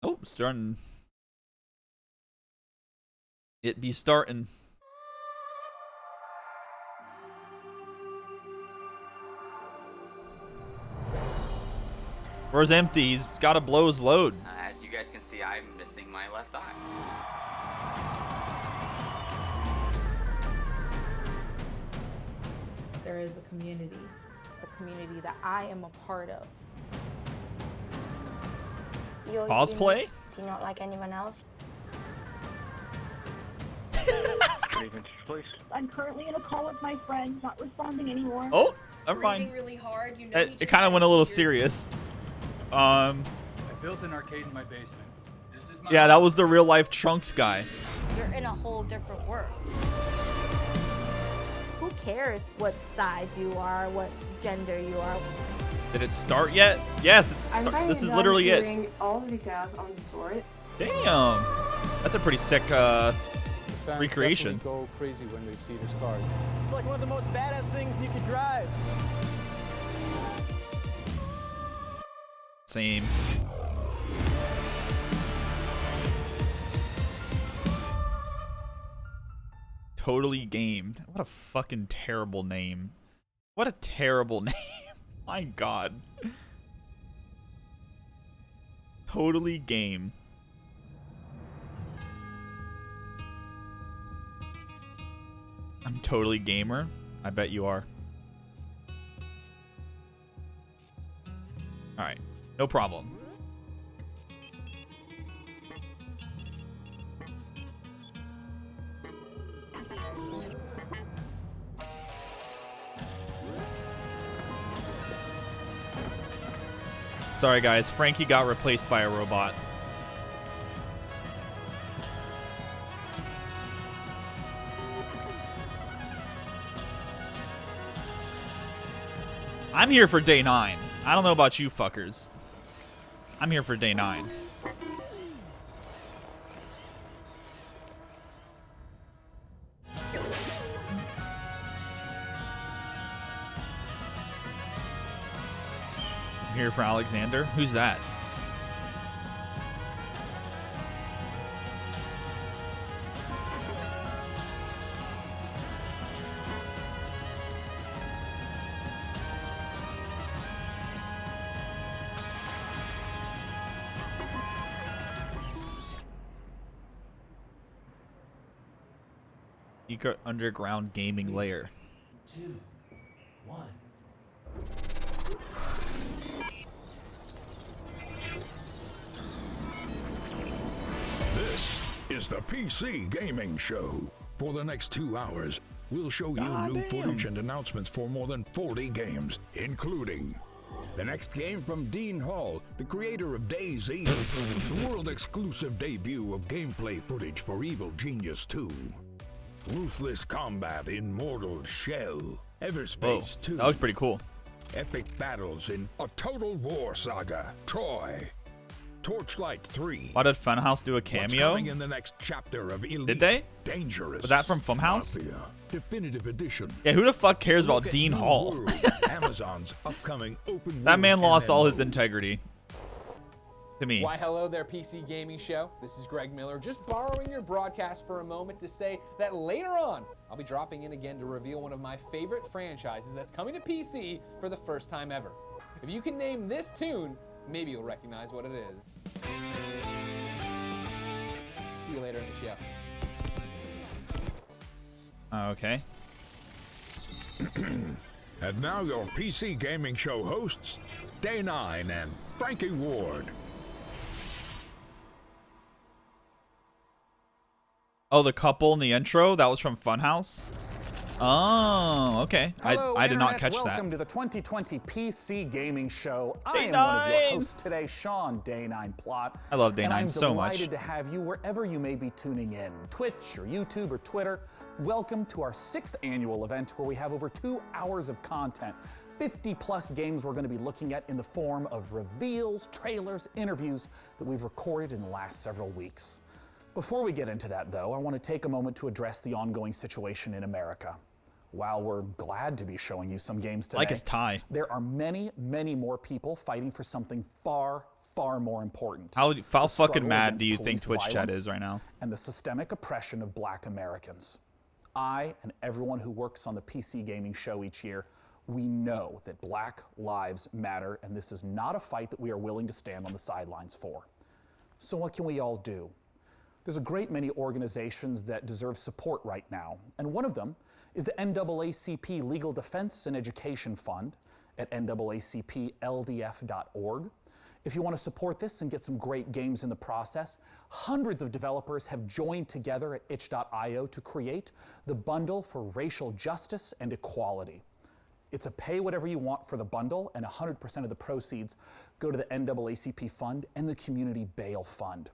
Oh, starting. It be starting. Door's empty. He's got to blow his load. As you guys can see, I'm missing my left eye. There is a community that I am a part of. Pause play? Do you not like anyone else? I'm currently in a call with my friend, not responding anymore. Oh, never mind. Really hard. You know, It kind of went a little serious. I built an arcade in my basement. This is my Yeah, that was the real life Trunks guy. You're in a whole different world. Who cares what size you are, what gender you are? Did it start yet? Yes, this is literally it. All the details on the sword. Damn, that's a pretty sick recreation. Go crazy when they see this card. It's like one of the most badass things you could drive. Same. Totally Gamed. What a fucking terrible name. What a terrible name. My god. Totally Game. I'm totally gamer. I bet you are. Alright. No problem. Sorry guys, Frankie got replaced by a robot. I'm here for day 9. I don't know about you fuckers. I'm here for day 9. I'm here for Alexander. Who's that? Secret underground gaming layer. 2, 1. This is the PC Gaming Show. For the next 2 hours, we'll show you new footage and announcements for more than 40 games, including the next game from Dean Hall, the creator of DayZ, the world-exclusive debut of gameplay footage for Evil Genius 2, Ruthless Combat in Mortal Shell, Everspace 2. That was pretty cool. Epic battles in A Total War Saga, Troy, Torchlight 3. Why did Funhouse do a cameo? What's coming in the next chapter of Elite Did they? Dangerous. Was that from Funhouse? Mafia, Definitive Edition. Yeah, who the fuck cares about Dean Hall? Amazon's upcoming open That man world lost all his MMO. integrity. To me. Why, hello there, PC Gaming Show. This is Greg Miller, just borrowing your broadcast for a moment to say that later on, I'll be dropping in again to reveal one of my favorite franchises that's coming to PC for the first time ever. If you can name this tune, maybe you'll recognize what it is. See you later in the show. Okay. And now your PC Gaming Show hosts, Day 9 and Frankie Ward. Oh, the couple in the intro? That was from Funhouse? Oh, okay. Hello, I did not Internet. catch Welcome that. to the 2020 PC Gaming Show. I Day am one of your 9. hosts today, Sean Day9 Plot. I love Day and 9 I'm so much. delighted to have you wherever you may be tuning in, Twitch or YouTube or Twitter. Welcome to our 6th annual event where we have over 2 hours of content. 50 plus games we're going to be looking at in the form of reveals, trailers, interviews that we've recorded in the last several weeks. Before we get into that though, I want to take a moment to address the ongoing situation in America. While we're glad to be showing you some games today, Like his tie. there are many, many more people fighting for something far, far more important. How The fucking struggle mad against do you think police Twitch chat violence is right now? and the systemic oppression of Black Americans. I and everyone who works on the PC Gaming Show each year, we know that Black lives matter, and this is not a fight that we are willing to stand on the sidelines for. So what can we all do? There's a great many organizations that deserve support right now, and one of them is the NAACP Legal Defense and Education Fund at naacpldf.org. If you want to support this and get some great games in the process, hundreds of developers have joined together at itch.io to create the Bundle for Racial Justice and Equality. It's a pay whatever you want for the bundle, and 100% of the proceeds go to the NAACP Fund and the Community Bail Fund.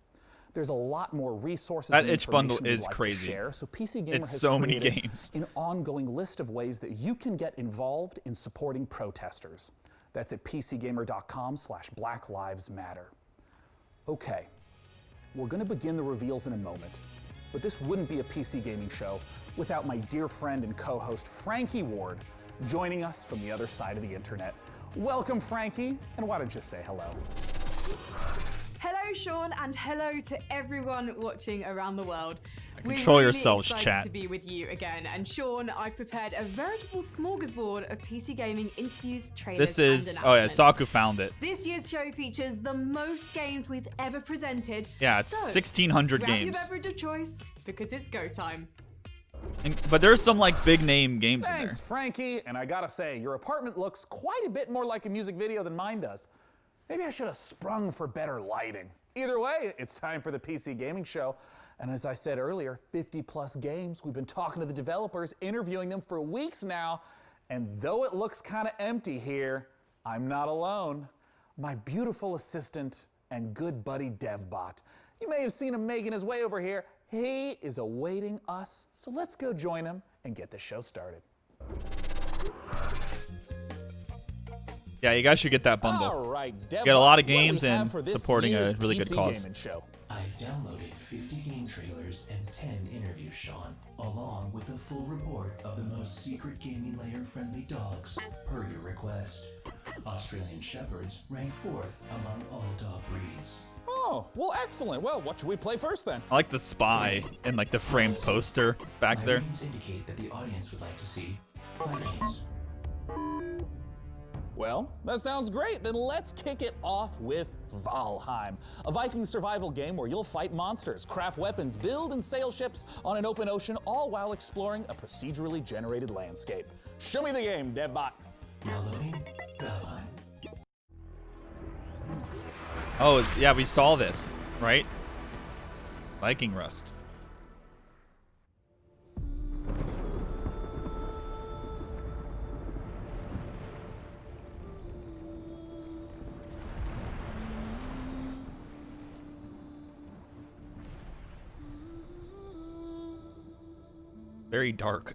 There's a lot more resources That and itch bundle information we'd is like crazy. to share, so PC Gamer It's has so many created games. an ongoing list of ways that you can get involved in supporting protesters. That's at pcgamer.com/Black Lives Matter. Okay, we're going to begin the reveals in a moment, but this wouldn't be a PC Gaming Show without my dear friend and co-host Frankie Ward joining us from the other side of the internet. Welcome, Frankie, and why don't you say hello? Hello, Sean, and hello to everyone watching around the world. Control We're really yourselves, excited chat. to be with you again. And Sean, I've prepared a veritable smorgasbord of PC gaming interviews, trailers, This is, and oh yeah, announcements. Saku found it. This year's show features the most games we've ever presented. Yeah, it's So, 1,600 grab games. your beverage of choice, because it's go time. But there's some like big name games in Thanks, there. Frankie, and I gotta say, your apartment looks quite a bit more like a music video than mine does. Maybe I should have sprung for better lighting. Either way, it's time for the PC Gaming Show. And as I said earlier, 50 plus games. We've been talking to the developers, interviewing them for weeks now. And though it looks kind of empty here, I'm not alone. My beautiful assistant and good buddy DevBot. You may have seen him making his way over here. He is awaiting us. So let's go join him and get the show started. Yeah, you guys should get that bundle. All right, Get a lot of what do we games have and for this supporting a year's really good PC cause. Gaming Show? I've downloaded 50 game trailers and 10 interviews, Sean, along with a full report of the most secret gaming layer friendly dogs, per your request. Australian Shepherds rank 4th among all dog breeds. Oh, well, excellent. Well, what should we play first then? I like the spy and like the framed poster back My there. ratings indicate that the audience would like to see Vikings. Well, that sounds great. Then let's kick it off with Valheim, a Viking survival game where you'll fight monsters, craft weapons, build and sail ships on an open ocean, all while exploring a procedurally generated landscape. Show me the game, DevBot. Now loading Valheim. Oh, yeah, we saw this, right? Viking Rust. Very dark.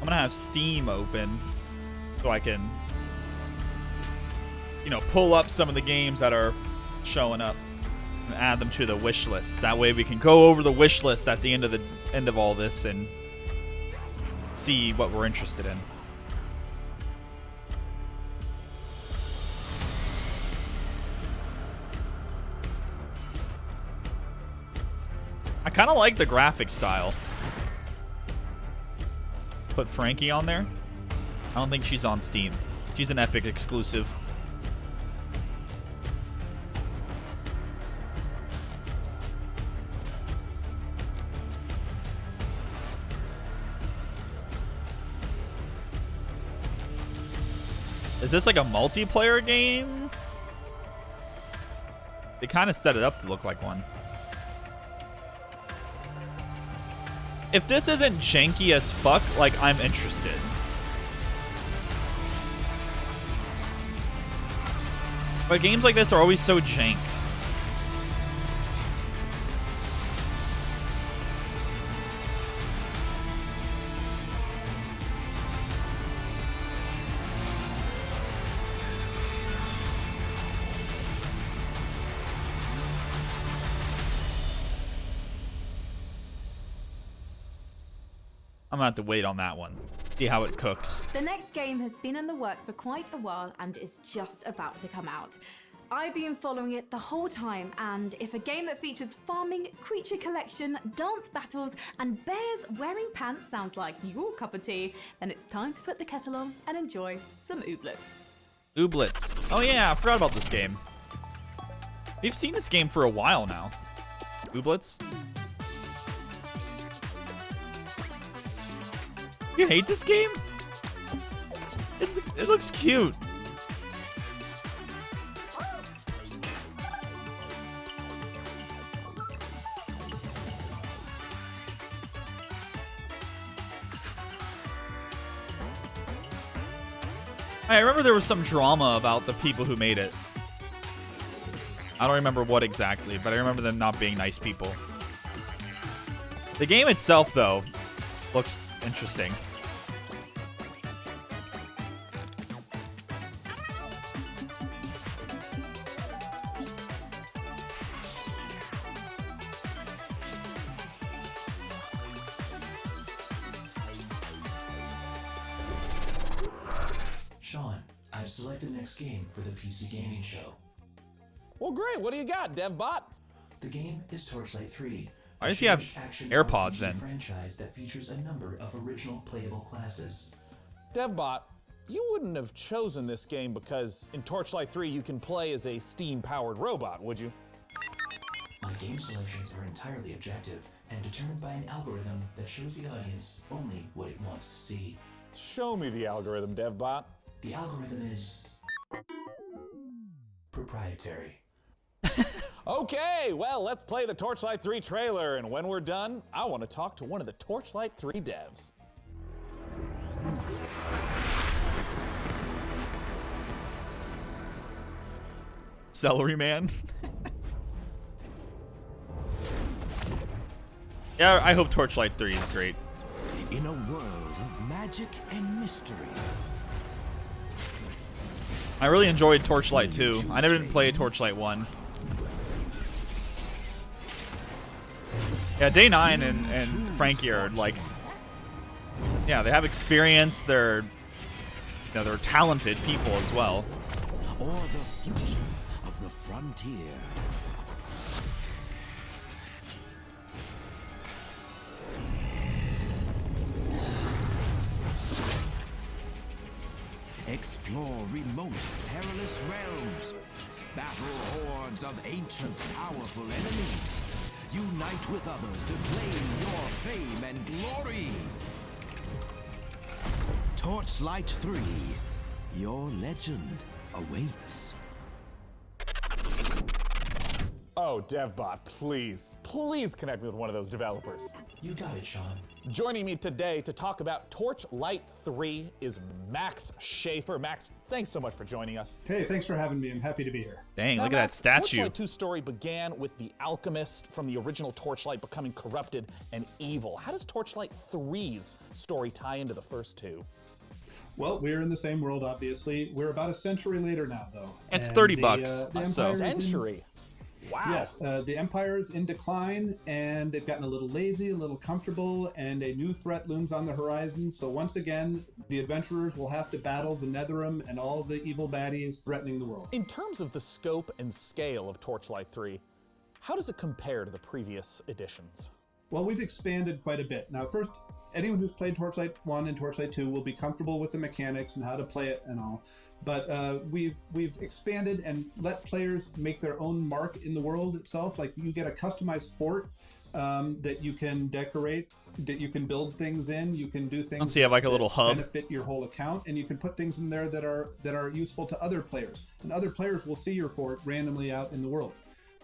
I'm gonna have Steam open so I can, you know, pull up some of the games that are showing up and add them to the wish list. That way we can go over the wish list at the end of all this and see what we're interested in. I kind of like the graphic style. Put Frankie on there. I don't think she's on Steam. She's an Epic exclusive. Is this like a multiplayer game? They kind of set it up to look like one. If this isn't janky as fuck, like, I'm interested. But games like this are always so jank. I'm gonna have to wait on that one. See how it cooks. The next game has been in the works for quite a while and is just about to come out. I've been following it the whole time, and if a game that features farming, creature collection, dance battles, and bears wearing pants sounds like your cup of tea, then it's time to put the kettle on and enjoy some Ooblets. Ooblets. Oh yeah, I forgot about this game. We've seen this game for a while now. Ooblets. You hate this game? It looks cute. I remember there was some drama about the people who made it. I don't remember what exactly, but I remember them not being nice people. The game itself, though, looks interesting. Sean, I've selected the next game for the PC Gaming Show. Well, great. What do you got, DevBot? The game is Torchlight 3. Why does he have action AirPods RPG in? franchise that features a number of original playable classes. DevBot, you wouldn't have chosen this game because in Torchlight 3 you can play as a steam-powered robot, would you? My game selections are entirely objective and determined by an algorithm that shows the audience only what it wants to see. Show me the algorithm, DevBot. The algorithm is proprietary. Okay, well, let's play the Torchlight 3 trailer, and when we're done, I want to talk to one of the Torchlight 3 devs. Celery Man. Yeah, I hope Torchlight 3 is great. In a world of magic and mystery. I really enjoyed Torchlight 2. I never didn't play Torchlight 1. Yeah, Day 9 and Frankie are like, yeah, they have experience. They're talented people as well. Or the future of the frontier. Explore remote, perilous realms. Battle hordes of ancient, powerful enemies. Unite with others to claim your fame and glory. Torchlight 3. Your legend awaits. Oh, DevBot, please connect me with one of those developers. You got it, Sean. Joining me today to talk about Torchlight 3 is Max Schaefer. Max, thanks so much for joining us. Hey, thanks for having me. I'm happy to be here. Dang, Now, look at that Max, statue. Torchlight 2's story began with the alchemist from the original Torchlight becoming corrupted and evil. How does Torchlight 3's story tie into the first two? Well, we're in the same world, obviously. We're about a century later now, though. It's And $30. The So. Empire's Century. Wow. Yes, the Empire's in decline, and they've gotten a little lazy, a little comfortable, and a new threat looms on the horizon. So once again, the adventurers will have to battle the Netherim and all the evil baddies threatening the world. In terms of the scope and scale of Torchlight 3, how does it compare to the previous editions? Well, we've expanded quite a bit. Now, first, anyone who's played Torchlight 1 and Torchlight 2 will be comfortable with the mechanics and how to play it and all. But we've expanded and let players make their own mark in the world itself. Like, you get a customized fort that you can decorate, that you can build things in. You can do things. So you have like a little hub. Benefit your whole account, and you can put things in there that are useful to other players. And other players will see your fort randomly out in the world.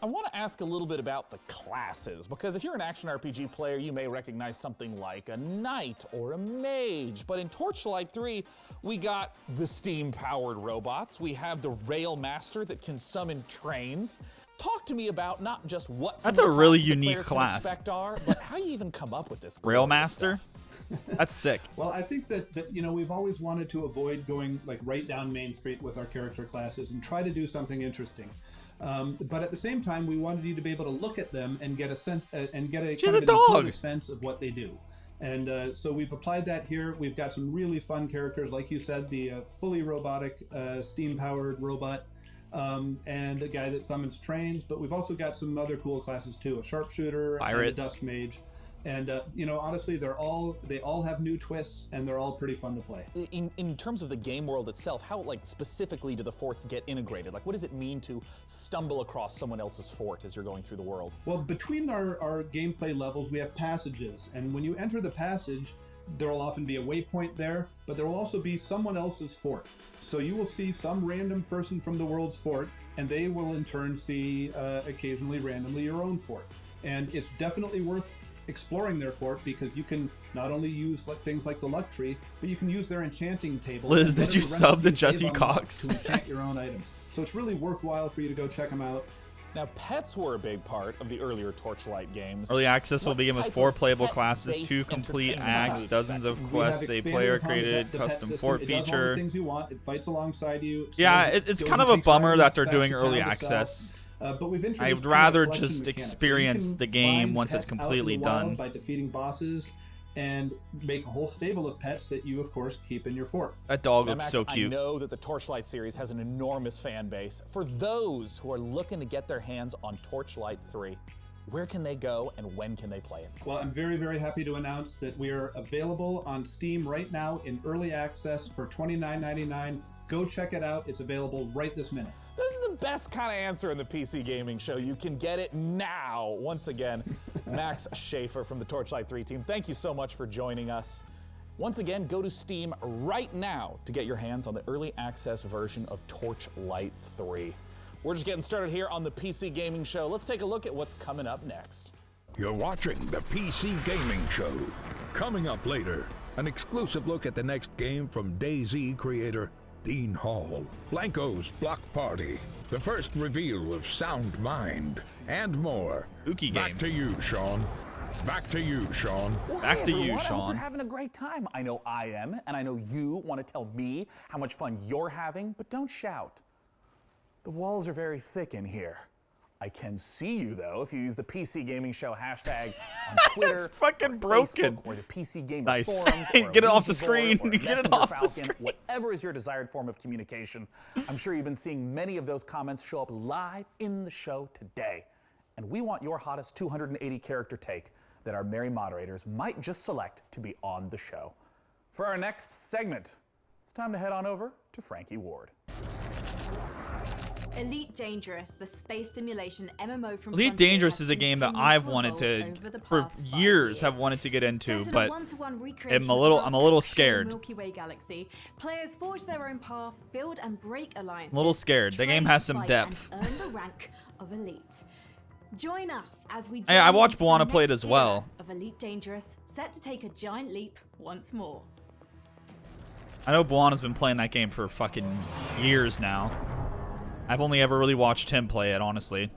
I want to ask a little bit about the classes, because if you're an action RPG player, you may recognize something like a knight or a mage. But in Torchlight 3, we got the steam-powered robots. We have the rail master that can summon trains. Talk to me about not just what some That's of a the really classes that unique players can class. expect are, but how you even come up with this Rail glorious Master? stuff. That's sick. Well, I think that we've always wanted to avoid going like right down Main Street with our character classes and try to do something interesting. But at the same time, we wanted you to be able to look at them and get a sense and get a She's kind a of an dog. intuitive sense of what they do. And so we've applied that here. We've got some really fun characters, like you said, the fully robotic, steam-powered robot, and a guy that summons trains. But we've also got some other cool classes too: a sharpshooter, and a dusk mage. And honestly, they all have new twists, and they're all pretty fun to play. In terms of the game world itself, how specifically do the forts get integrated? What does it mean to stumble across someone else's fort as you're going through the world? Well, between our gameplay levels, we have passages, and when you enter the passage, there will often be a waypoint there, but there will also be someone else's fort. So you will see some random person from the world's fort, and they will in turn see occasionally randomly your own fort. And it's definitely worth exploring their fort, because you can not only use things like the luck tree, but you can use their enchanting table. Liz, did you sub to Jesse Cox? To enchant your own items. So it's really worthwhile for you to go check them out. Now, pets were a big part of the earlier Torchlight games. Early access will begin with 4 playable classes, 2 complete acts, dozens of quests, a player-created custom fort feature. It does all the things you want. It fights alongside you. Yeah, it's kind of a bummer that they're doing early access. But we've I'd rather just experience the game once it's completely done. By defeating bosses and make a whole stable of pets that you, of course, keep in your fort. That dog Now, looks Max, so cute. I know that the Torchlight series has an enormous fan base. For those who are looking to get their hands on Torchlight 3, where can they go and when can they play it? Well, I'm very, very happy to announce that we are available on Steam right now in early access for $29.99. Go check it out. It's available right this minute. This is the best kind of answer in the PC Gaming Show. You can get it now. Once again, Max Schaefer from the Torchlight 3 team, thank you so much for joining us. Once again, go to Steam right now to get your hands on the early access version of Torchlight 3. We're just getting started here on the PC Gaming Show. Let's take a look at what's coming up next. You're watching the PC Gaming Show. Coming up later, an exclusive look at the next game from DayZ creator Dean Hall, Blanco's Block Party, the first reveal of Sound Mind, and more. Back to you, Sean. Back to you, Sean. Back to you, I hope Sean. you're having a great time. I know I am, and I know you want to tell me how much fun you're having, but don't shout. The walls are very thick in here. I can see you, though, if you use the PC Gaming Show hashtag on Twitter, it's fucking broken. Facebook, or the PC Gaming Nice. forums, or Get it off the Ouija board, screen. or Get it Messenger off the Falcon, screen. Whatever is your desired form of communication. I'm sure you've been seeing many of those comments show up live in the show today. And we want your hottest 280 character take that our merry moderators might just select to be on the show. For our next segment, it's time to head on over to Frankie Ward. Elite Dangerous, the space simulation MMO from Elite Frontier Dangerous has is a game that continued I've to wanted evolve to, over the for past 5 years, have wanted to get into, Set in but a one-to-one recreation I'm of a little the scared. Milky Way galaxy. Players forge their own path, build and break alliances. I'm a little scared. The game train, has some fight, depth. And earn the rank of Elite. Join us as we. Hey, I journey watched into the Buana play it next as well. era Of Elite Dangerous, set to take a giant leap once more. I know Buana's been playing that game for fucking years now. I've only ever really watched him play it, honestly.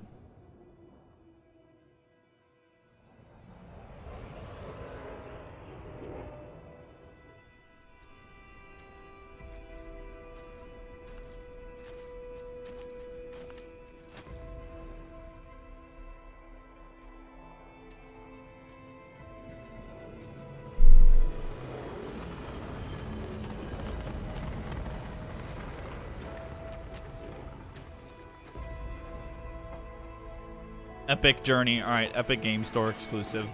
Epic Journey. Alright, Epic Game Store exclusive.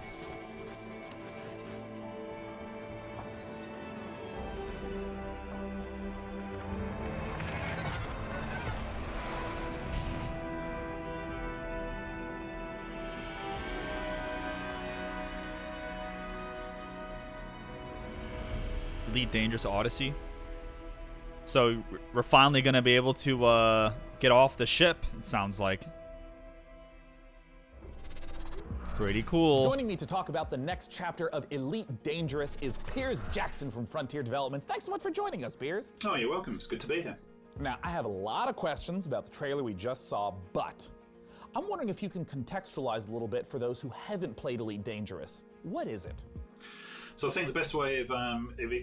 Elite Dangerous Odyssey. So we're finally going to be able to get off the ship, it sounds like. Pretty cool. Joining me to talk about the next chapter of Elite Dangerous is Piers Jackson from Frontier Developments. Thanks so much for joining us, Piers. Oh, you're welcome. It's good to be here. Now, I have a lot of questions about the trailer we just saw, but I'm wondering if you can contextualize a little bit for those who haven't played Elite Dangerous. What is it? So I think the best way of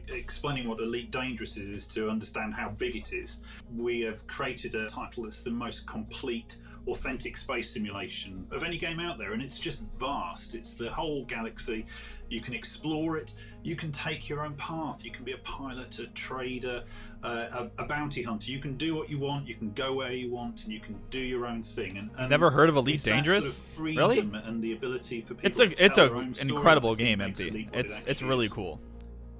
explaining what Elite Dangerous is to understand how big it is. We have created a title that's the most complete authentic space simulation of any game out there, and it's just vast. It's the whole galaxy. You can explore it. You can take your own path. You can be a pilot, a trader, a bounty hunter. You can do what you want. You can go where you want, and you can do your own thing. And Never heard of Elite it's that Dangerous? sort of freedom Really? And the ability for people It's to tell their own an story incredible that I think game, makes Empty. Elite what it It's actually really is. cool.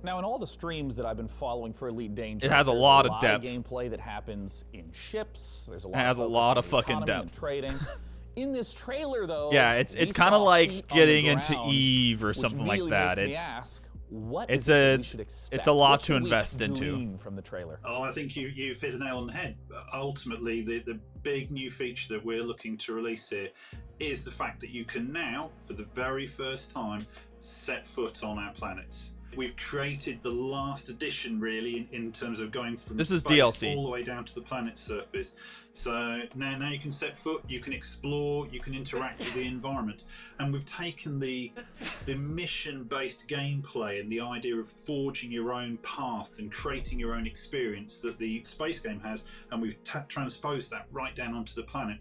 Now, in all the streams that I've been following for Elite Dangerous, It has a there's lot of live depth. gameplay that happens in ships. There's a lot. It has a focus lot on of the fucking economy and depth. trading. In this trailer, though, Yeah, it's we kind of saw like feet on the getting into ground, Eve or which something like immediately that. makes me It's ask, what it's is it that a we should expect? it's a lot What to should we invest into. glean from the trailer? Oh, I think you've hit the nail on the head. Ultimately, the big new feature that we're looking to release here is the fact that you can now, for the very first time, set foot on our planets. We've created the last edition, really, in terms of going from This is space DLC. all the way down to the planet's surface. So now you can set foot, you can explore, you can interact with the environment, and we've taken the mission-based gameplay and the idea of forging your own path and creating your own experience that the space game has, and we've transposed that right down onto the planet.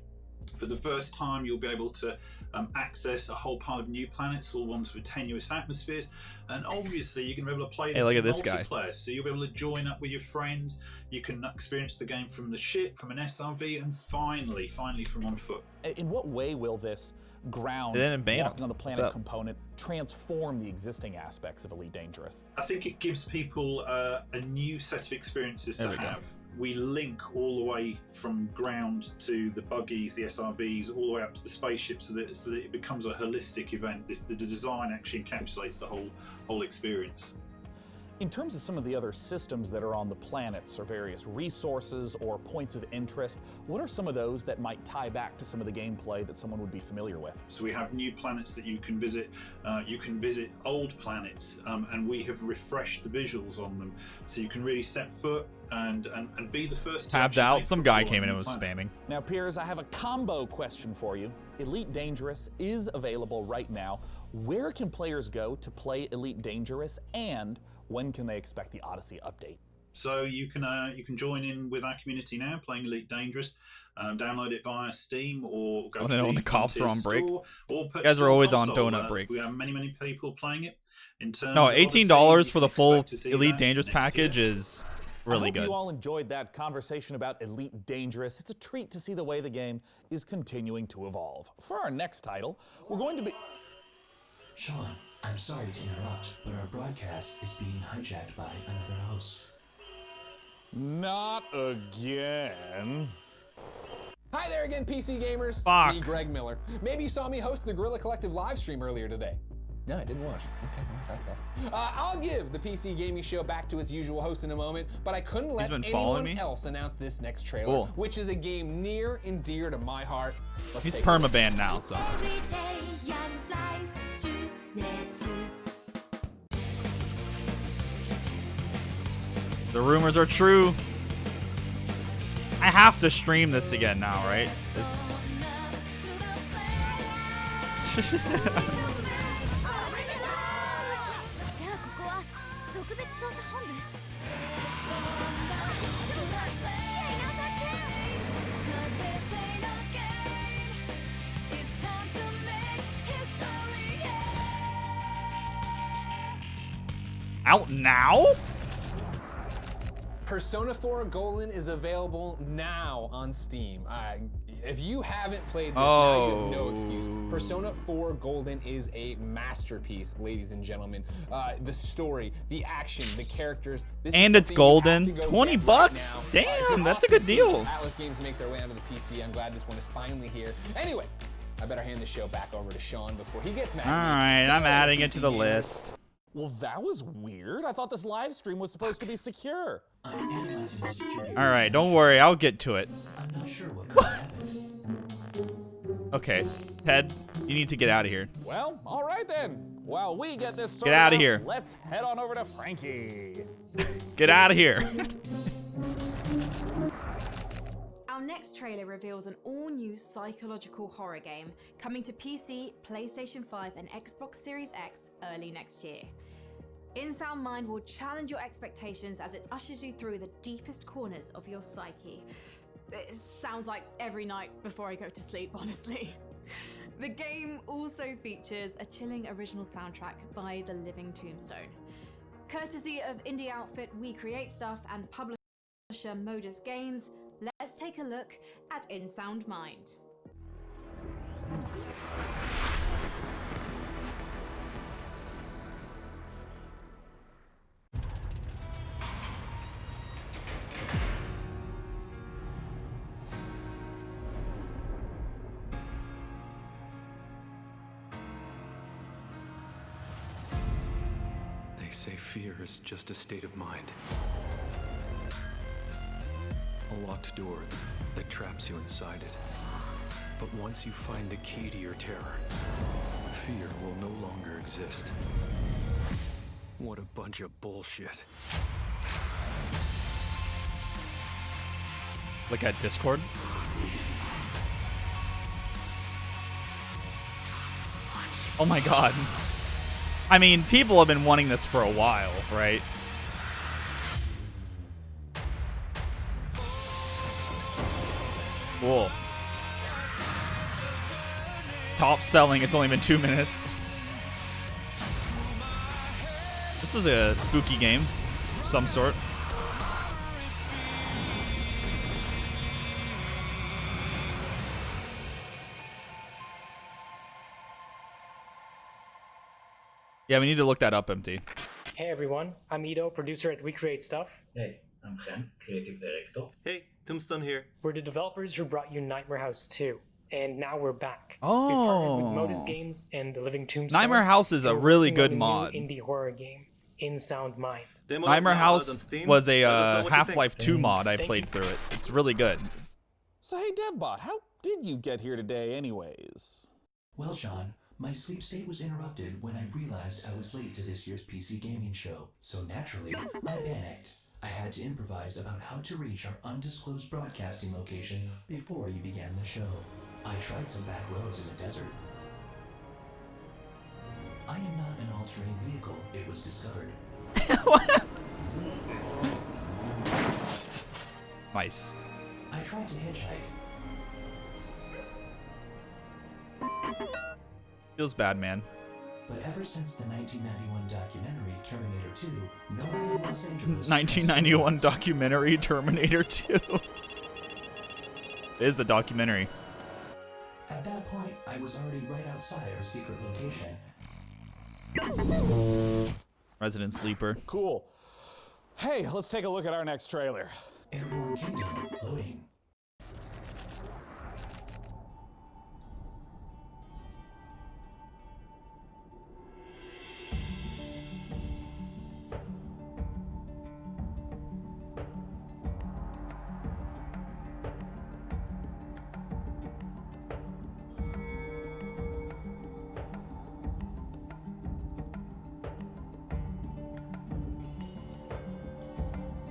For the first time, you'll be able to access a whole pile of new planets, all ones with tenuous atmospheres, and obviously you're going to be able to play this look in at this guy. multiplayer. So you'll be able to join up with your friends. You can experience the game from the ship, from an SRV, and finally from on foot. In what way will this ground They didn't ban him. walking on the What's planet up? component transform the existing aspects of Elite Dangerous? I think it gives people a new set of experiences to There we go. have. We link all the way from ground to the buggies, the SRVs, all the way up to the spaceship, so that it becomes a holistic event. The design actually encapsulates the whole experience. In terms of some of the other systems that are on the planets, or various resources or points of interest, what are some of those that might tie back to some of the gameplay that someone would be familiar with? So we have new planets that you can visit. You can visit old planets, and we have refreshed the visuals on them, so you can really set foot and be the first to Tabbed actually out. make Some football guy on came in a and was new planet. spamming. Now, Piers, I have a combo question for you. Elite Dangerous is available right now. Where can players go to play Elite Dangerous, and when can they expect the Odyssey update? So you can join in with our community now, playing Elite Dangerous. Download it via Steam or go Wanna to know the when the cops are Frontier on break? store, or You purchase guys are it always on console. donut break. We have many people playing it. In terms No, of $18 Odyssey, for you the can full expect to see Elite that Dangerous next year. package is really I hope good. you all enjoyed that conversation about Elite Dangerous. It's a treat to see the way the game is continuing to evolve. For our next title, we're going to be... Sean, I'm sorry to interrupt, but our broadcast is being hijacked by another host. Not again. Hi there again, PC gamers. Fuck. It's me, Greg Miller. Maybe you saw me host the Guerrilla Collective live stream earlier today. No, I didn't watch. Okay, well, that sucks. I'll give the PC Gaming Show back to its usual host in a moment, but I couldn't let been following anyone me? else announce this next trailer, Cool. which is a game near and dear to my heart. Let's He's take a look. permabanned now, so. The rumors are true. I have to stream this again now, right? Out now? Persona 4 Golden is available now on Steam. If you haven't played this now, you have no excuse. Persona 4 Golden is a masterpiece, ladies and gentlemen. The story, the action, the characters. This And is it's something you have golden. to go 20 get bucks? right now. Damn, It's an that's a awesome good deal. sequel. Atlas Games make their way onto the PC. I'm glad this one is finally here. Anyway, I better hand the show back over to Sean before he gets mad. All right, I'm adding it to the list. Well, that was weird. I thought this live stream was supposed to be secure. I'm analyzing the security. All right, don't worry, I'll get to it. I'm not sure what could happen. Okay, Ted, you need to get out of here. Well, all right then. While we get this sorted Get outta out, here. Let's head on over to Frankie. Get out of here. Our next trailer reveals an all-new psychological horror game coming to PC, PlayStation 5, and Xbox Series X early next year. InSound Mind will challenge your expectations as it ushers you through the deepest corners of your psyche. It sounds like every night before I go to sleep, honestly. The game also features a chilling original soundtrack by The Living Tombstone. Courtesy of indie outfit We Create Stuff and publisher Modus Games, let's take a look at In Sound Mind. They say fear is just a state of mind. A locked door that traps you inside it. But once you find the key to your terror, fear will no longer exist. What a bunch of bullshit. Look at Discord. Oh my god. I mean, people have been wanting this for a while, right? Cool. Top selling, it's only been 2 minutes. This is a spooky game of some sort. Yeah, we need to look that up, Empty. Hey everyone, I'm Ido, producer at We Create Stuff. Hey, I'm Gen, creative director. Hey, Tombstone here. We're the developers who brought you Nightmare House 2, and now we're back. Oh. We partnered with Modus Games and The Living Tombstone. Nightmare House is a We're really working good on a new mod. indie horror game, In Sound Mind. Nightmare House was a Half-Life 2 mod. I played through it. It's really good. So hey DevBot, how did you get here today anyways? Well, Sean, my sleep state was interrupted when I realized I was late to this year's PC gaming show. So naturally, I panicked. I had to improvise about how to reach our undisclosed broadcasting location before you began the show. I tried some back roads in the desert. I am not an all-terrain vehicle, it was discovered. Nice. I tried to hitchhike. Feels bad, man. But ever since the 1991 documentary Terminator 2, no one in Los Angeles... 1991 documentary Terminator 2. It is a documentary. At that point, I was already right outside our secret location. Resident Sleeper. Cool. Hey, let's take a look at our next trailer. Airborne Kingdom, loading.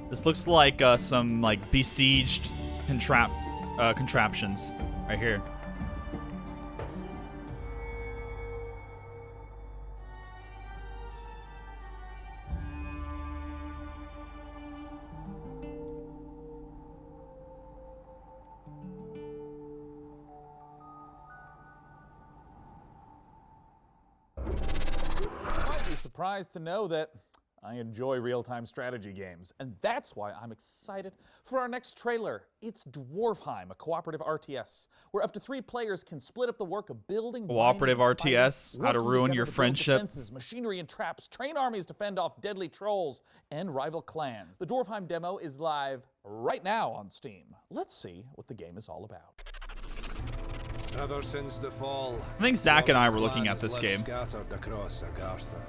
This looks like some like besieged contraptions right here. You might be surprised to know that I enjoy real-time strategy games, and that's why I'm excited for our next trailer. It's Dwarfheim, a cooperative RTS, where up to 3 players can split up the work of building, Cooperative mining, RTS, fighting, how to working ruin together your to build friendship. defenses, machinery and traps, train armies to fend off deadly trolls, and rival clans. The Dwarfheim demo is live right now on Steam. Let's see what the game is all about. Ever since the fall, I think Zach and I were looking at this game. Scattered across Agartha.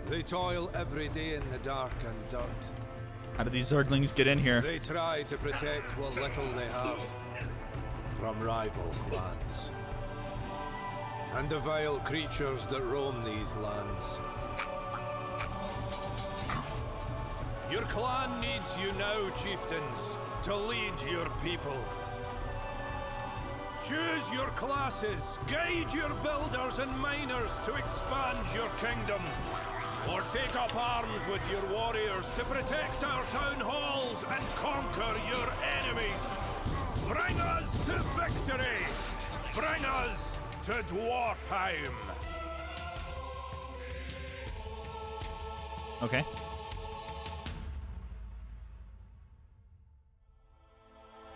They toil every day in the dark and dirt. How did these Zerglings get in here? They try to protect what little they have from rival clans and the vile creatures that roam these lands. Your clan needs you now, chieftains, to lead your people. Choose your classes, guide your builders and miners to expand your kingdom. Or take up arms with your warriors to protect our town halls and conquer your enemies. Bring us to victory! Bring us to Dwarfheim! Okay.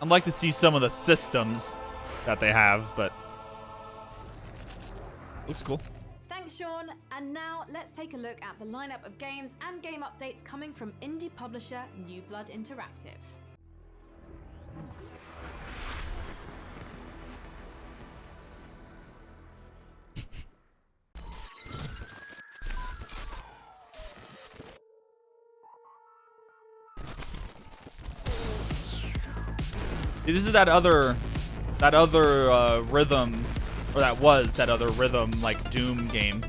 I'd like to see some of the systems that they have, but looks cool. Thanks, Sean. And now let's take a look at the lineup of games and game updates coming from indie publisher New Blood Interactive. See, this is that other rhythm, or that was that other rhythm, like Doom game,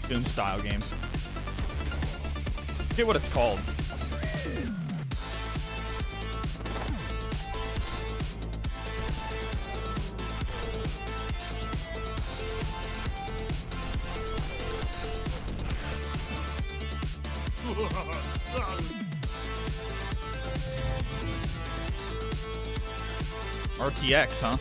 Doom style game. I forget what it's called. RTX, huh?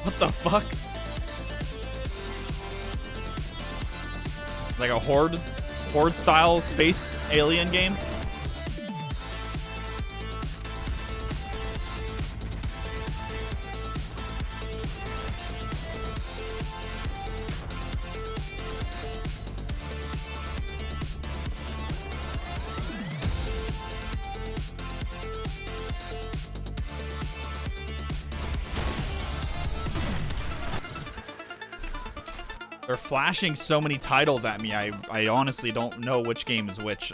What the fuck? Like a horde style space alien game? They're flashing so many titles at me, I honestly don't know which game is which.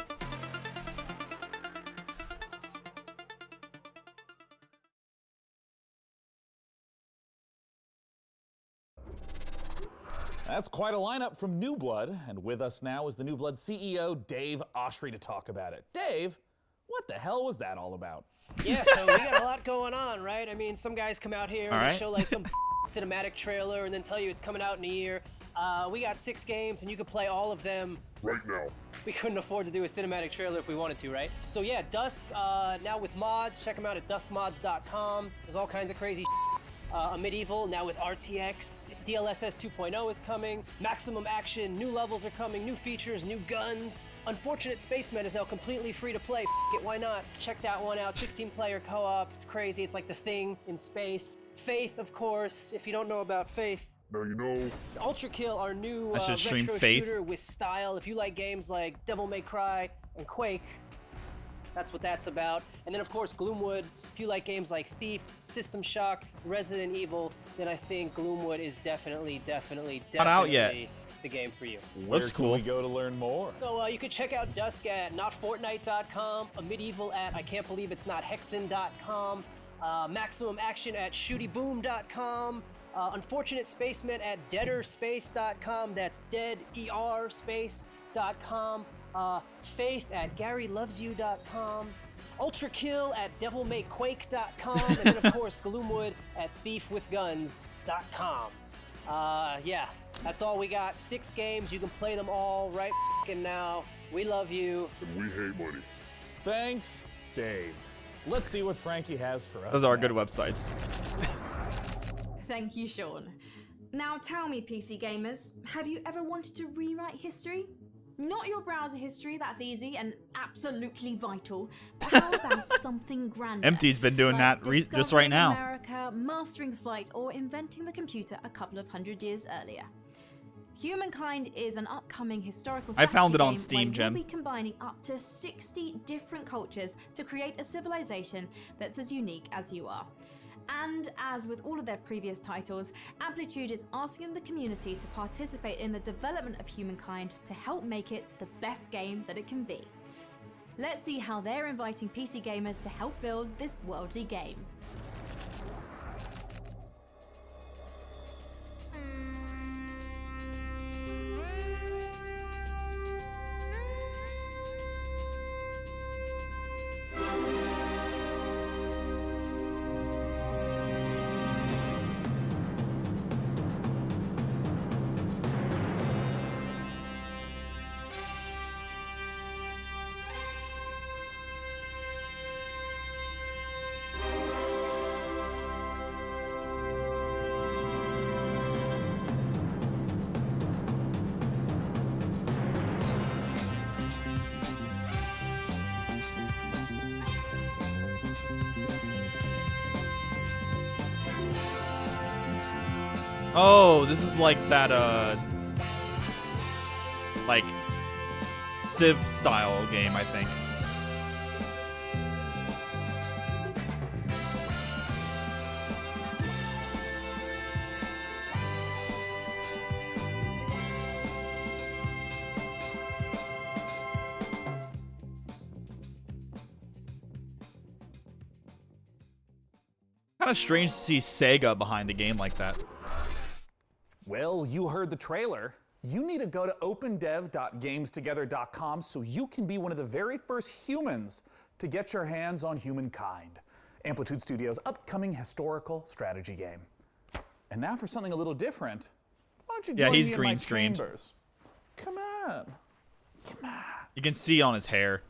That's quite a lineup from New Blood, and with us now is the New Blood CEO, Dave Oshry, to talk about it. Dave, what the hell was that all about? Yeah, so we got a lot going on, right? I mean, some guys come out here and they show like some cinematic trailer and then tell you it's coming out in a year. We got 6 games and you can play all of them right now. We couldn't afford to do a cinematic trailer if we wanted to, right? So yeah, Dusk, now with mods, check them out at duskmods.com. There's all kinds of crazy a Medieval, now with RTX, DLSS 2.0 is coming, Maximum Action, new levels are coming, new features, new guns. Unfortunate Spacemen is now completely free to play. F it, why not? Check that one out, 16-player co-op, it's crazy, it's like The Thing in space. Faith, of course, if you don't know about Faith. Now you know. Ultra Kill, our new retro shooter with style. If you like games like Devil May Cry and Quake, that's what that's about. And then of course Gloomwood, if you like games like Thief, System Shock, Resident Evil, then I think Gloomwood is definitely not out yet. The game for you. Looks cool. Where can we go to learn more? So you can check out Dusk at notfortnite.com, a Medieval at ican'tbelievei'snothexen.com, Maximum Action at shootyboom.com, Unfortunate Spacemen at deaderspace.com, that's deaderspace.com, Faith at GaryLovesYou.com, Ultra Kill at DevilMayQuake.com, and then of course Gloomwood at ThiefWithGuns.com. Yeah, that's all we got. 6 games, you can play them all right now. We love you. And we hate money. Thanks, Dave. Let's see what Frankie has for us. Those are good websites. Thank you, Sean. Now tell me, PC gamers, have you ever wanted to rewrite history? Not your browser history, that's easy and absolutely vital, but how about something grander? Empty's been doing like that just right now. America, mastering flight, or inventing the computer a couple of 100 years earlier. Humankind is an upcoming historical strategy I found it on game Steam, where Gem. we'll be combining up to 60 different cultures to create a civilization that's as unique as you are. And as with all of their previous titles, Amplitude is asking the community to participate in the development of Humankind to help make it the best game that it can be. Let's see how they're inviting PC gamers to help build this worldly game. Oh, this is like that, like Civ style game, I think. Kind of strange to see Sega behind a game like that. Well, you heard the trailer. You need to go to opendev.gamestogether.com so you can be one of the very first humans to get your hands on Humankind, Amplitude Studios' upcoming historical strategy game. And now for something a little different, why don't you join me in my chambers? Come on. Come on. You can see on his hair.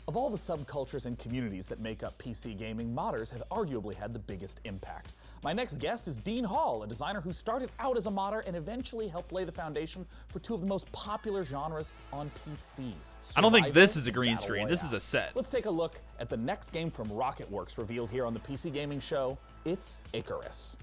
Of all the subcultures and communities that make up PC gaming, modders have arguably had the biggest impact. My next guest is Dean Hall, a designer who started out as a modder and eventually helped lay the foundation for two of the most popular genres on PC. I don't think this is a green screen. This is a set. Let's take a look at the next game from Rocketworks revealed here on the PC Gaming Show. It's Icarus.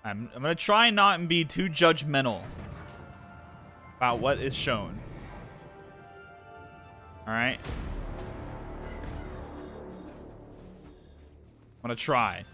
I'm gonna try not and be too judgmental about what is shown. All right. I'm gonna try.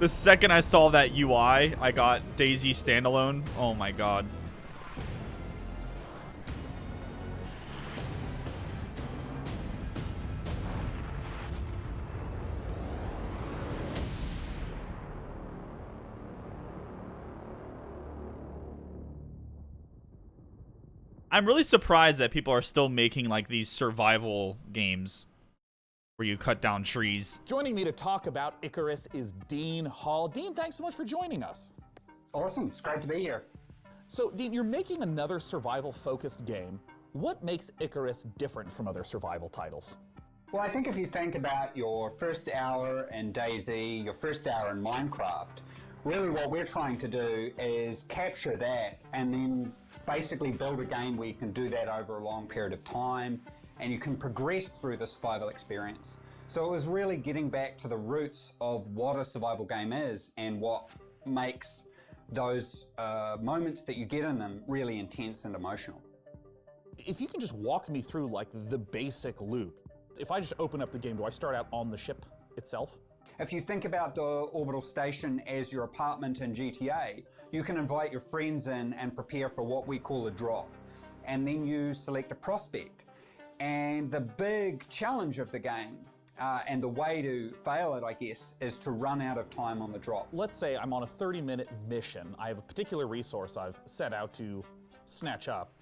The second I saw that UI, I got DayZ standalone. Oh my god. I'm really surprised that people are still making like these survival games where you cut down trees. Joining me to talk about Icarus is Dean Hall. Dean, thanks so much for joining us. Awesome, it's great to be here. So, Dean, you're making another survival-focused game. What makes Icarus different from other survival titles? Well, I think if you think about your first hour in DayZ, your first hour in Minecraft, really what we're trying to do is capture that and then basically build a game where you can do that over a long period of time and you can progress through the survival experience. So it was really getting back to the roots of what a survival game is and what makes those moments that you get in them really intense and emotional. If you can just walk me through like the basic loop. If I just open up the game, do I start out on the ship itself? If you think about the orbital station as your apartment in GTA, you can invite your friends in and prepare for what we call a drop. And then you select a prospect. And the big challenge of the game, and the way to fail it, I guess, is to run out of time on the drop. Let's say I'm on a 30-minute mission. I have a particular resource I've set out to snatch up.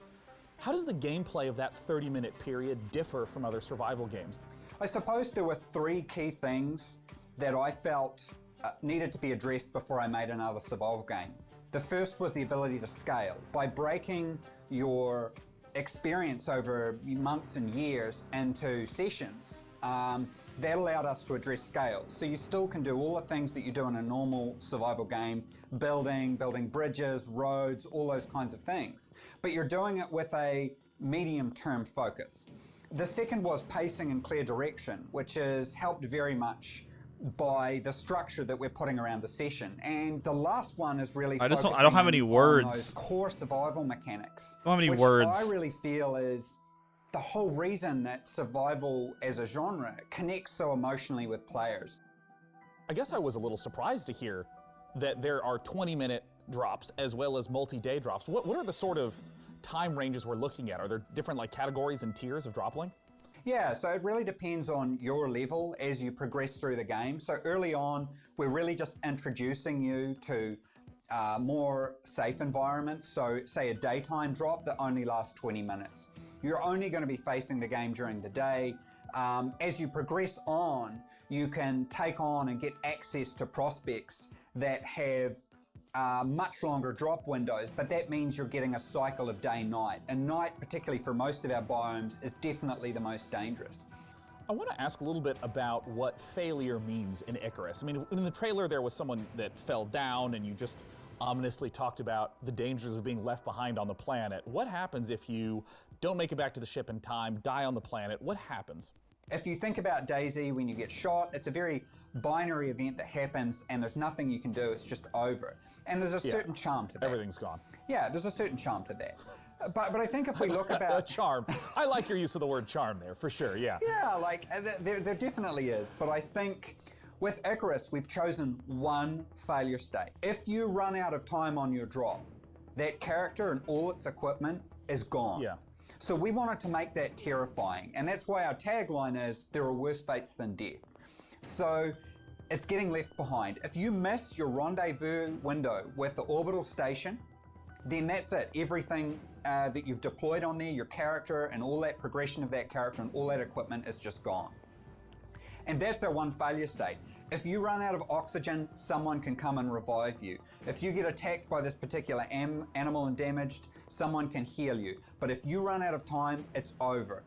How does the gameplay of that 30-minute period differ from other survival games? I suppose there were three key things that I felt needed to be addressed before I made another survival game. The first was the ability to scale. By breaking your experience over months and years into sessions, that allowed us to address scale. So you still can do all the things that you do in a normal survival game, building bridges, roads, all those kinds of things. But you're doing it with a medium-term focus. The second was pacing and clear direction, which is helped very much by the structure that we're putting around the session. And the last one is really I don't have any words. On those core survival mechanics. I don't have any which words. I really feel is the whole reason that survival as a genre connects so emotionally with players. I guess I was a little surprised to hear that there are 20-minute drops as well as multi-day drops. What are the sort of time ranges we're looking at? Are there different like categories and tiers of drop length? Yeah, so it really depends on your level as you progress through the game. So early on, we're really just introducing you to more safe environments. So say a daytime drop that only lasts 20 minutes. You're only going to be facing the game during the day. As you progress on, you can take on and get access to prospects that have much longer drop windows, but that means you're getting a cycle of day-night. And night, particularly for most of our biomes, is definitely the most dangerous. I want to ask a little bit about what failure means in Icarus. I mean, in the trailer there was someone that fell down and you just ominously talked about the dangers of being left behind on the planet. What happens if you don't make it back to the ship in time, die on the planet? What happens? If you think about DayZ, when you get shot, it's a very binary event that happens and there's nothing you can do, it's just over. And there's a certain charm to that. Everything's gone. Yeah, there's a certain charm to that. But I think if we look about... charm. I like your use of the word charm there, for sure, yeah. Yeah, like, there definitely is. But I think with Icarus, we've chosen one failure state. If you run out of time on your drop, that character and all its equipment is gone. Yeah. So we wanted to make that terrifying. And that's why our tagline is, there are worse fates than death. So it's getting left behind. If you miss your rendezvous window with the orbital station, then that's it. Everything that you've deployed on there, your character and all that progression of that character and all that equipment is just gone. And that's our one failure state. If you run out of oxygen, someone can come and revive you. If you get attacked by this particular animal and damaged, someone can heal you. But if you run out of time, it's over.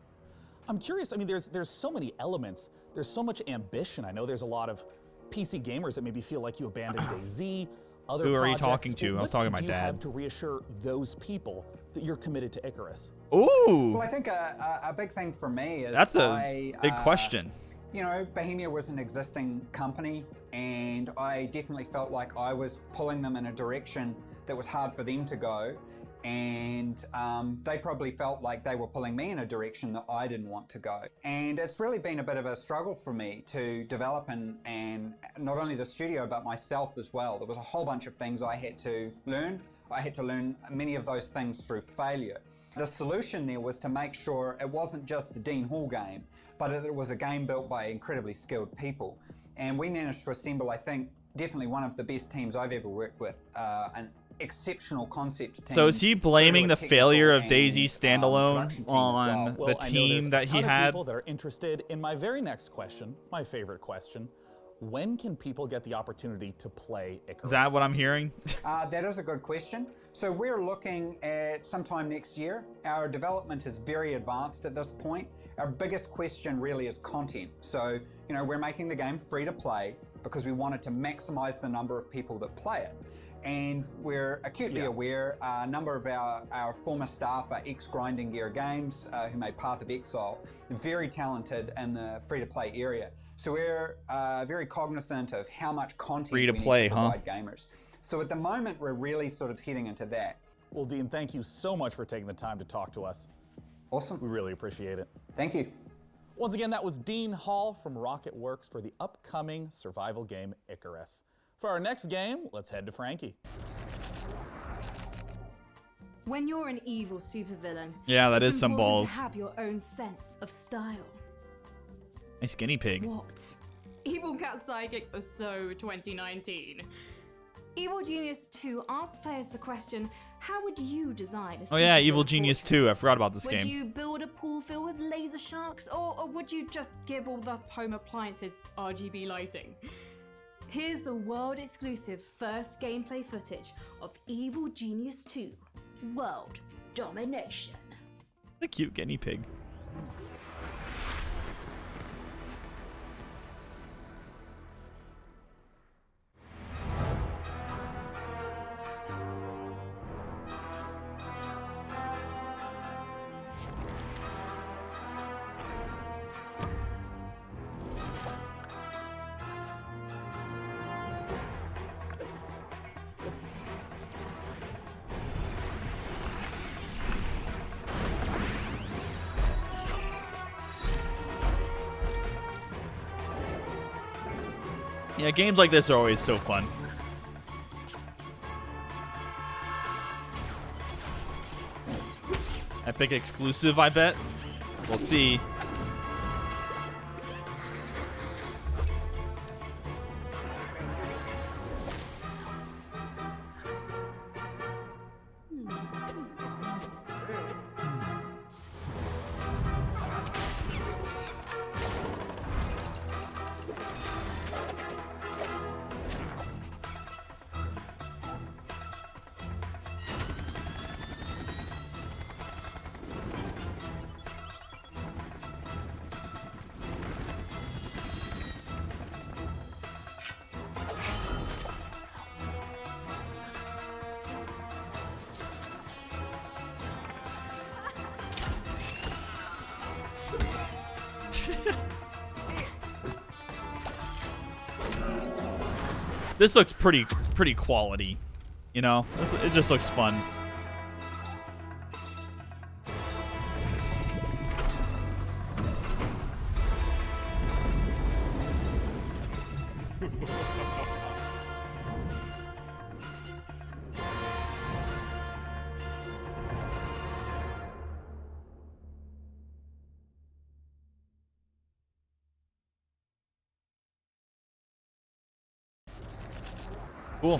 I'm curious, I mean, there's so many elements. There's so much ambition. I know there's a lot of PC gamers that maybe feel like you abandoned DayZ. Other Who are you projects. talking to? I was talking to my What do you dad. have to reassure those people that you're committed to Icarus? Ooh. Well, I think a big thing for me is That's a big question. You know, Bohemia was an existing company, and I definitely felt like I was pulling them in a direction that was hard for them to go, and they probably felt like they were pulling me in a direction that I didn't want to go. And it's really been a bit of a struggle for me to develop and not only the studio, but myself as well. There was a whole bunch of things I had to learn. I had to learn many of those things through failure. The solution there was to make sure it wasn't just a Dean Hall game, but it was a game built by incredibly skilled people. And we managed to assemble, I think, definitely one of the best teams I've ever worked with, an exceptional concept team. So is he blaming the failure of DayZ standalone production team on well. the team that he had? People that are interested in my very next question, my favorite question. When can people get the opportunity to play Icarus? Is that what I'm hearing? That is a good question. So we're looking at sometime next year. Our development is very advanced at this point. Our biggest question really is content. So, you know, we're making the game free to play because we wanted to maximize the number of people that play it. And we're acutely aware a number of our former staff are ex-Grinding Gear Games who made Path of Exile, very talented in the free-to-play area. So we're very cognizant of how much content we need to provide gamers. So at the moment, we're really sort of heading into that. Well, Dean, thank you so much for taking the time to talk to us. Awesome. We really appreciate it. Thank you. Once again, that was Dean Hall from Rocket Works for the upcoming survival game Icarus. For our next game, let's head to Frankie. When you're an evil supervillain, Yeah, that it's is some important balls. to have your own sense of style. Nice guinea pig. What? Evil Cat Psychics are so 2019. Evil Genius 2 asks players the question, how would you design a Oh yeah, supervillain Evil Genius 2. I forgot about this Would game. you build a pool filled with laser sharks, or would you just give all the home appliances RGB lighting? Here's the world-exclusive first gameplay footage of Evil Genius 2, World Domination. A cute guinea pig. Yeah, games like this are always so fun. Epic exclusive, I bet. We'll see. This looks pretty quality, you know. It just looks fun. Cool.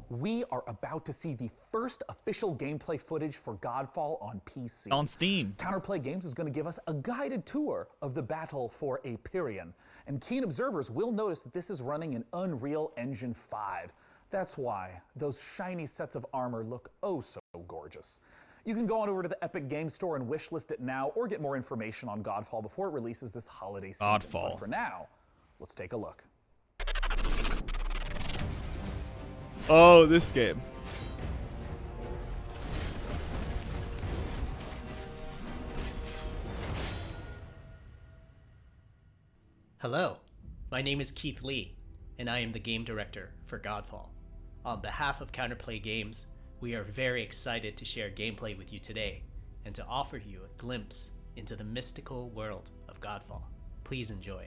We are about to see the first official gameplay footage for Godfall on PC. On Steam. Counterplay Games is going to give us a guided tour of the battle for Aperion. And keen observers will notice that this is running in Unreal Engine 5. That's why those shiny sets of armor look oh so gorgeous. You can go on over to the Epic Games Store and wishlist it now, or get more information on Godfall before it releases this holiday season. Godfall. But for now, let's take a look. Oh, this game. Hello, my name is Keith Lee, and I am the game director for Godfall. On behalf of Counterplay Games, we are very excited to share gameplay with you today and to offer you a glimpse into the mystical world of Godfall. Please enjoy.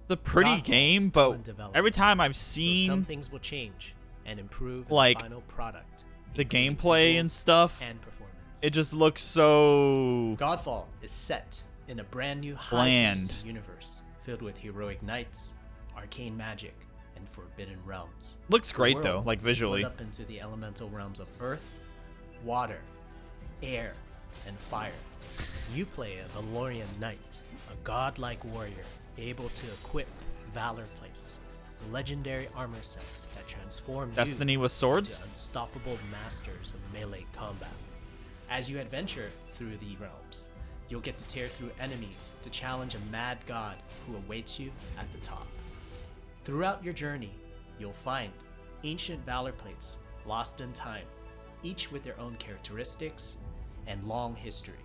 It's a pretty Godfall game, is still but in development, every time I've so seen some things will change and improve like the final product, the including gameplay and visuals stuff, and performance. it just looks so Godfall is set in a brand new high bland. fantasy universe filled with heroic knights, arcane magic, and forbidden realms. Looks The great, world though, like, is visually. split up into the elemental realms of earth, water, air, and fire. You play a Valorian knight, a godlike warrior able to equip valor plates, legendary armor sets that transform Destiny you with swords? into unstoppable masters of melee combat. As you adventure through the realms, you'll get to tear through enemies to challenge a mad god who awaits you at the top. Throughout your journey, you'll find ancient valor plates lost in time, each with their own characteristics and long history.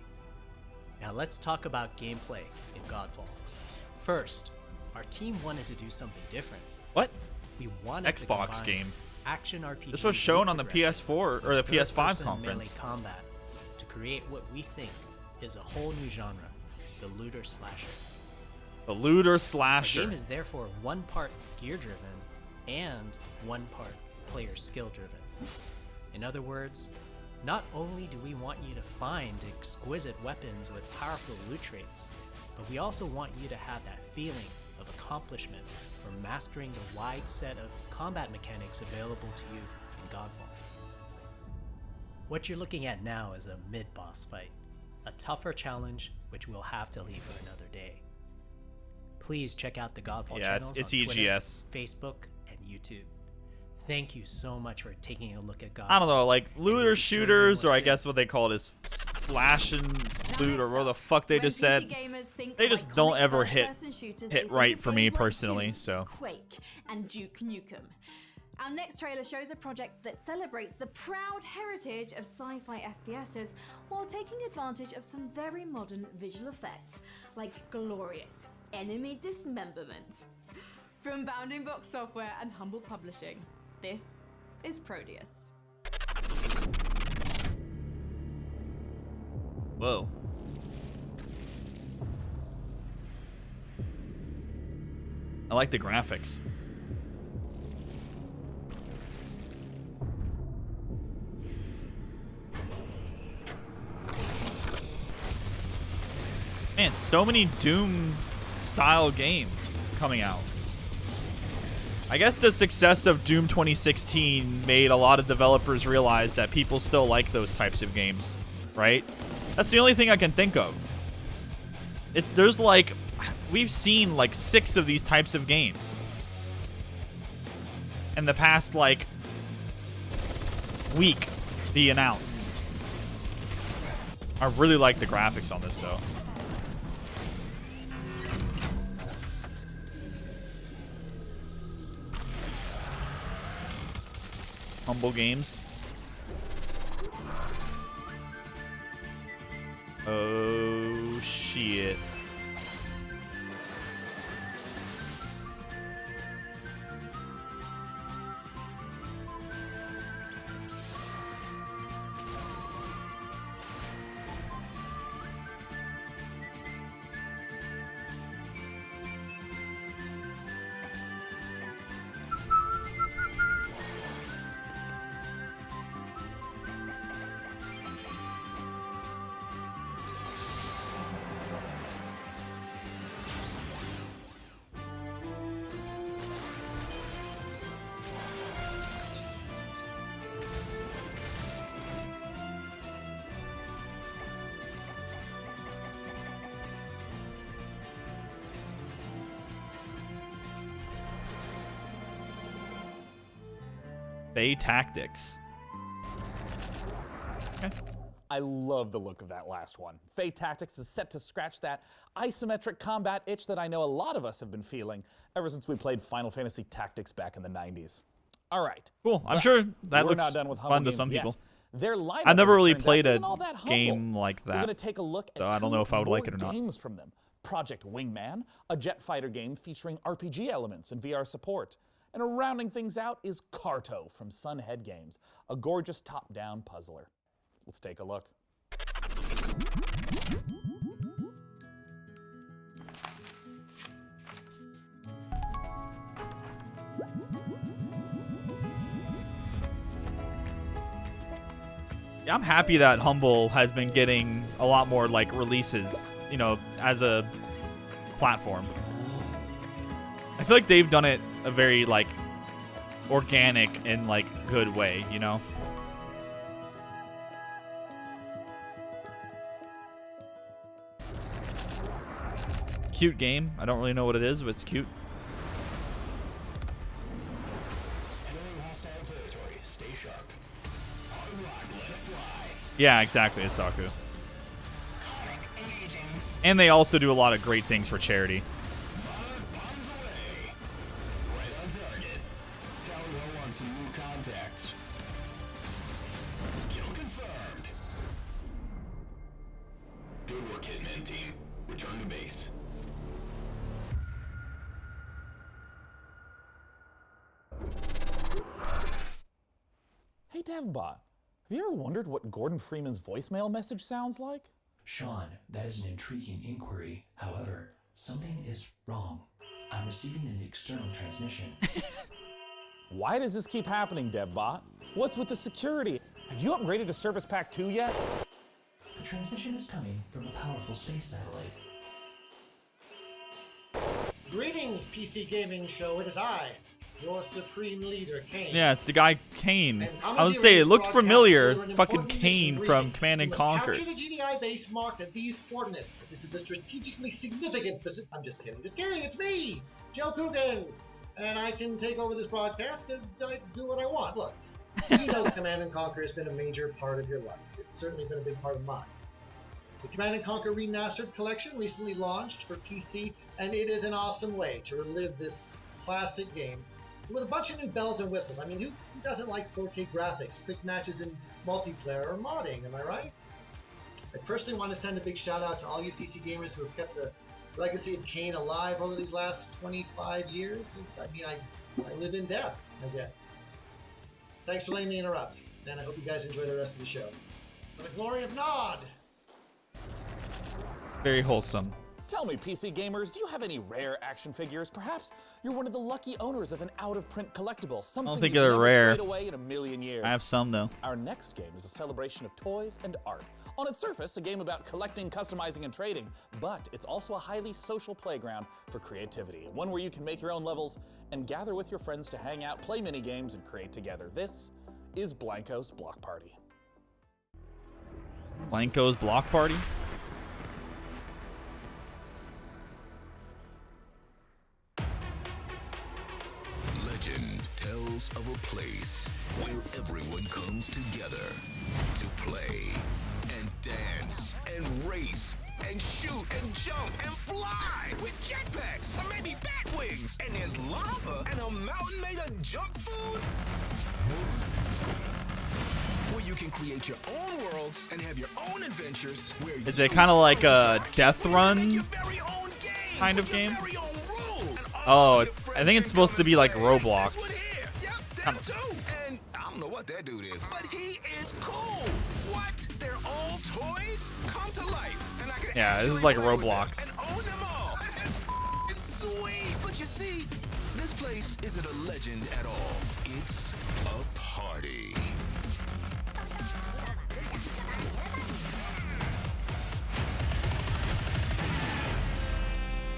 Now let's talk about gameplay in Godfall. First, our team wanted to do something different. What? We wanted to Xbox combine game. action RPG. This was shown on the progression PS4 or the with PS5 third-person conference. melee combat to create what we think is a whole new genre, the looter slasher. The looter Our slasher. game is therefore one part gear-driven and one part player skill-driven. In other words, not only do we want you to find exquisite weapons with powerful loot traits, but we also want you to have that feeling of accomplishment for mastering the wide set of combat mechanics available to you in Godfall. What you're looking at now is a mid-boss fight, a tougher challenge which we'll have to leave for another day. Please check out the Godfall channels it's on Twitter, EGS. Facebook, and YouTube. Thank you so much for taking a look at Godfall. I don't know, like and looter we'll be sharing shooters, or more I soon. guess what they call it is slash and loot, or what the fuck they just said. They just don't ever hit right for me personally. So Quake and Duke Nukem. Our next trailer shows a project that celebrates the proud heritage of sci-fi FPSs while taking advantage of some very modern visual effects, like glorious enemy dismemberment. From Bounding Box Software and Humble Publishing, this is Proteus. whoa. I like the graphics. Man, so many Doom style games coming out. I guess the success of Doom 2016 made a lot of developers realize that people still like those types of games, right? That's the only thing I can think of. There's like, we've seen like 6 of these types of games in the past like week be announced. I really like the graphics on this though. Humble Games. Oh shit. Fae Tactics. Okay. I love the look of that last one. Fae Tactics is set to scratch that isometric combat itch that I know a lot of us have been feeling ever since we played Final Fantasy Tactics back in the 90s. All right. Cool. I'm sure that we're looks not done with fun Humble to Games some yet. people. Their lineup, I've never as it really turns out, played a isn't all that humble. game like We're that, going to take a look at so I don't know if I would like it or more not. games from them. Project Wingman, a jet fighter game featuring RPG elements and VR support. And rounding things out is Carto from Sunhead Games, a gorgeous top-down puzzler. Let's take a look. Yeah, I'm happy that Humble has been getting a lot more like releases, you know, as a platform. I feel like they've done it a very like organic and like good way, you know. Cute game. I don't really know what it is, but it's cute. Yeah, exactly, it's Saku. And they also do a lot of great things for charity. Good work, Hitman team. Return to base. Hey, DevBot, have you ever wondered what Gordon Freeman's voicemail message sounds like? Sean, that is an intriguing inquiry. However, something is wrong. I'm receiving an external transmission. Why does this keep happening, DevBot? What's with the security? Have you upgraded to Service Pack 2 yet? The transmission is coming from a powerful space satellite. Greetings, PC Gaming Show. It is I, your supreme leader, Kane. Yeah, it's the guy Kane. I was saying it looked familiar. It's fucking Kane from Command and Conquer. Capture the GDI base marked at these coordinates. This is a strategically significant I'm just kidding. Just kidding. It's me, Joe Coogan. And I can take over this broadcast because I do what I want. Look, you know Command and Conquer has been a major part of your life. It's certainly been a big part of mine. The Command & Conquer Remastered Collection recently launched for PC, and it is an awesome way to relive this classic game with a bunch of new bells and whistles. I mean, who doesn't like 4K graphics, quick matches in multiplayer, or modding, am I right? I personally want to send a big shout out to all you PC gamers who have kept the legacy of Kane alive over these last 25 years. I mean, I live in death, I guess. Thanks for letting me interrupt, and I hope you guys enjoy the rest of the show. For the glory of Nod! Very wholesome. Tell me, PC gamers, do you have any rare action figures? Perhaps you're one of the lucky owners of an out-of-print collectible. Something I don't think you've they're never rare. trade away in a million years. I have some though. Our next game is a celebration of toys and art. On its surface, a game about collecting, customizing, and trading, but it's also a highly social playground for creativity. One where you can make your own levels and gather with your friends to hang out, play mini games, and create together. This is Blanco's Block Party. Blanco's Block Party? Legend tells of a place where everyone comes together to play and dance and race and shoot and jump and fly with jetpacks or maybe bat wings. And there's lava and a mountain made of junk food where you can create your own worlds and have your own adventures. Where Is it kind of like a Death Run kind of game? Oh, I think it's supposed to be like Roblox. And I don't know what that dude is, but he is cool. What? They're all toys come to life, and I can Yeah, this is like Roblox. own them all. That's f***ing sweet. But you see, this place isn't a legend at all. It's a party.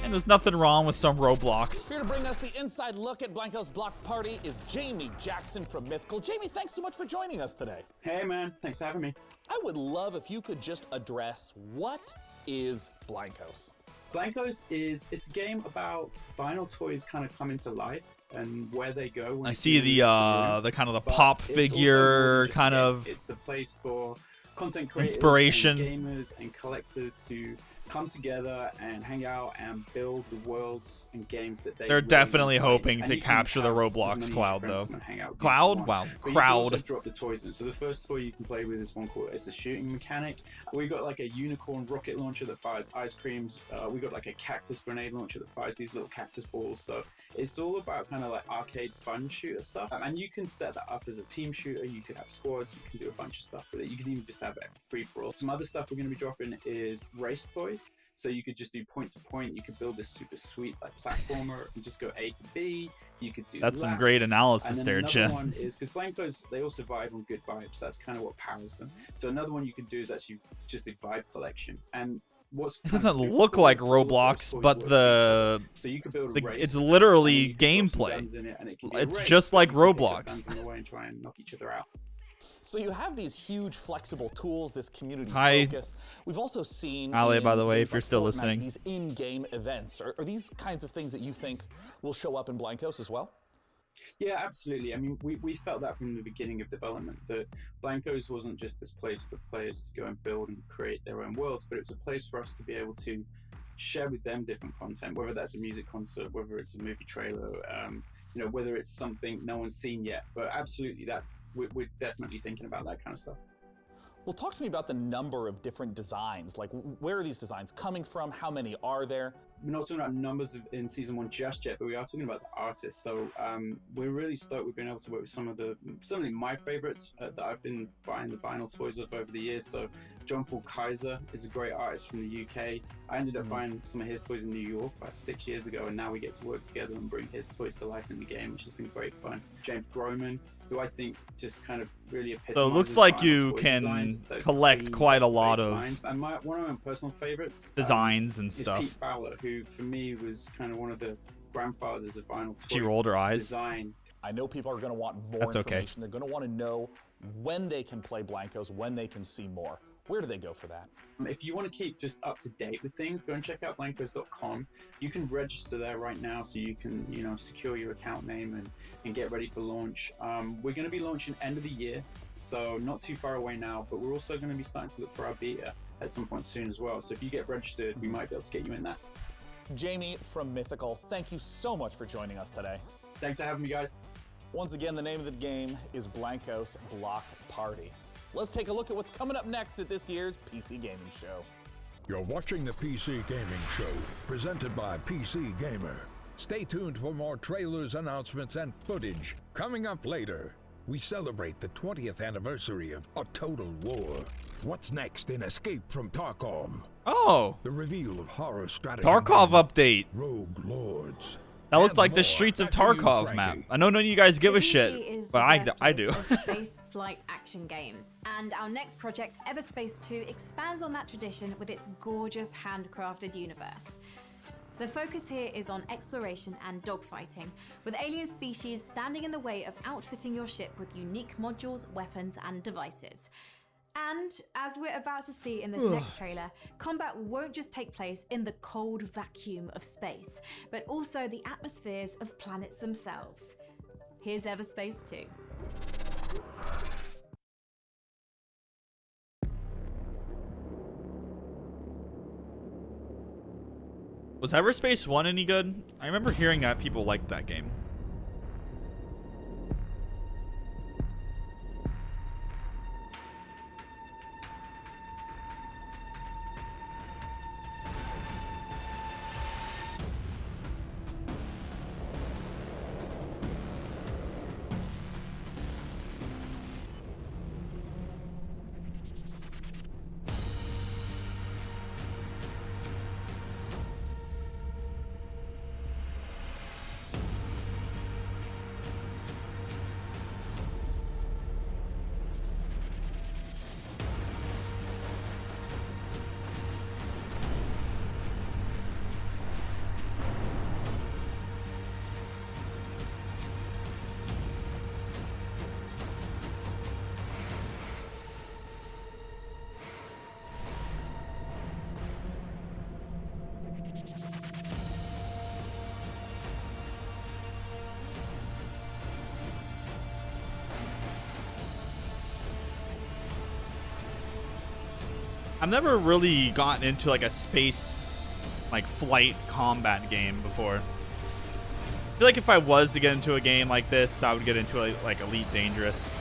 And there's nothing wrong with some Roblox. Here to bring us the inside look at Blanco's Block Party is Jamie Jackson from Mythical. Jamie, thanks so much for joining us today. Hey man, thanks for having me. I would love if you could just address what is Blancos? Blancos it's a game about vinyl toys kind of coming to life. and where they go. When I you see go into room. the kind of the But pop it's also more than figure just a kind game. of It's a place for content creators, inspiration. and gamers, and collectors to come together and hang out and build the worlds and games that they. They're really definitely want to play. hoping And to you can capture the have as Roblox many of your cloud, friends though. come and hang out with you if you Cloud? want. Wow, But you can crowd. also drop the toys in. So the first toy you can play with is one called it's a shooting mechanic. We got like a unicorn rocket launcher that fires ice creams. We got like a cactus grenade launcher that fires these little cactus balls. So it's all about kind of like arcade fun shooter stuff. And you can set that up as a team shooter. You could have squads. You can do a bunch of stuff with it. You can even just have it free for all. Some other stuff we're going to be dropping is race toys. So you could just do point to point. You could build this super sweet like platformer and just go A to B. You could do. That's some laps. great analysis And then there, another Jim. one is because Blancos, they all survive on good vibes. That's kind of what powers them. So another one you can do is actually just a vibe collection. And what's It kind of doesn't super look cool like is all of those Roblox, toys but work with each other. So you could build a race, it's and literally you can drop some gameplay. guns in it, and it can be a It's race, just but like you can take the Roblox. guns in the way and try and knock each other out. So you have these huge flexible tools, this community Hi. focus. We've also seen Ale, in by the way, games if you're like still Fortnite, listening. these in-game events. Are these kinds of things that you think will show up in Blancos as well? Yeah, absolutely. I mean, we felt that from the beginning of development, that Blancos wasn't just this place for players to go and build and create their own worlds, but it was a place for us to be able to share with them different content, whether that's a music concert, whether it's a movie trailer, whether it's something no one's seen yet. But absolutely, that we're definitely thinking about that kind of stuff. Well, talk to me about the number of different designs. Like, where are these designs coming from? How many are there? We're not talking about numbers in season 1 just yet, but we are talking about the artists. So we're really stoked we've been able to work with some of my favorites that I've been buying the vinyl toys of over the years. So John Paul Kaiser is a great artist from the UK. I ended up buying some of his toys in New York about 6 years ago, and now we get to work together and bring his toys to life in the game, which has been great fun. James Groman, who I think just kind of really epitomizes So it looks like vinyl you toy can design, just those collect clean, quite a lot base of lines. And one of my personal favorites designs and is stuff. Pete Fowler, who for me was kind of one of the grandfathers of vinyl toy She rolled her eyes. design. I know people are going to want more That's okay. information. They're going to want to know when they can play Blancos, when they can see more. Where do they go for that? If you want to keep just up to date with things, go and check out blancos.com. You can register there right now, so you can secure your account name and get ready for launch. We're going to be launching end of the year, so not too far away now, but we're also going to be starting to look for our beta at some point soon as well. So if you get registered, we might be able to get you in that. Jamie from Mythical, thank you so much for joining us today. Thanks for having me, guys. Once again, the name of the game is Blancos Block Party. Let's take a look at what's coming up next at this year's PC Gaming Show. You're watching the PC Gaming Show, presented by PC Gamer. Stay tuned for more trailers, announcements, and footage. Coming up later, we celebrate the 20th anniversary of A Total War. What's next in Escape from Tarkov? Oh! The reveal of horror strategy. Tarkov update. Rogue Lords. That looked like the Streets of Tarkov map. I know none of you guys give a shit, but I do. Space flight action games. And our next project, Everspace 2, expands on that tradition with its gorgeous handcrafted universe. The focus here is on exploration and dogfighting, with alien species standing in the way of outfitting your ship with unique modules, weapons, and devices. And as we're about to see in this next trailer, combat won't just take place in the cold vacuum of space, but also the atmospheres of planets themselves. Here's Everspace 2. Was Everspace 1 any good? I remember hearing that people liked that game. I've never really gotten into like a space, like flight combat game before. I feel like if I was to get into a game like this, I would get into like Elite Dangerous.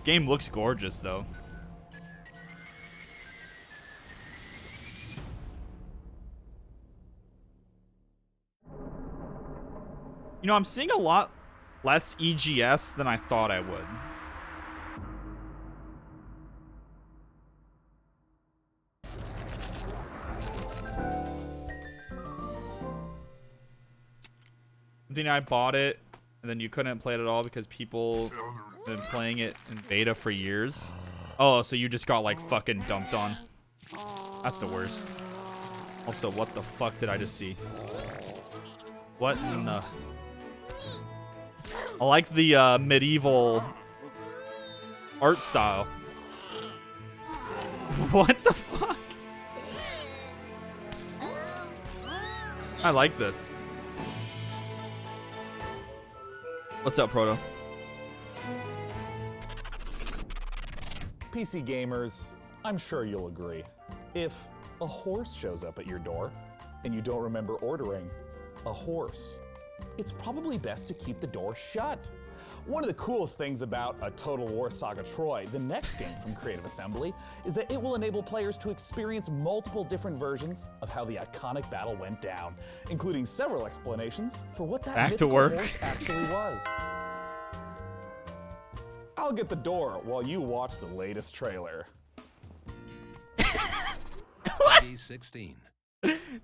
Game looks gorgeous though. You know, I'm seeing a lot less EGS than I thought I would. I think I bought it, and then you couldn't play it at all because people have been playing it in beta for years. Oh, so you just got like fucking dumped on. That's the worst. Also, what the fuck did I just see? What in the... I like the medieval art style. What the fuck? I like this. What's up, Proto? PC gamers, I'm sure you'll agree. If a horse shows up at your door and you don't remember ordering a horse, it's probably best to keep the door shut. One of the coolest things about a Total War Saga Troy, the next game from Creative Assembly, is that it will enable players to experience multiple different versions of how the iconic battle went down, including several explanations for what that mythical horse actually was. I'll get the door while you watch the latest trailer. Day 16.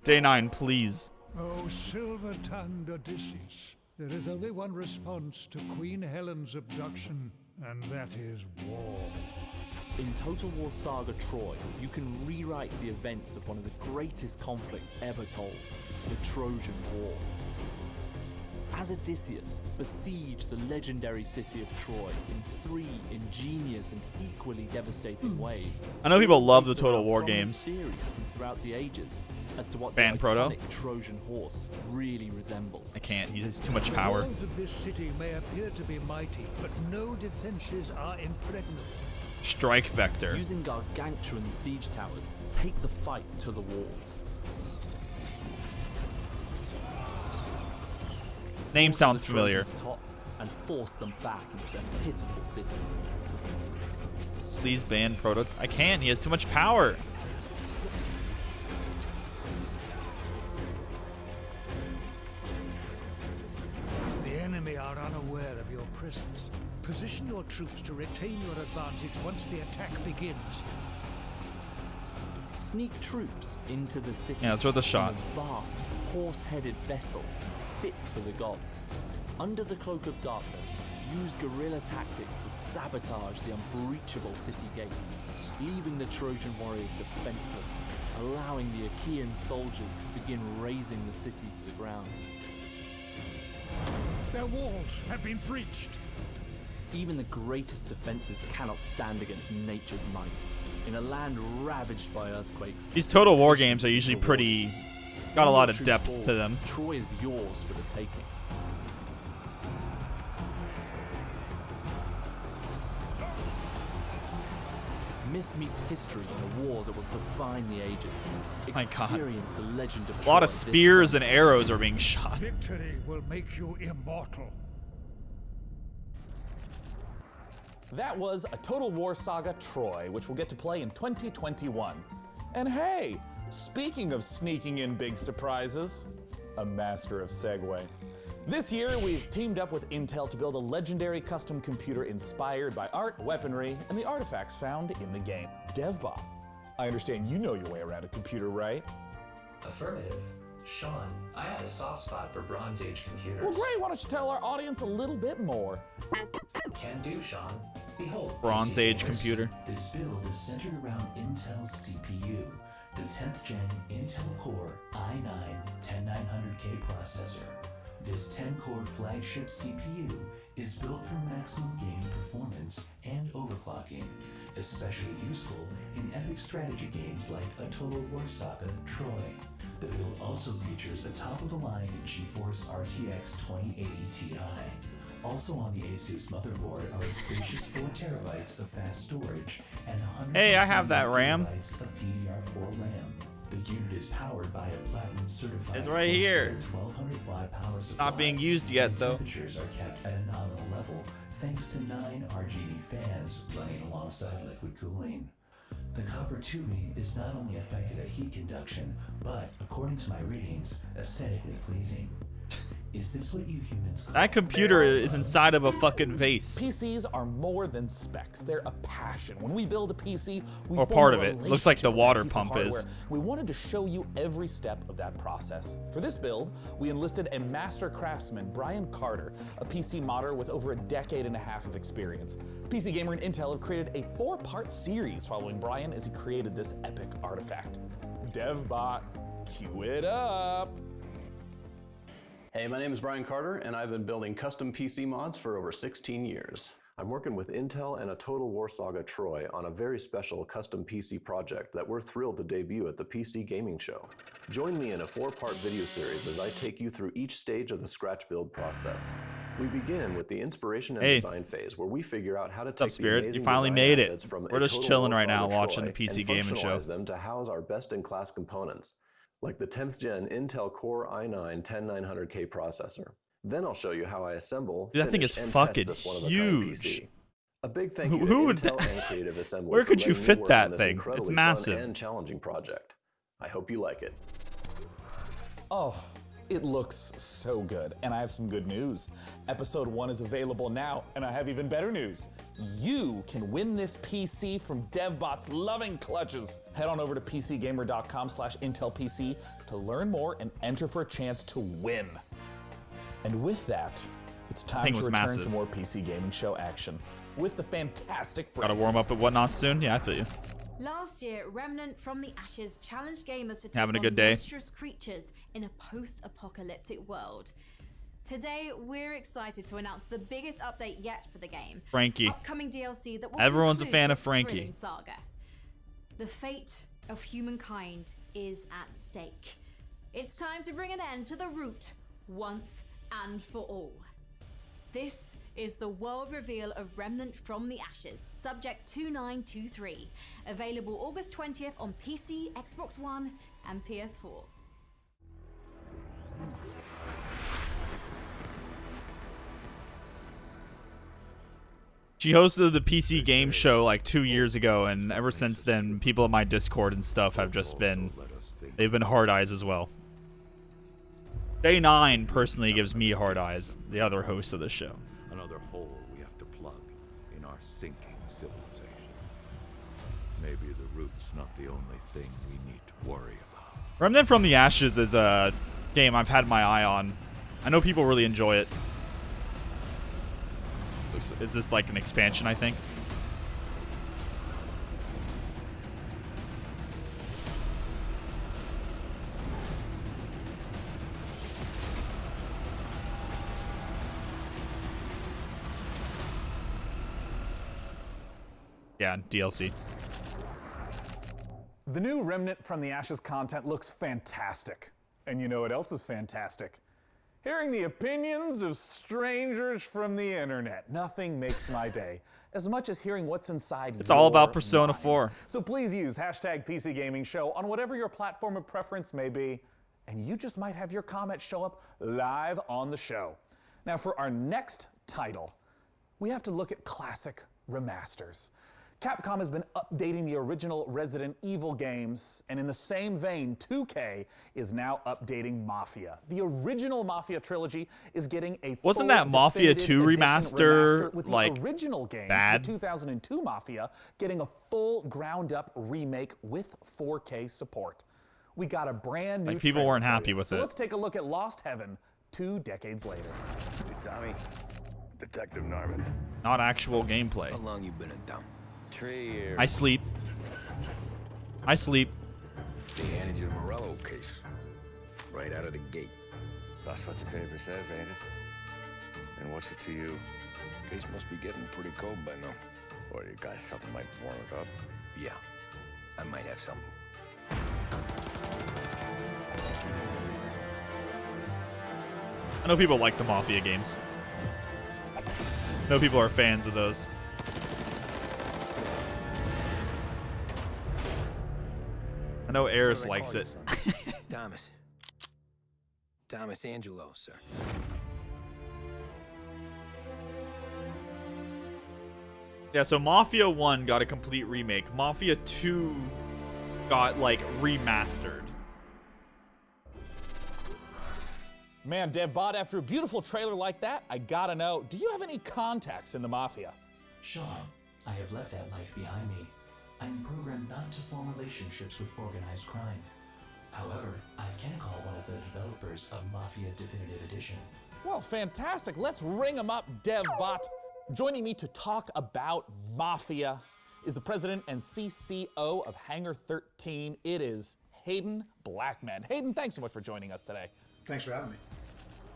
Day 9, please. Oh, silver-tongued Odysseus, there is only one response to Queen Helen's abduction, and that is war. In Total War Saga Troy, you can rewrite the events of one of the greatest conflicts ever told, the Trojan War. As Odysseus besieged the legendary city of Troy in 3 ingenious and equally devastating ways. I know people love the Total War games. Theories from throughout the ages as to what Ban the Proto. iconic Trojan horse really resembled. I can't. He has too much power. The walls of this city may appear to be mighty, but no defenses are impregnable. Strike Vector. Using gargantuan siege towers, take the fight to the walls. Name sounds familiar. Top and force them back into their pitiful city. Please ban Proto. I can't. He has too much power. The enemy are unaware of your presence. Position your troops to retain your advantage once the attack begins. Sneak troops into the city. Yeah, it's worth a shot. In a vast, horse-headed vessel fit for the gods. Under the cloak of darkness, use guerrilla tactics to sabotage the unbreachable city gates, leaving the Trojan warriors defenseless, allowing the Achaean soldiers to begin razing the city to the ground. Their walls have been breached. Even the greatest defenses cannot stand against nature's might. In a land ravaged by earthquakes, These Total War games are usually pretty... got a lot of depth to them. Troy is yours for the taking. Myth meets history in a war that will define the ages. My God. Experience the legend of A Troy lot of this spears summer. and arrows are being shot. Victory will make you immortal. That was a Total War Saga Troy, which we'll get to play in 2021. And hey, speaking of sneaking in big surprises, a master of segue. This year, we've teamed up with Intel to build a legendary custom computer inspired by art, weaponry, and the artifacts found in the game. DevBot, I understand you know your way around a computer, right? Affirmative. Sean, I have a soft spot for Bronze Age computers. Well, great. Why don't you tell our audience a little bit more? Can do, Sean. Behold, Bronze PC Age gamers. computer. This build is centered around Intel's CPU, the 10th gen Intel Core i9-10900K processor. This 10-core flagship CPU is built for maximum gaming performance and overclocking, especially useful in epic strategy games like a Total War Saga Troy. The build also features a top-of-the-line GeForce RTX 2080 Ti, Also on the Asus motherboard are a spacious 4 terabytes of fast storage and 100 Hey, I have that RAM. gigabytes of DDR4 RAM. The unit is powered by a platinum certified. It's right here. 1200 watt power supply. Not being used yet, though. Temperatures are kept at a nominal level thanks to 9 RGB fans running alongside liquid cooling. The copper tubing is not only effective at heat conduction, but according to my readings, aesthetically pleasing. Is this what you humans call That computer is inside of a fucking vase. PCs are more than specs. They're a passion. When we build a PC, we Or form part a of it. Looks like the relationship with water that piece of pump is. hardware. We wanted to show you every step of that process. For this build, we enlisted a master craftsman, Brian Carter, a PC modder with over a decade and a half of experience. PC Gamer and Intel have created a 4-part series following Brian as he created this epic artifact. DevBot, cue it up. Hey, my name is Brian Carter, and I've been building custom PC mods for over 16 years. I'm working with Intel and a Total War Saga Troy on a very special custom PC project that we're thrilled to debut at the PC Gaming Show. Join me in a 4-part video series as I take you through each stage of the Scratch build process. We begin with the inspiration and design phase, where we figure out how to take What's up, Spirit? the amazing You finally design made it. assets from We're a just Total chilling War right now Saga watching the Troy PC and Gaming Show. functionalize them to house our best-in-class components, like the 10th gen Intel Core i9-10900K processor. Then I'll show you how I assemble, Dude, that thing finish, is and fucking test this one-of-a-kind huge. PC. A big thank you to Who would Intel and Creative Assembly Where for could you letting me fit work that on this thing? incredibly It's fun massive. and challenging project. I hope you like it. Oh, it looks so good. And I have some good news. Episode 1 is available now, and I have even better news. You can win this PC from DevBot's loving clutches. Head on over to pcgamer.com/IntelPC to learn more and enter for a chance to win. And with that, it's time thing to was return massive. to more PC Gaming Show action with the fantastic Gotta Frank. warm up at Whatnot soon? Yeah, I feel you. Last year, Remnant from the Ashes challenged gamers to take Having a on good day. monstrous creatures in a post-apocalyptic world. Today, we're excited to announce the biggest update yet for the game. Frankie. Upcoming DLC that will Everyone's a conclude fan of this Frankie. thrilling saga. The fate of humankind is at stake. It's time to bring an end to the root once and for all. This is the world reveal of Remnant from the Ashes, Subject 2923, available August 20th on PC, Xbox One, and PS4. She hosted the PC game show like 2 years ago, and ever since then, people in my Discord and stuff have just been, they've been hard eyes as well. Day 9 personally gives me hard eyes, the other host of the show. Another hole we have to plug in our sinking civilization. Maybe the root's not the only thing we need to worry about. Remnant from the Ashes is a game I've had my eye on. I know people really enjoy it. Is this like an expansion, I think? Yeah, DLC. The new Remnant from the Ashes content looks fantastic. And you know what else is fantastic? Hearing the opinions of strangers from the internet. Nothing makes my day as much as hearing what's inside It's all about your Persona mind. 4. So please use hashtag PC Gaming Show on whatever your platform of preference may be, and you just might have your comment show up live on the show. Now for our next title, we have to look at classic remasters. Capcom has been updating the original Resident Evil games, and in the same vein, 2K is now updating Mafia. The original Mafia trilogy is getting a Wasn't full that Mafia definitive 2 edition remaster, with the like, original game, bad? the 2002 Mafia, getting a full ground-up remake with 4K support. We got a brand new Like, people trailer weren't for happy you. with so it. let's take a look at Lost Heaven 2 decades later. Hey, Tommy. Detective Norman. Not actual gameplay. How long you been in town? 3 years. I sleep. I sleep. They handed you the Morello case. Right out of the gate. That's what the paper says, ain't it? And what's it to you? Case must be getting pretty cold by now. Or you got something might warm it up? Yeah. I might have something. I know people like the Mafia games. No people are fans of those. I know Eris likes it. Thomas. Thomas Angelo, sir. Yeah, so Mafia 1 got a complete remake. Mafia 2 got, like, remastered. Man, DevBot, after a beautiful trailer like that, I gotta know, do you have any contacts in the Mafia? Sean, I have left that life behind me. I'm programmed not to form relationships with organized crime. However, I can call one of the developers of Mafia Definitive Edition. Well, fantastic. Let's ring him up, DevBot. Joining me to talk about Mafia is the president and CCO of Hangar 13. It is Hayden Blackman. Hayden, thanks so much for joining us today. Thanks for having me.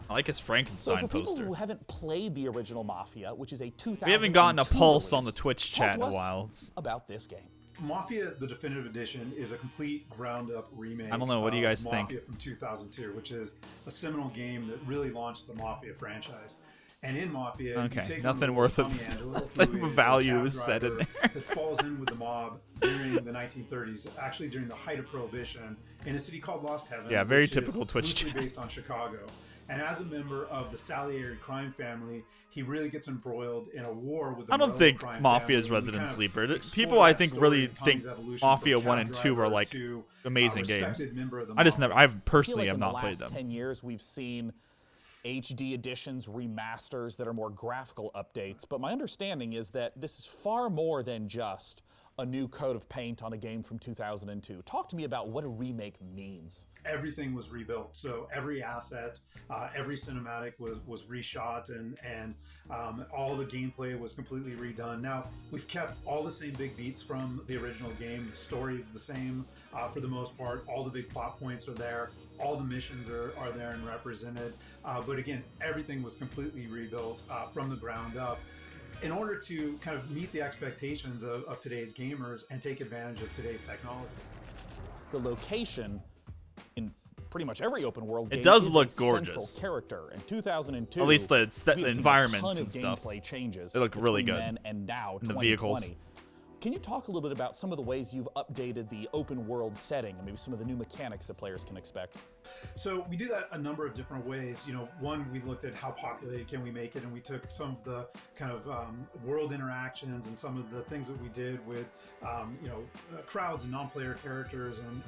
I like his Frankenstein so for poster. people who haven't played the original Mafia, which is a 2002 We haven't gotten a pulse release, on the Twitch chat in a talk to us while. about this game. Mafia: The Definitive Edition is a complete ground-up remake. I don't know. What do you guys think? Mafia from 2002, which is a seminal game that really launched the Mafia franchise. And in Mafia, you Okay, take nothing on worth Tommy of Angelo, nothing who of is value a is cab said in driver there. that falls in with the mob during the 1930s, actually during the height of Prohibition, in a city called Lost Heaven. Yeah, very which typical is Twitch loosely chat. based on Chicago. And as a member of the Salieri crime family, he really gets embroiled in a war with the I don't Morello think crime Mafia is family. We resident kind of sleeper. explore People, I that think, story really and Tommy's think evolution Mafia from 1 cab and 2 are driver like to, amazing games. respected member of the I mob. personally I have feel like not played in the them. last 10 years, we've seen HD editions, remasters that are more graphical updates, but my understanding is that this is far more than just a new coat of paint on a game from 2002. Talk to me about what a remake means. Everything was rebuilt, so every asset, every cinematic was reshot, and all the gameplay was completely redone. Now we've kept all the same big beats from the original game. The story is the same for the most part. All the big plot points are there. All the missions are there and represented. But again, everything was completely rebuilt from the ground up in order to kind of meet the expectations of today's gamers and take advantage of today's technology. The location in pretty much every open world game It does is look a central gorgeous. character. In 2002, At least the we've seen environments a ton and of stuff. gameplay changes They look really between good. then and now, And the 2020. vehicles. Can you talk a little bit about some of the ways you've updated the open world setting and maybe some of the new mechanics that players can expect? So we do that a number of different ways. You know, one, we looked at how populated can we make it, and we took some of the kind of world interactions and some of the things that we did with, crowds and non-player characters and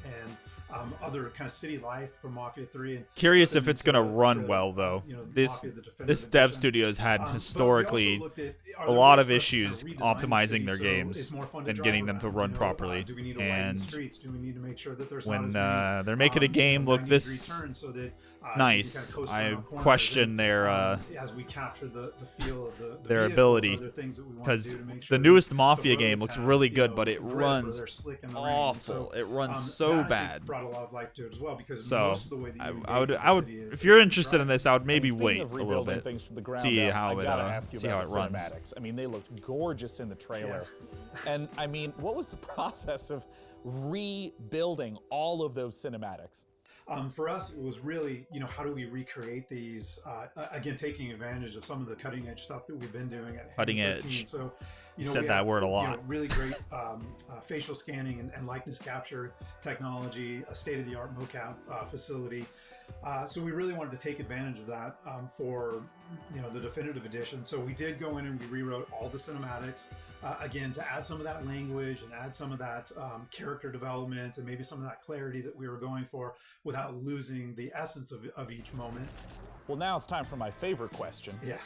other kind of city life from Mafia 3. And Curious put if them it's gonna into, run well though. This Mafia, the Definitive this dev Edition. studio has had But we also historically looked at, are a there lot ways of for us to kind issues of redesign the optimizing city their so games it's more fun to and drive getting them to around? run You know, properly. do we need to widen the And streets? Do we need to make sure that there's when not as many, they're making a game look 90-degree this turns so that, nice, you can kind of coast I around corners question and, their as we capture the feel of the their vehicles, ability, are there things that we want to because do to make the sure newest that Mafia the game roads looks have, really you good, know, but it grip or runs they're slick in the rain. awful. So, It runs that, so I think, bad. brought a lot of life to it as well, because So most of the way that you I would, engage I with would, the city if is you're through interested in this, I would maybe Speaking wait of a little rebuilding bit, things from the ground see up, how I it gotta ask you see about how it the runs. cinematics. I mean, they looked gorgeous in the trailer. And I mean, what was the process of rebuilding all of those cinematics? For us, it was really, how do we recreate these? Again, taking advantage of some of the cutting edge stuff that we've been doing at Cutting Hangar 13. edge. So, You know, said we that have, word a lot. Really great facial scanning and likeness capture technology, a state-of-the-art mocap facility. So we really wanted to take advantage of that for the definitive edition. So we did go in and we rewrote all the cinematics again to add some of that language and add some of that character development and maybe some of that clarity that we were going for without losing the essence of each moment. Well, now it's time for my favorite question. Yeah.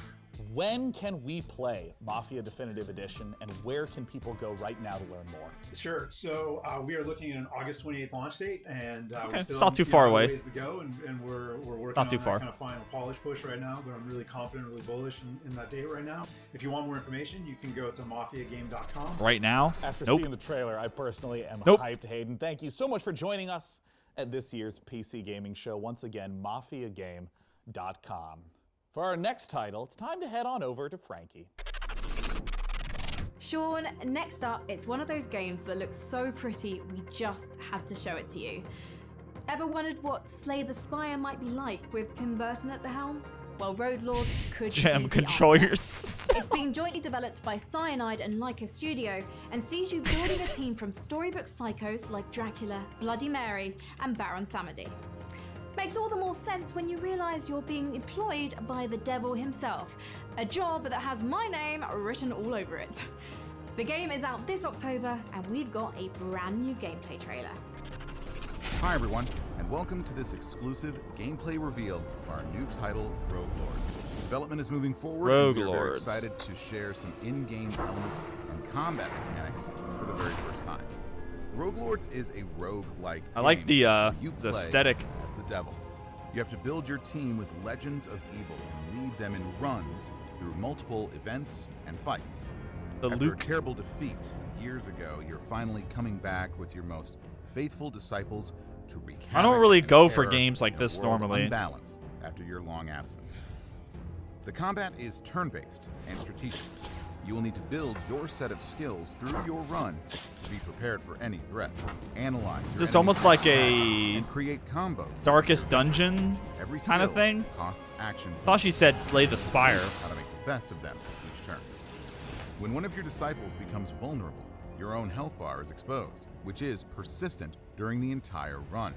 When can we play Mafia Definitive Edition, and where can people go right now to learn more? Sure. So we are looking at an August 28th launch date, and Okay, we still it's not too have, far a away. ways to go, and we're working Not too on far. that kind of final polish push right now. But I'm really confident, really bullish in that date right now. If you want more information, you can go to mafiagame.com. Right now? After Nope. seeing the trailer, I personally am Nope. hyped, Hayden. Thank you so much for joining us at this year's PC Gaming Show. Once again, mafiagame.com. For our next title, it's time to head on over to Frankie. Sean, next up, it's one of those games that looks so pretty, we just had to show it to you. Ever wondered what Slay the Spire might be like with Tim Burton at the helm? Well, Rogue Lords could Gem be the controllers. answer. It's being jointly developed by Cyanide and Leica Studio and sees you building a team from storybook psychos like Dracula, Bloody Mary, and Baron Samedi. Makes all the more sense when you realize you're being employed by the devil himself, a job that has my name written all over it. The game is out this October, and we've got a brand new gameplay trailer. Hi everyone, and welcome to this exclusive gameplay reveal of our new title, Rogue Lords. Development is moving forward, Rogue and we are very Lords. excited to share some in-game elements and combat mechanics for the very first time. Rogue Lords is a rogue-like I like game where the you play aesthetic. as the devil. You have to build your team with legends of evil and lead them in runs through multiple events and fights. The After Luke- a terrible defeat years ago, you're finally coming back with your most faithful disciples to wreak I don't havoc really and go for terror games like in a this world normally. unbalanced after your long absence. The combat is turn-based and strategic. You will need to build your set of skills through your run to be prepared for any threat. Analyze your This enemy's almost like attacks a and create combos. Darkest Dungeon Every kind of skill thing. costs action. I thought she said Slay the Spire. How to make the best of them each turn. When one of your disciples becomes vulnerable, your own health bar is exposed, which is persistent during the entire run.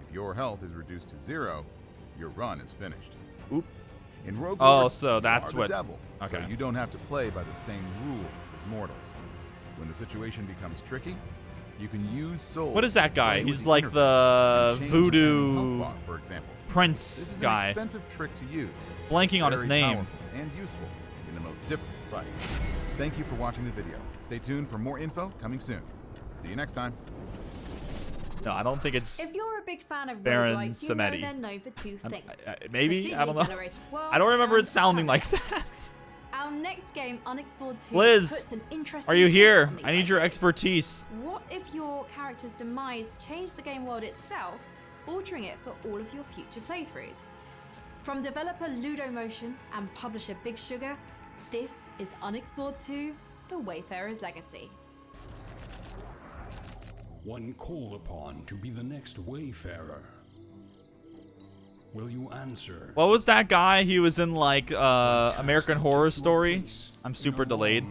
If your health is reduced to 0, your run is finished. Oop. In Rogue Oh, Lords, so you that's are the what- devil, okay. so you don't have to play by the same rules as mortals. When the situation becomes tricky, you can use souls. What is that to guy? play with He's the like interface the and change your voodoo health bar, for example. prince This is guy. an expensive trick to use. Blanking on his very name. powerful and useful in the most difficult fights. Thank you for watching the video. Stay tuned for more info coming soon. See you next time. No, I don't think it's. If you're a big fan of Baron roguelikes, you know Samedi. they're known for two things. Maybe? I don't know. Procedurally generated worlds I don't remember it and sounding like that. Our next game, Unexplored 2, Liz, puts an interesting are you twist here? on these I need your ideas. expertise. What if your character's demise changed the game world itself, altering it for all of your future playthroughs? From developer Ludo Motion and publisher Big Sugar, this is Unexplored 2, The Wayfarer's Legacy. When called upon to be the next Wayfarer, will you answer? What was that guy? He was in like American Horror Story. I'm super delayed.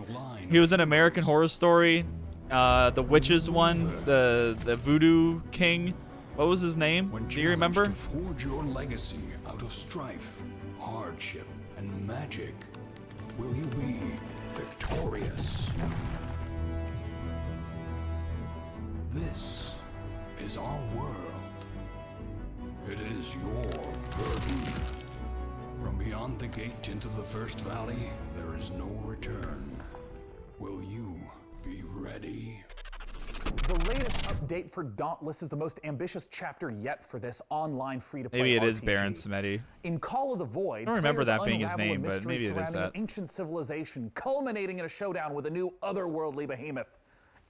He was in American Horror Story. The witches one, the Voodoo King. What was his name? Do you remember? To forge your legacy out of strife, hardship, and magic, will you be victorious? This is our world. It is your burden. From beyond the gate into the First Valley, there is no return. Will you be ready? The latest update for Dauntless is the most ambitious chapter yet for this online free-to-play Maybe it is RPG. Baron Samedi. In Call of the Void, I don't remember players that being his unravel a name, but mystery maybe it is surrounding that. an ancient civilization, culminating in a showdown with a new otherworldly behemoth.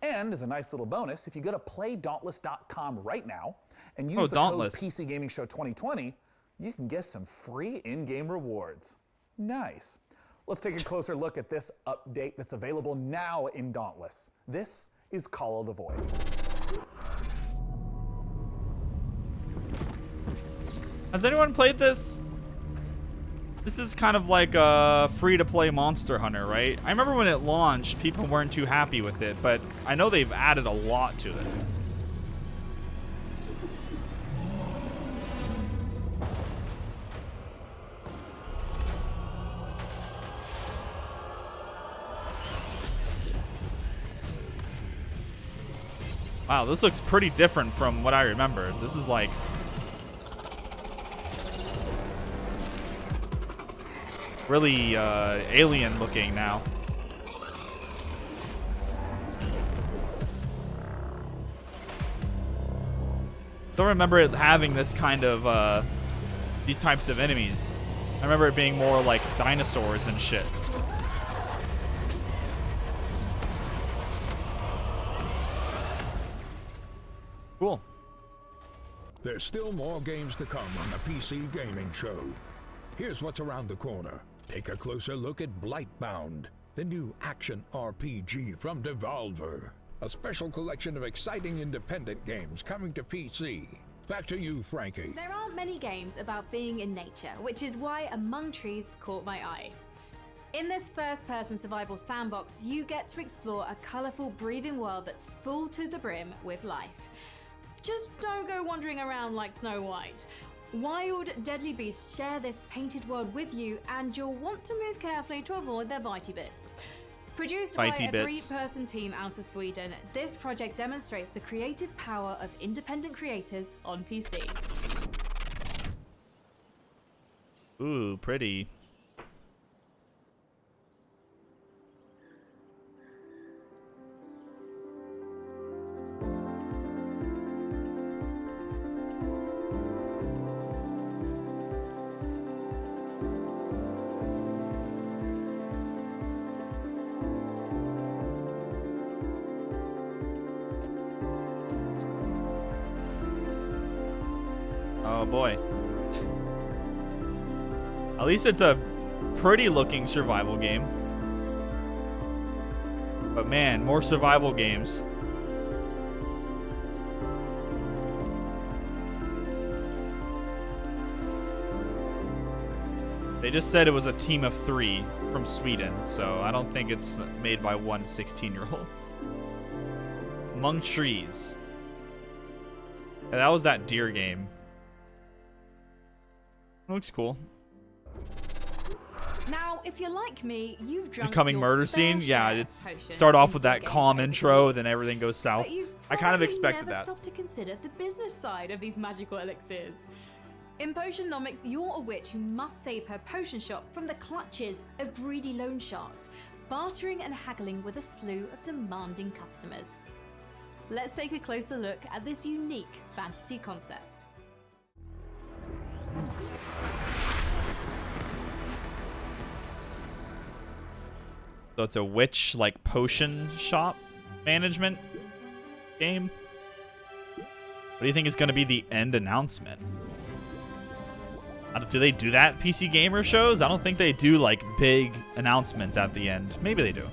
And as a nice little bonus, if you go to playdauntless.com right now and use the Dauntless. code PC Gaming Show 2020, you can get some free in-game rewards. Nice. Let's take a closer look at this update that's available now in Dauntless. This is Call of the Void. Has anyone played this? This is kind of like a free-to-play Monster Hunter, right? I remember when it launched, people weren't too happy with it, but I know they've added a lot to it. Wow, this looks pretty different from what I remember. This is like... really alien looking now. Don't remember it having this kind of these types of enemies. I remember it being more like dinosaurs and shit. Cool. There's still more games to come on the PC Gaming Show. Here's what's around the corner. Take a closer look at Blightbound, the new action RPG from Devolver. A special collection of exciting independent games coming to PC. Back to you, Frankie. There aren't many games about being in nature, which is why Among Trees caught my eye. In this first-person survival sandbox, you get to explore a colourful, breathing world that's full to the brim with life. Just don't go wandering around like Snow White. Wild, deadly beasts share this painted world with you, and you'll want to move carefully to avoid their bitey bits. Produced by a three-person team out of Sweden, this project demonstrates the creative power of independent creators on PC. Ooh, pretty. Oh boy. At least it's a pretty looking survival game. But man, more survival games. They just said it was a team of 3 from Sweden, so I don't think it's made by one 16-year-old. Among Trees. Yeah, that was that deer game. Looks cool. Now, if you're like me, you've drunk Incoming your murder fair scene. Yeah, share of it's potions start off in with video that games calm over the intro, years. then everything goes south. But you've I kind of probably expected never that. stopped to consider the business side of these magical elixirs. In Potionomics, you're a witch who must save her potion shop from the clutches of greedy loan sharks, bartering and haggling with a slew of demanding customers. Let's take a closer look at this unique fantasy concept. So it's a witch like potion shop management game. What do you think is going to be the end announcement? Do they do that PC Gamer shows? I don't think they do like big announcements at the end. Maybe they do.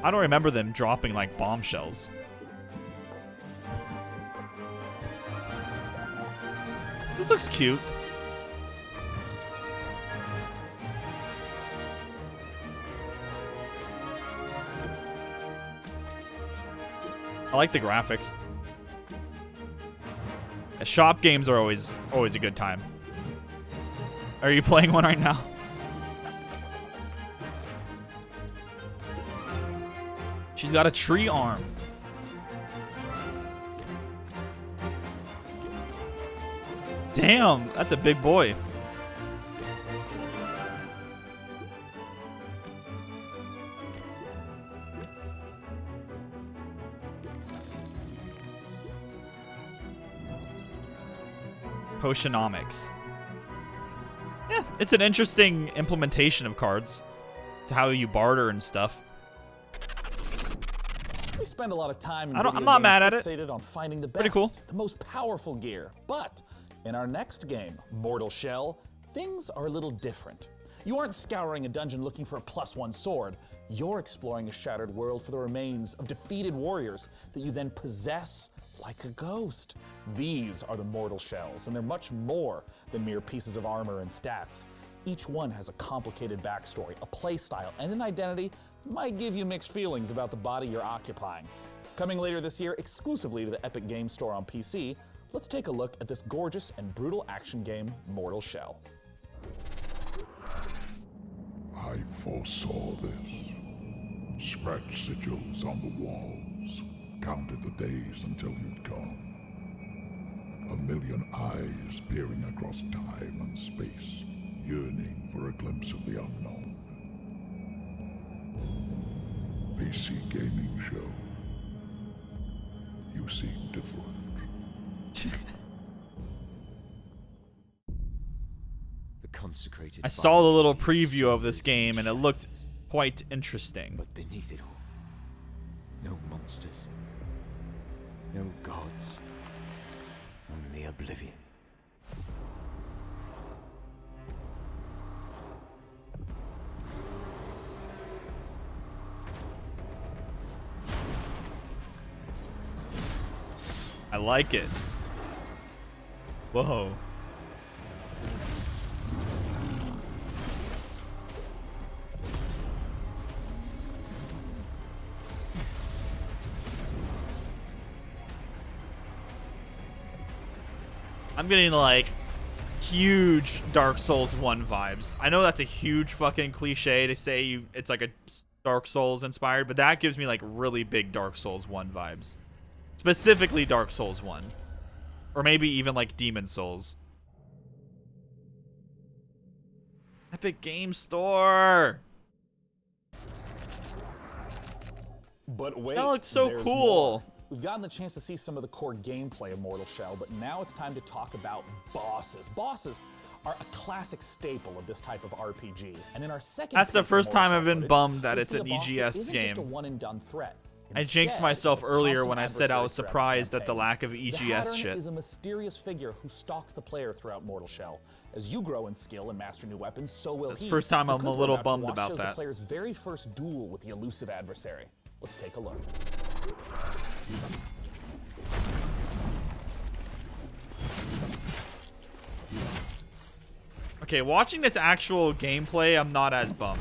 I don't remember them dropping like bombshells. This looks cute. I like the graphics. Shop games are always a good time. Are you playing one right now? She's got a tree arm. Damn, that's a big boy. Potionomics. Yeah, it's an interesting implementation of cards. It's how you barter and stuff. We spend a lot of time in I'm not mad at it. fixated on finding the best, Pretty cool. the most powerful gear. But in our next game, Mortal Shell, things are a little different. You aren't scouring a dungeon looking for a +1 sword. You're exploring a shattered world for the remains of defeated warriors that you then possess like a ghost. These are the Mortal Shells, and they're much more than mere pieces of armor and stats. Each one has a complicated backstory, a playstyle, and an identity that might give you mixed feelings about the body you're occupying. Coming later this year exclusively to the Epic Games Store on PC, let's take a look at this gorgeous and brutal action game, Mortal Shell. I foresaw this. Scratched sigils on the walls. Counted the days until you'd come. 1,000,000 eyes peering across time and space, yearning for a glimpse of the unknown. PC Gaming Show. You seem different. The consecrated I saw the fire little preview of this game and it looked quite interesting. But beneath it all, no monsters, no gods, only oblivion. I like it. Whoa. I'm getting like huge Dark Souls 1 vibes. I know that's a huge fucking cliche to say it's like a Dark Souls inspired, but that gives me like really big Dark Souls 1 vibes. Specifically Dark Souls 1. Or maybe even like Demon Souls. Epic Game Store. But wait, that looked so there's cool. more. We've gotten the chance to see some of the core gameplay of Mortal Shell, but now it's time to talk about bosses. Bosses are a classic staple of this type of RPG, and in our second That's the piece of first Mortal time Shell I've been footage, bummed that we it's see an a boss that EGS isn't just a game. one-and-done threat. I jinxed Instead, myself it's a earlier when I constant said I was adversary throughout the surprised at the campaign. lack of The EGS Hattern shit. is a mysterious figure who stalks the player throughout Mortal Shell. As you grow in skill and master new weapons, so will That's the he. first time The I'm a clip we're little about to bummed watch about shows that. The player's very first duel with the elusive adversary. Let's take a look. Okay, watching this actual gameplay, I'm not as bummed.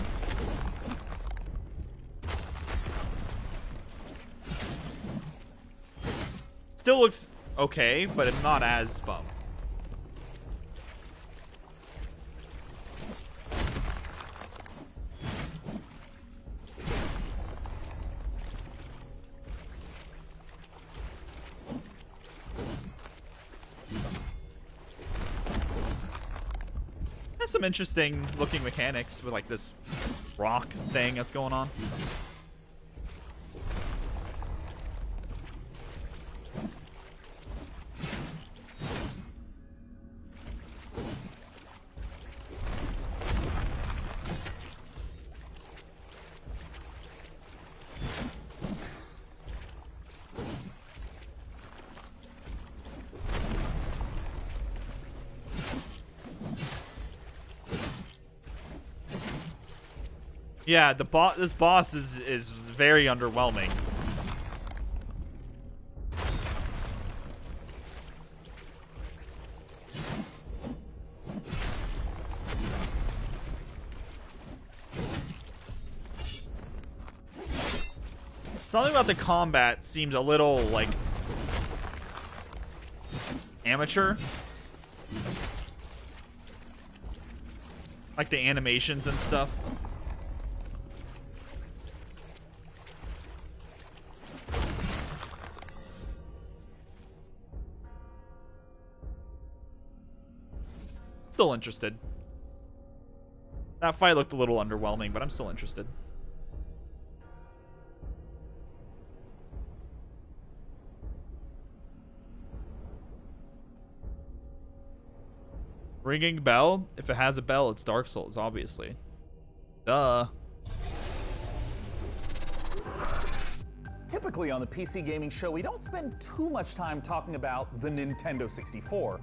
Still looks okay, but I'm not as bummed. Has some interesting looking mechanics with like this rock thing that's going on. Yeah, this boss is very underwhelming. Something about the combat seemed a little like amateur. Like the animations and stuff. Still interested. That fight looked a little underwhelming, but I'm still interested. Ringing bell? If it has a bell, it's Dark Souls, obviously. Duh. Typically on the PC Gaming Show, we don't spend too much time talking about the Nintendo 64.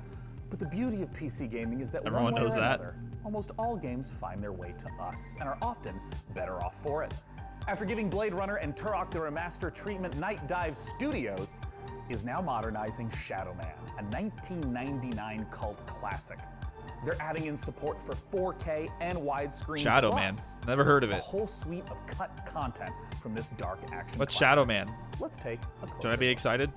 But the beauty of PC gaming is that Everyone one way knows or that. another, almost all games find their way to us and are often better off for it. After giving Blade Runner and Turok the Remaster treatment, Night Dive Studios is now modernizing Shadow Man, a 1999 cult classic. They're adding in support for 4K and widescreen. Shadow Man. Never heard of a it. whole suite of cut content from this dark action. What's classic. Shadow Man? Let's take a closer Should I be look. excited?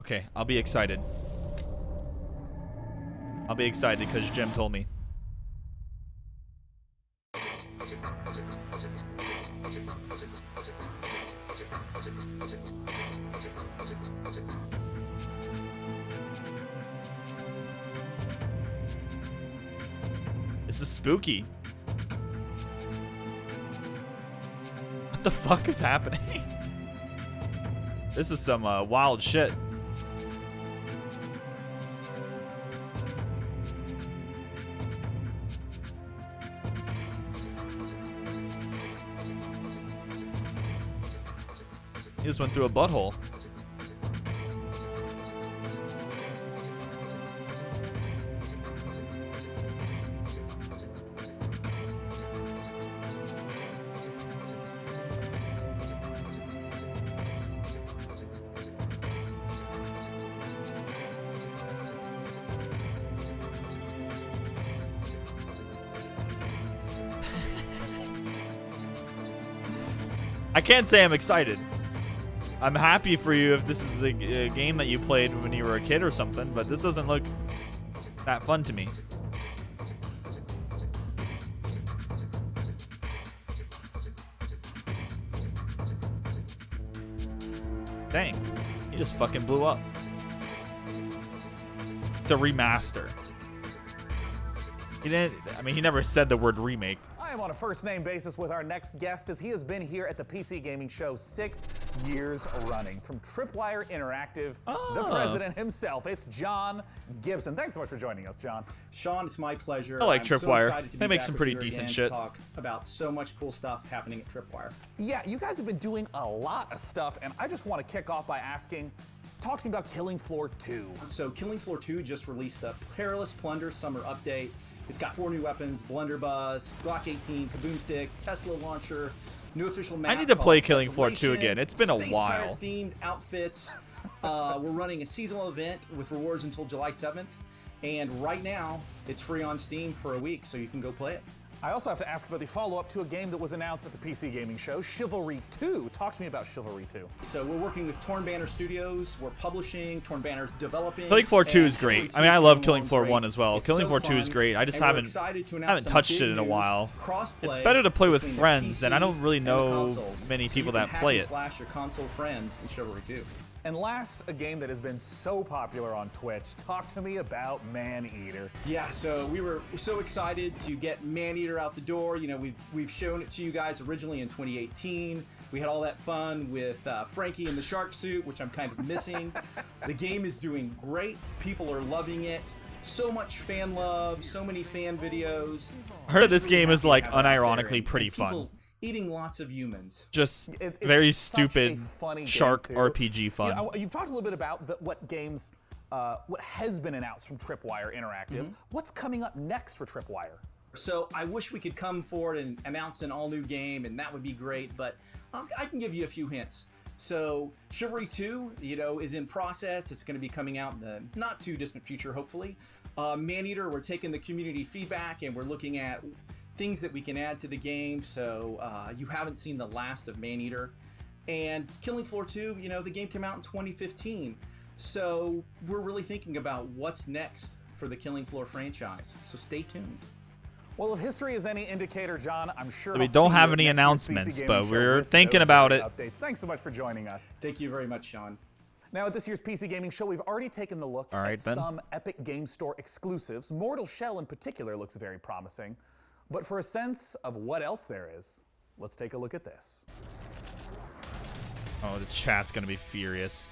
Okay, I'll be excited. I'll be excited because Jim told me. This is spooky. What the fuck is happening? This is some wild shit. He just went through a butthole. I can't say I'm excited. I'm happy for you if this is a game that you played when you were a kid or something, but this doesn't look that fun to me. Dang, he just fucking blew up. It's a remaster. He didn't, I mean, he never said the word remake. I am on a first-name basis with our next guest, as he has been here at the PC Gaming Show 6 years running. From Tripwire Interactive, the president himself, it's John Gibson. Thanks so much for joining us, John. Sean, it's my pleasure. I like I'm so Tripwire. excited to They be make back some with pretty you decent again shit. to talk about so much cool stuff happening at Tripwire. Yeah, you guys have been doing a lot of stuff, and I just want to kick off by asking, talk to me about Killing Floor 2. So Killing Floor 2 just released the Perilous Plunder Summer Update. It's got 4 new weapons: Blunderbuss, Glock 18, Kaboom Stick, Tesla Launcher, new official map. I need to play called Killing Floor 2 Desolation, again. It's been a Space while. Pirate themed outfits. We're running a seasonal event with rewards until July 7th. And right now, it's free on Steam for a week, so you can go play it. I also have to ask about the follow-up to a game that was announced at the PC Gaming Show, Chivalry 2. Talk to me about Chivalry 2. So we're working with Torn Banner Studios. We're publishing. Torn Banner's developing. Killing Floor 2 is Chivalry great. 2 I mean, I is love going Killing along Floor great. 1 as well. It's Killing so Floor 2 is fun, great. I just and we're haven't excited to announce haven't some touched big it in a news, while. crossplay It's better to play with between the friends, and I PC don't really and the know consoles. many So you people can that hack play and it. slash your console friends in Chivalry 2. And last, a game that has been so popular on Twitch. Talk to me about Maneater. Yeah, so we were so excited to get Maneater out the door. You know, we've shown it to you guys originally in 2018. We had all that fun with Frankie in the shark suit, which I'm kind of missing. The game is doing great. People are loving it. So much fan love, so many fan videos. I heard this Just really game is happy to like have it out there, unironically and pretty people fun. Eating lots of humans. Just It's very such a stupid funny shark game, too. RPG fun. You know, you've talked a little bit about what games, what has been announced from Tripwire Interactive. Mm-hmm. What's coming up next for Tripwire? So I wish we could come forward and announce an all-new game, and that would be great, but I can give you a few hints. So Chivalry 2, you know, is in process. It's going to be coming out in the not too distant future, hopefully. Maneater, we're taking the community feedback and we're looking at things that we can add to the game. So you haven't seen the last of Maneater. And Killing Floor 2, you know, the game came out in 2015. So we're really thinking about what's next for the Killing Floor franchise. So stay tuned. Well, if history is any indicator, John, I'm sure We I'll don't see have you at any next year's announcements, PC but Gaming Show we're with thinking those about great it. Updates. Thanks so much for joining us. Thank you very much, Sean. Now, at this year's PC Gaming Show, we've already taken a look All right, at Ben. some Epic Game Store exclusives. Mortal Shell in particular looks very promising. But for a sense of what else there is, let's take a look at this. Oh, the chat's gonna be furious.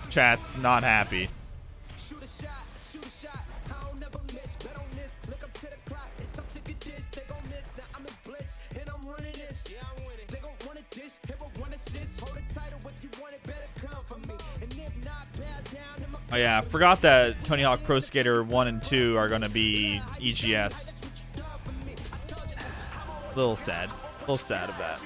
Chat's not happy. Oh yeah, I forgot that Tony Hawk Pro Skater 1 and 2 are gonna be EGS. Little sad. Little sad of that.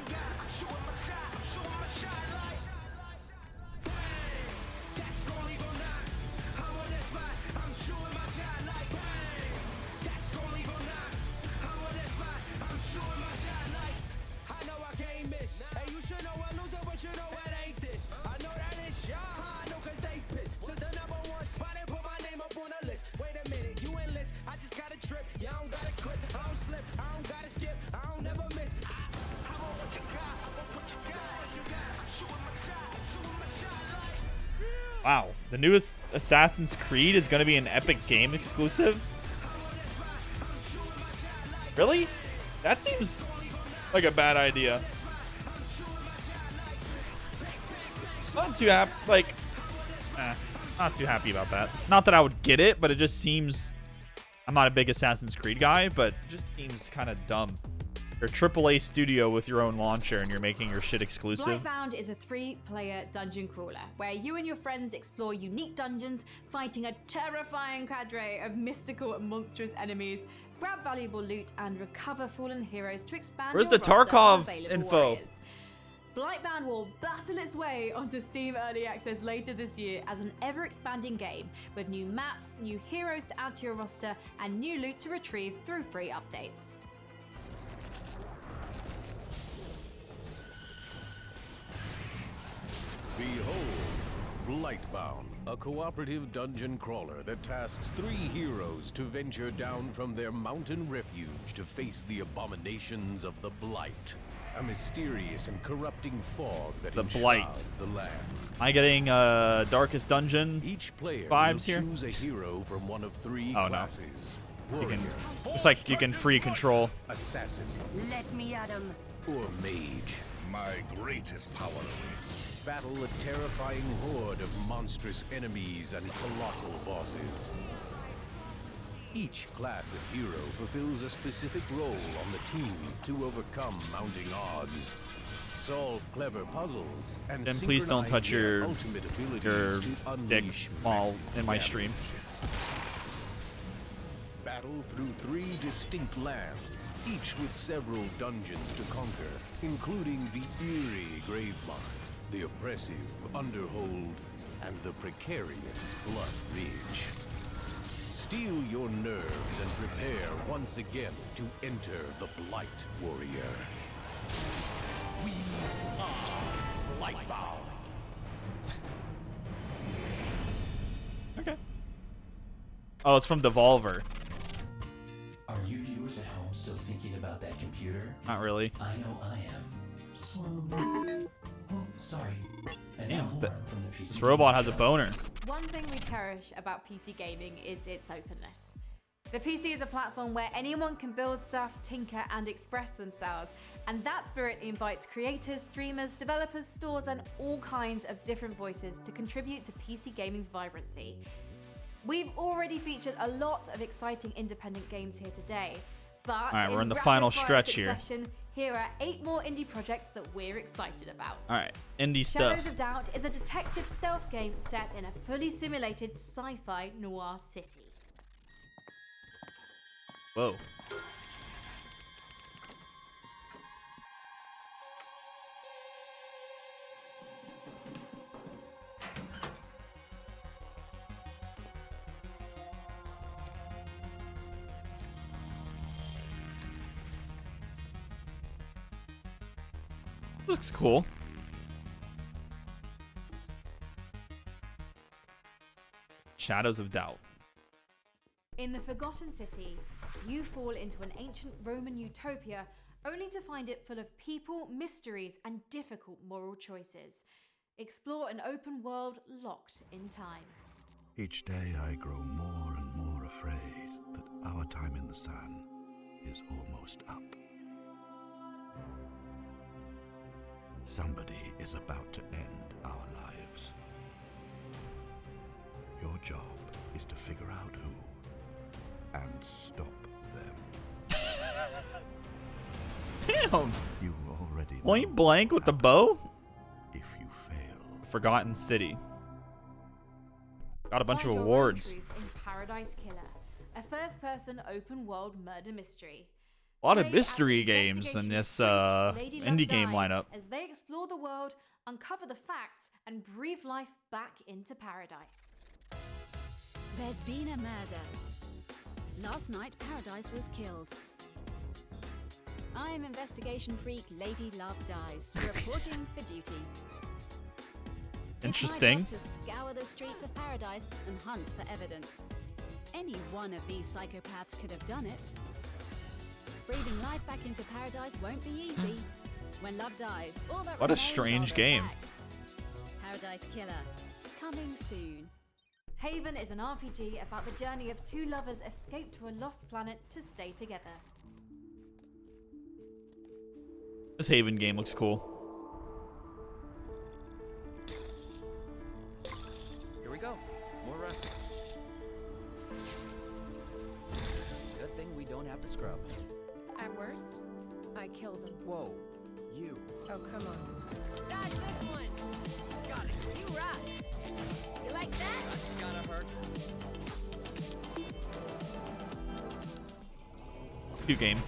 Wow, the newest Assassin's Creed is going to be an Epic Game exclusive? Really? That seems like a bad idea. Not too happy, not too happy about that. Not that I would get it, but it just seems, I'm not a big Assassin's Creed guy, but it just seems kind of dumb. You're a AAA studio with your own launcher and you're making your shit exclusive. Blightbound is a 3-player dungeon crawler where you and your friends explore unique dungeons, fighting a terrifying cadre of mystical and monstrous enemies, grab valuable loot, and recover fallen heroes to expand Where's your the roster of Tarkov available info? warriors. Blightbound will battle its way onto Steam Early Access later this year as an ever-expanding game with new maps, new heroes to add to your roster, and new loot to retrieve through free updates. Behold, Blightbound, a cooperative dungeon crawler that tasks 3 heroes to venture down from their mountain refuge to face the abominations of the Blight, a mysterious and corrupting fog that The enshrouds Blight. the land. Am I getting Darkest Dungeon Each player vibes will here? choose a hero from one of 3 Oh, no. classes. You can, Warrior, it's like you can free control. assassin, Let me at him. or mage. My greatest power awaits. Battle a terrifying horde of monstrous enemies and colossal bosses. Each class of hero fulfills a specific role on the team to overcome mounting odds, solve clever puzzles, and Then please don't synchronize touch their your ultimate abilities your to dick unleash while massive in my damage. stream. Battle through 3 distinct lands, each with several dungeons to conquer, including the eerie Gravemine, the oppressive Underhold, and the precarious Blood Ridge. Steel your nerves and prepare once again to enter the Blight Warrior. We are Blightbound. Okay. Oh, it's from Devolver. Are you viewers at home still thinking about that computer? Not really. I know I am. Swoon. Oh, sorry. And Damn, now th- more from the PC this robot Gaming has a Show. boner. One thing we cherish about PC gaming is its openness. The PC is a platform where anyone can build stuff, tinker, and express themselves, and that spirit invites creators, streamers, developers, stores, and all kinds of different voices to contribute to PC gaming's vibrancy. We've already featured a lot of exciting independent games here today, but Alright, we're in the rapid final fire stretch here. succession, here are 8 more indie projects that we're excited about. Alright, indie Shadows stuff. of Doubt is a detective stealth game set in a fully simulated sci-fi noir city. Whoa. Looks cool. Shadows of Doubt. In the Forgotten City, you fall into an ancient Roman utopia only to find it full of people, mysteries, and difficult moral choices. Explore an open world locked in time. Each day I grow more and more afraid that our time in the sun is almost up. Somebody is about to end our lives. Your job is to figure out who and stop them. Damn. You already Point blank with the bow? If you fail. Forgotten City. Got a bunch of Find your own awards. truth in Paradise Killer, a first-person open-world murder mystery. A lot of Play as mystery games in this Lady Love indie game Dies lineup. as they explore the world, uncover the facts, and breathe life back into paradise. There's been a murder. Last night, Paradise was killed. I am investigation freak Lady Love Dies, reporting for duty. Interesting. It's my job to scour the streets of Paradise and hunt for evidence. Any one of these psychopaths could have done it. Breathing life back into Paradise won't be easy. When love dies, all that What a remains are strange the game. facts. Paradise Killer, coming soon. Haven is an RPG about the journey of two lovers escaped to a lost planet to stay together. This Haven game looks cool. Here we go. More wrestling. Good thing we don't have to scrub. At worst, I kill them. Whoa. You. Oh, come on. Dodge this one. Got it. You rock. You like that? That's gotta hurt. Cute game.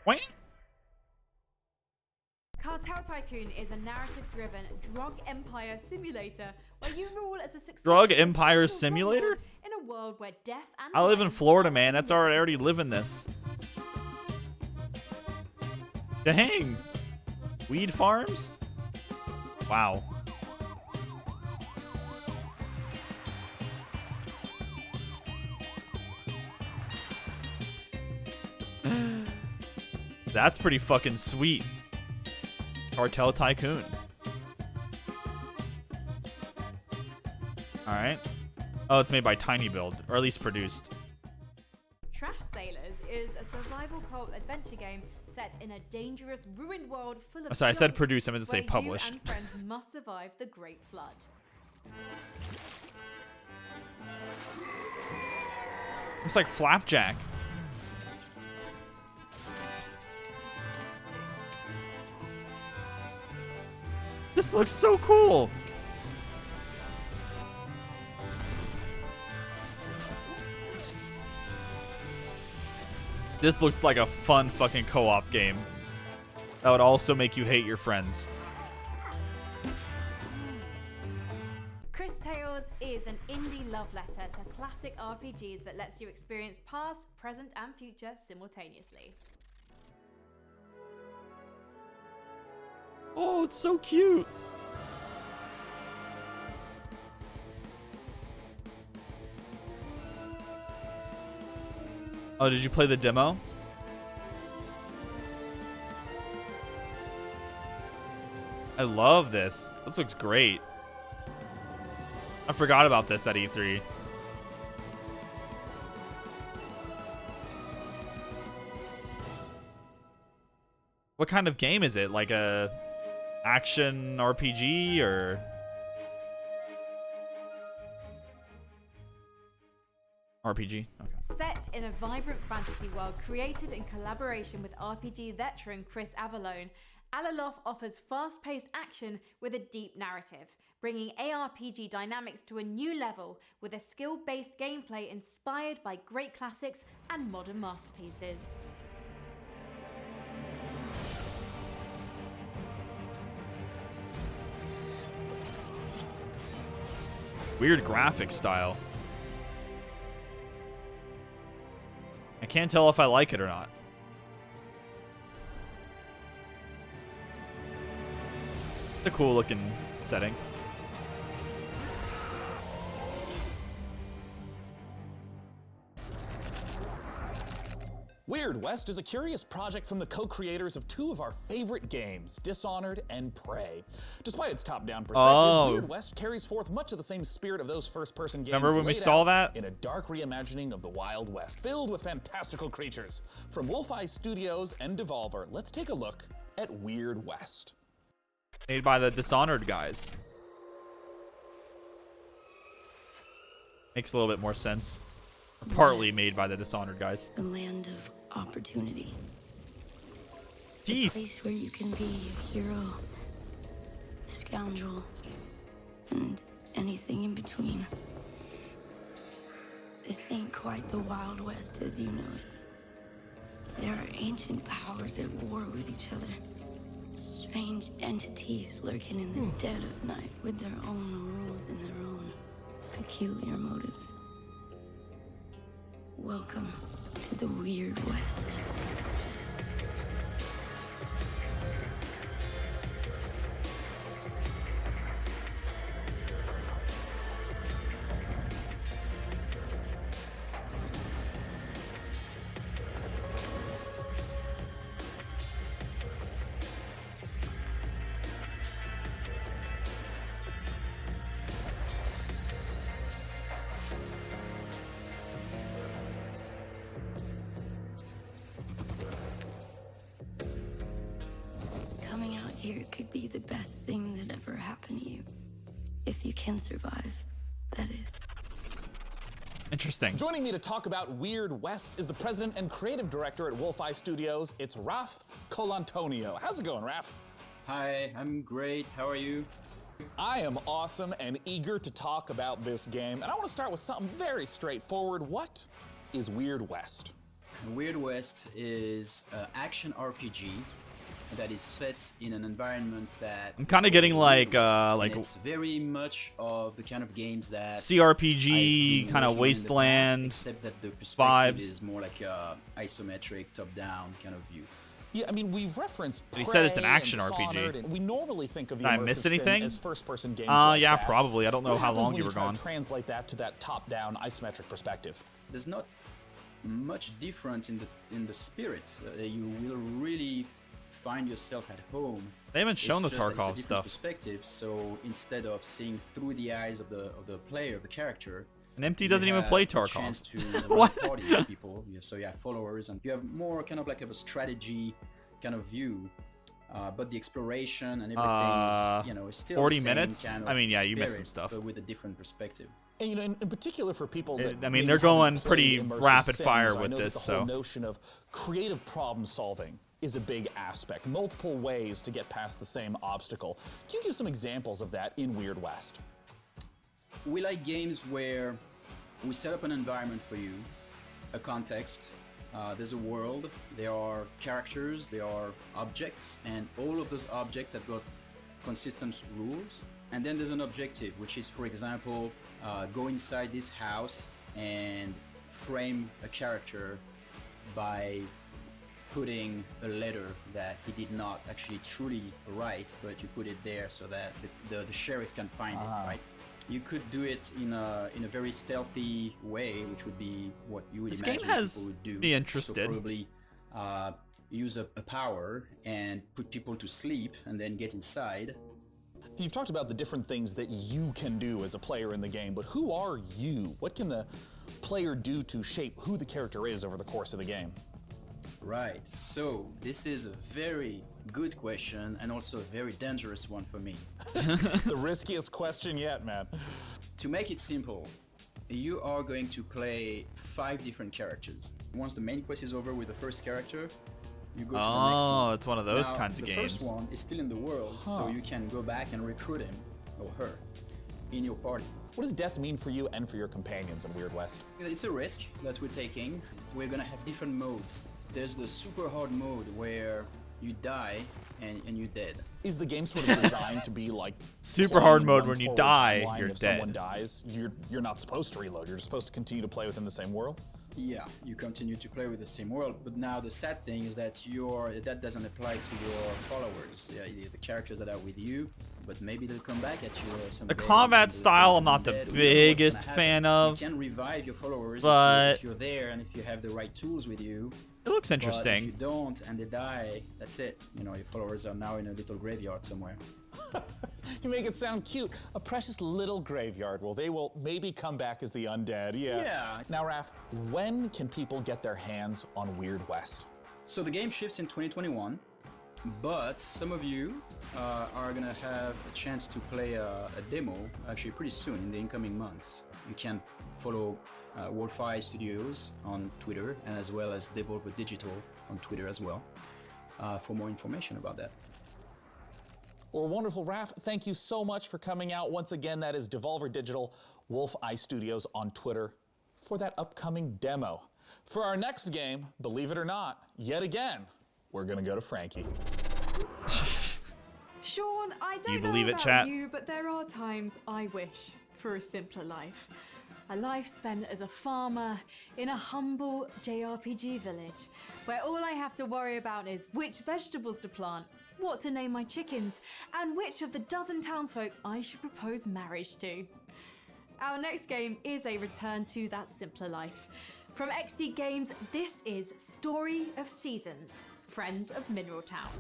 Wait. Cartel Tycoon is a narrative-driven drug empire simulator where you rule as a successful Drug Empire professional Simulator? warlord in a world where death and I live in violence Florida, are man. That's already, I already live in this. Dang. Weed farms? Wow. That's pretty fucking sweet. Cartel Tycoon. Alright. Oh, it's made by Tiny Build, or at least produced. Trash Sailors is a survival co-op adventure game set in a dangerous, ruined world full of Oh, sorry, I said junk, produced, I meant to say where published. You and friends must survive the Great Flood. Looks like Flapjack. This looks so cool. This looks like a fun fucking co-op game. That would also make you hate your friends. Chris Tales is an indie love letter to classic RPGs that lets you experience past, present, and future simultaneously. Oh, it's so cute. Oh, did you play the demo? I love this. This looks great. I forgot about this at E3. What kind of game is it? Like a action RPG or RPG? Okay. Set in a vibrant fantasy world created in collaboration with RPG veteran Chris Avallone, Alaloth offers fast-paced action with a deep narrative, bringing ARPG dynamics to a new level with a skill-based gameplay inspired by great classics and modern masterpieces. Weird graphic style. I can't tell if I like it or not. It's a cool looking setting. Weird West is a curious project from the co-creators of two of our favorite games, Dishonored and Prey. Despite its top-down perspective, Weird West carries forth much of the same spirit of those first-person games. Remember when we laid saw out that? in a dark reimagining of the Wild West, filled with fantastical creatures. From Wolfeye Studios and Devolver, let's take a look at Weird West. Made by the Dishonored guys. Makes a little bit more sense. Partly made by the Dishonored guys. The land of opportunity. Teeth. A place where you can be a hero, a scoundrel, and anything in between. This ain't quite the Wild West as you know it. There are ancient powers at war with each other. Strange entities lurking in the dead of night with their own rules and their own peculiar motives. Welcome to the Weird West. Coming out here could be the best thing that ever happened to you. If you can survive, that is. Interesting. Joining me to talk about Weird West is the president and creative director at Wolfeye Studios. It's Raf Colantonio. How's it going, Raf? Hi, I'm great. How are you? I am awesome and eager to talk about this game. And I want to start with something very straightforward. What is Weird West? Weird West is an action RPG that is set in an environment that I'm kind of getting like it's very much of the kind of games that CRPG kind of wasteland except that the perspective vibes. is more like a isometric top-down kind of view. Yeah, I mean, we've referenced He said it's an Prey and action Dishonored, RPG. and we normally think of the Did I immersive miss sim anything? as first-person games like yeah, that. probably. I don't know What how happens long when you were try to gone. Translate that to that top-down isometric perspective. There's not much different in the spirit. You will really find yourself at home. They haven't shown It's the just that it's a Tarkov different stuff. Perspective. So instead of seeing through the eyes of the player, of the character, And Empty you doesn't even have play a Tarkov. chance to What? run a party with people. So you have followers, and you have more kind of like a strategy kind of view. But the exploration and everything is, is still 40 the same minutes? kind of I mean, yeah, you missed some spirit, stuff. but with a different perspective. And in particular for people that I mean, maybe they're going haven't pretty played immersive rapid sims, fire I with know that this, the whole so. notion of creative problem solving is a big aspect. Multiple ways to get past the same obstacle. Can you give some examples of that in Weird West? We like games where we set up an environment for you, a context. There's a world, there are characters, there are objects, and all of those objects have got consistent rules. And then there's an objective, which is, for example, go inside this house and frame a character by putting a letter that he did not actually truly write, but you put it there so that the sheriff can find it, right? You could do it in a very stealthy way, which would be what you would This imagine game has people would do. me interested. So probably use a power and put people to sleep and then get inside. You've talked about the different things that you can do as a player in the game, but who are you? What can the player do to shape who the character is over the course of the game? Right, so this is a very good question and also a very dangerous one for me. It's the riskiest question yet, man. To make it simple, you are going to play 5 different characters. Once the main quest is over with the first character, you go to the next one. Oh, it's one of those Now, kinds of games. The first one is still in the world, so you can go back and recruit him or her in your party. What does death mean for you and for your companions in Weird West? It's a risk that we're taking. We're gonna have different modes. There's the super hard mode where you die and you're dead. Is the game sort of designed to be like Super hard playing mode one when you forward die, timeline? you're If someone dead. dies, you're not supposed to reload. You're just supposed to continue to play within the same world. Yeah, you continue to play with the same world, but now the sad thing is that that doesn't apply to your followers. Yeah, the characters that are with you, but maybe they'll come back at you someday. The combat style I'm not the Dead, biggest fan of, You can revive your followers but if you're there and if you have the right tools with you. it looks But interesting. if you don't and they die, that's it. Your followers are now in a little graveyard somewhere. You make it sound cute. A precious little graveyard. Well, they will maybe come back as the undead. Yeah. Yeah. Now, Raph, when can people get their hands on Weird West? So the game ships in 2021, but some of you are gonna have a chance to play a demo actually pretty soon in the incoming months. You can follow Wolfeye Studios on Twitter and as well as Devolver Digital on Twitter as well for more information about that. Well, wonderful, Raph. Thank you so much for coming out. Once again, that is Devolver Digital, Wolfeye Studios on Twitter for that upcoming demo. For our next game, believe it or not, yet again, we're gonna go to Frankie. Sean, I don't You know believe it, about chat? you, but there are times I wish for a simpler life. A life spent as a farmer in a humble JRPG village, where all I have to worry about is which vegetables to plant, what to name my chickens, and which of the dozen townsfolk I should propose marriage to. Our next game is a return to that simpler life. From XSEED Games, this is Story of Seasons, Friends of Mineral Town.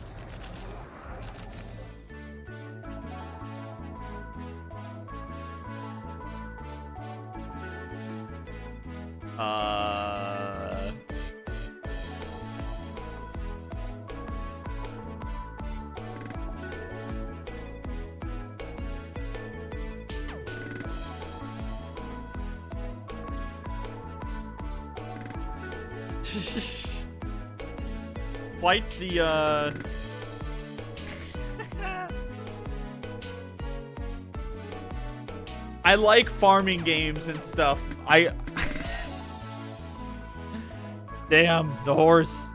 Quite the I like farming games and stuff. Damn, the horse.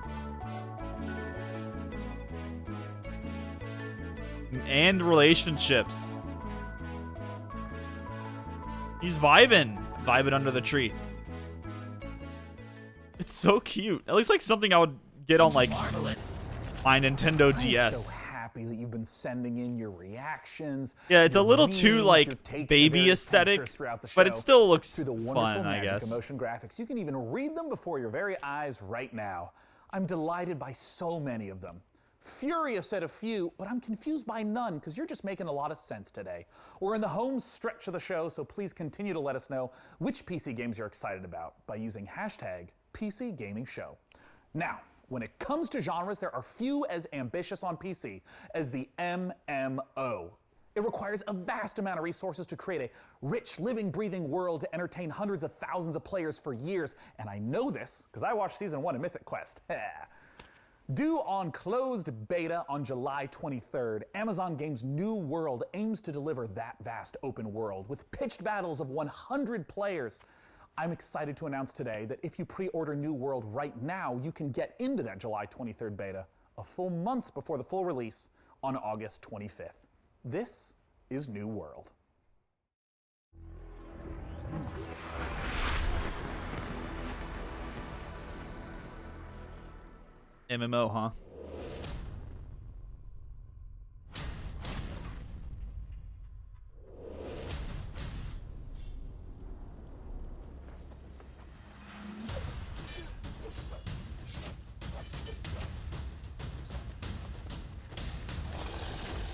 And relationships. He's vibing under the tree. It's so cute. It looks like something I would get on like my Nintendo DS. I'm so happy that you've been sending in your reactions. Yeah, it's a your little too memes, like your takes baby are very aesthetic, temptress throughout the but it show. still looks Through the wonderful fun, I magic guess. of motion graphics. You can even read them before your very eyes right now. I'm delighted by so many of them. Furious at a few, but I'm confused by none because you're just making a lot of sense today. We're in the home stretch of the show, so please continue to let us know which PC games you're excited about by using hashtag PC Gaming Show. Now, when it comes to genres, there are few as ambitious on PC as the MMO. It requires a vast amount of resources to create a rich, living, breathing world to entertain hundreds of thousands of players for years, and I know this because I watched Season 1 of Mythic Quest. Due on closed beta on July 23rd, Amazon Games' New World aims to deliver that vast open world with pitched battles of 100 players. I'm excited to announce today that if you pre-order New World right now, you can get into that July 23rd beta a full month before the full release on August 25th. This is New World. MMO, huh?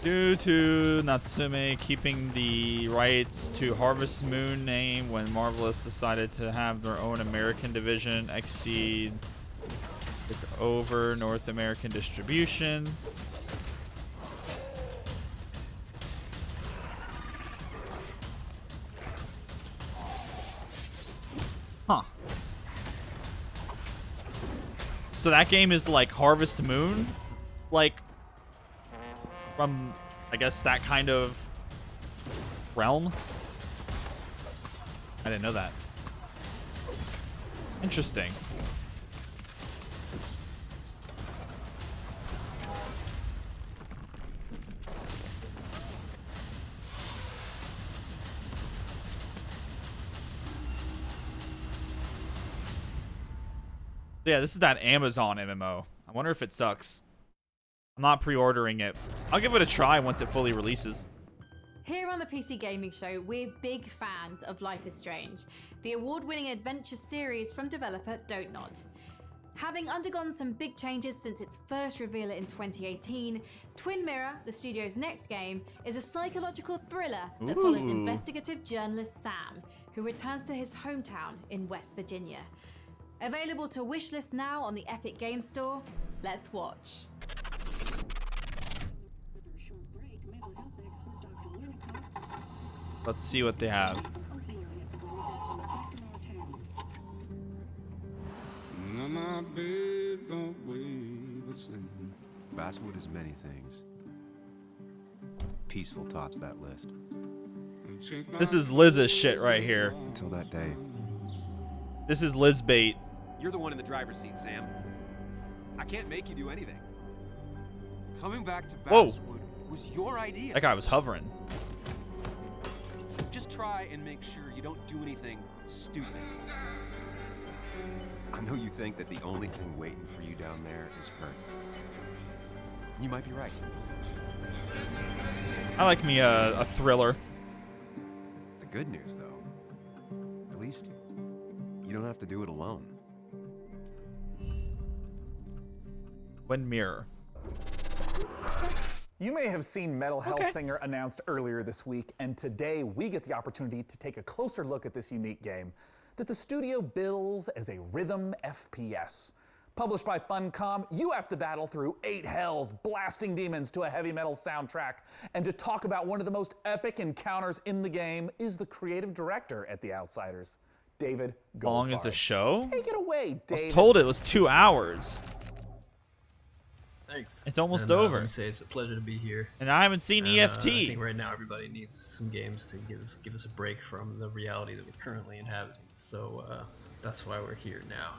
Due to Natsume keeping the rights to Harvest Moon name when Marvelous decided to have their own American division, Xseed took over North American distribution. Huh. So that game is like Harvest Moon? Like, from, I guess, that kind of realm? I didn't know that. Interesting. Yeah, this is that Amazon MMO. I wonder if it sucks. I'm not pre-ordering it. I'll give it a try once it fully releases. Here on the PC Gaming Show, we're big fans of Life is Strange, the award-winning adventure series from developer Don't Nod. Having undergone some big changes since its first reveal in 2018, Twin Mirror, the studio's next game, is a psychological thriller that follows investigative journalist Sam, who returns to his hometown in West Virginia. Available to wishlist now on the Epic Games Store. Let's watch. Let's see what they have. Basswood is many things. Peaceful tops that list. This is Liz's shit right here. Until that day. This is Liz bait. You're the one in the driver's seat, Sam. I can't make you do anything. Coming back to Basswood was your idea. That guy was hovering. Just try and make sure you don't do anything stupid. I know you think that the only thing waiting for you down there is Earth. You might be right. I like me a thriller. The good news, though, at least you don't have to do it alone. Twin Mirror. You may have seen Metal Hellsinger announced earlier this week, and today we get the opportunity to take a closer look at this unique game that the studio bills as a rhythm FPS. Published by Funcom, you have to battle through 8 hells, blasting demons to a heavy metal soundtrack. And to talk about one of the most epic encounters in the game is the creative director at The Outsiders, David Goldfarb. How long is the show? Take it away, David. I was told it was 2 hours. Thanks. It's almost and, over. Let me say it's a pleasure to be here. And I haven't seen EFT. I think right now everybody needs some games to give us a break from the reality that we're currently inhabiting. So that's why we're here now.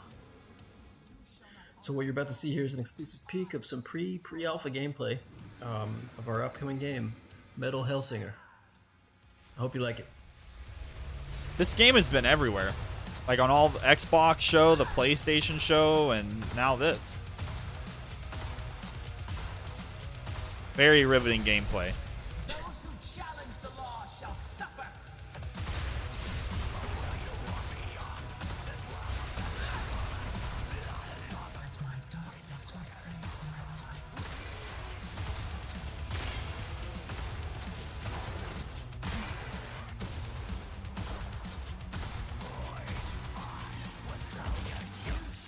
So what you're about to see here is an exclusive peek of some pre-alpha gameplay of our upcoming game, Metal Hellsinger. I hope you like it. This game has been everywhere. Like on all the Xbox show, the PlayStation show, and now this. Very riveting gameplay.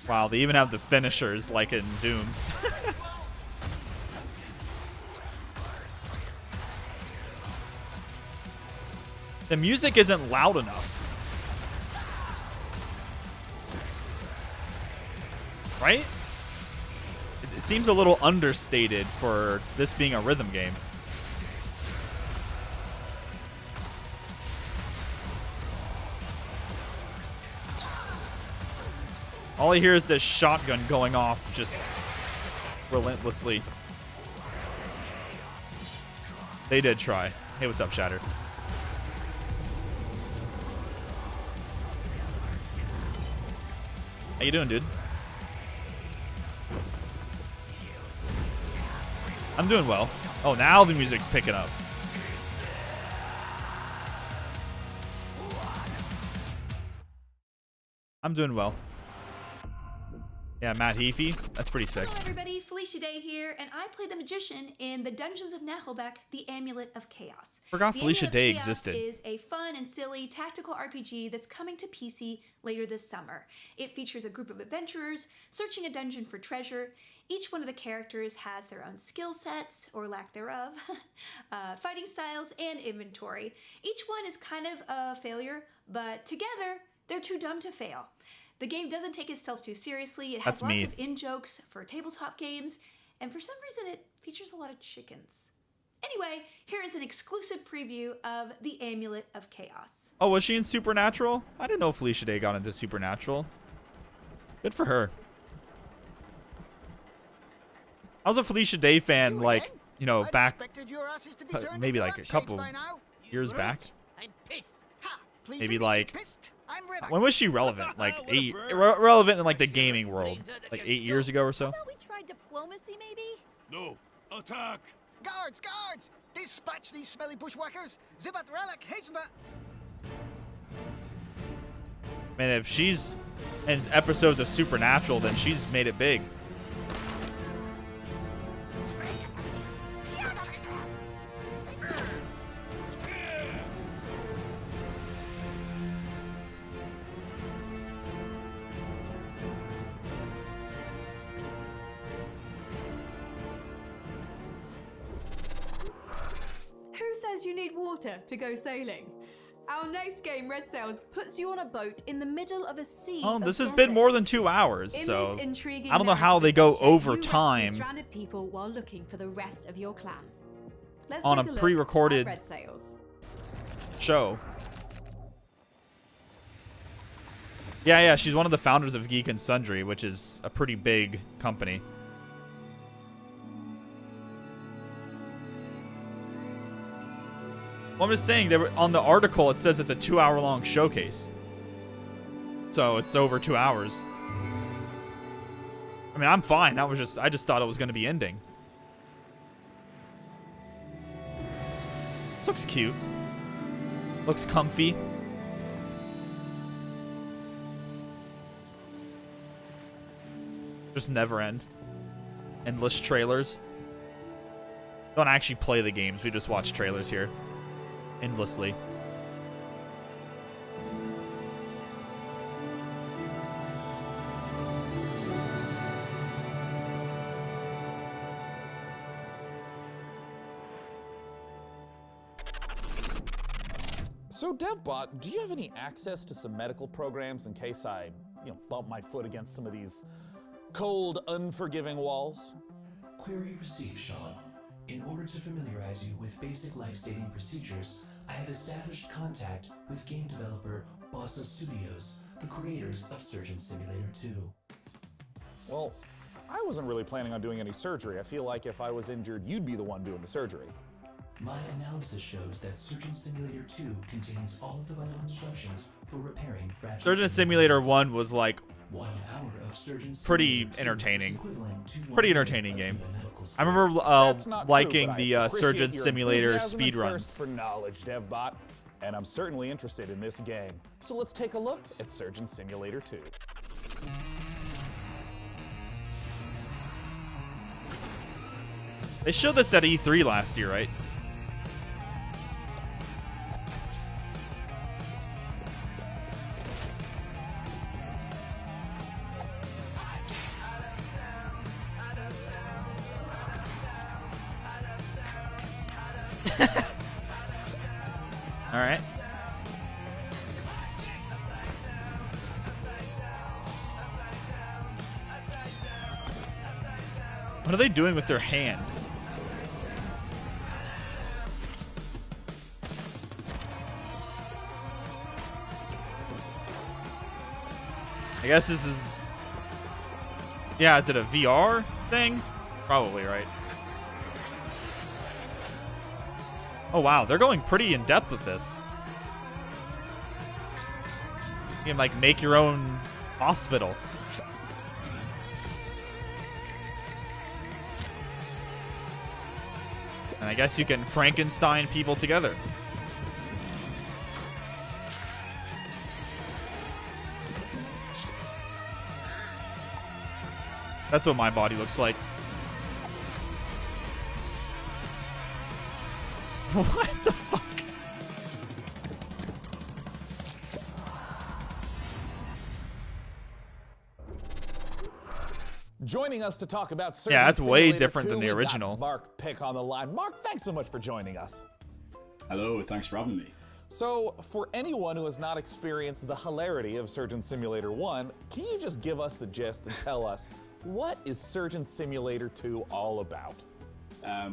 Wow, they even have the finishers like in Doom. The music isn't loud enough. Right? It seems a little understated for this being a rhythm game. All I hear is this shotgun going off just relentlessly. They did try. Hey, what's up, Shatter? How you doing, dude? I'm doing well. Oh, now the music's picking up. I'm doing well. Yeah, Matt Heafy. That's pretty sick. Hello everybody, Felicia Day here, and I play the Magician in the Dungeons of Nahelbeck, The Amulet of Chaos. Forgot The Felicia Amulet Day of Chaos existed. is a fun and silly tactical RPG that's coming to PC later this summer. It features a group of adventurers searching a dungeon for treasure. Each one of the characters has their own skill sets, or lack thereof, fighting styles, and inventory. Each one is kind of a failure, but together, they're too dumb to fail. The game doesn't take itself too seriously. It has That's lots me. of in-jokes for tabletop games, and for some reason it features a lot of chickens. Anyway, here is an exclusive preview of The Amulet of Chaos. Oh, was she in Supernatural? I didn't know Felicia Day got into Supernatural. Good for her. I was a Felicia Day fan, like, you know, back, maybe like a couple years back. Maybe like, when was she relevant? Like relevant in like the gaming world, like 8 years ago or so. We tried diplomacy, maybe? No, attack! Guards, guards! Dispatch these smelly bushwhackers! Zibat relic, hastenbat! Man, if she's in episodes of Supernatural, then she's made it big. Who says you need water to go sailing? Our next game, Red Sails, puts you on a boat in the middle of a sea. Oh, of this has desert. been more than 2 hours, In so this intriguing I don't know how they go narrative over adventure, you rescue time stranded people while looking for the rest of your clan. Let's on take a look pre-recorded at Red Sails. show. Yeah, she's one of the founders of Geek and Sundry, which is a pretty big company. Well, I'm just saying, on the article it says it's a 2-hour-long showcase. So it's over 2 hours. I mean, I'm fine. I just thought it was going to be ending. This looks cute. Looks comfy. Just never end. Endless trailers. Don't actually play the games. We just watch trailers here. Endlessly. So DevBot, do you have any access to some medical programs in case I, bump my foot against some of these cold, unforgiving walls? Query received, Sean. In order to familiarize you with basic life-saving procedures, I have established contact with game developer Bossa Studios, the creators of Surgeon Simulator 2. Well, I wasn't really planning on doing any surgery. I feel like if I was injured, you'd be the one doing the surgery. My analysis shows that Surgeon Simulator 2 contains all of the vital instructions for repairing fragile... Surgeon Simulator 1 was like 1 hour of Surgeon pretty Simulator 2 entertaining. is equivalent to 1 Pretty minute entertaining of game. the medical I remember That's not true, liking but I the appreciate Surgeon your Simulator enthusiasm and speedruns. thirst for knowledge, DevBot, and I'm certainly interested in this game. So let's take a look at Surgeon Simulator 2. They showed this at E3 last year, right? All right. What are they doing with their hand? I guess this is... Yeah, is it a VR thing? Probably, right? Oh, wow. They're going pretty in-depth with this. You can, like, make your own hospital. And I guess you can Frankenstein people together. That's what my body looks like. What the fuck? Joining us to talk about Surgeon Yeah, that's way Simulator different 2, than the we got original. Mark Pick on the line. Mark, thanks so much for joining us. Hello, thanks for having me. So, for anyone who has not experienced the hilarity of Surgeon Simulator 1, can you just give us the gist and tell us, what is Surgeon Simulator 2 all about?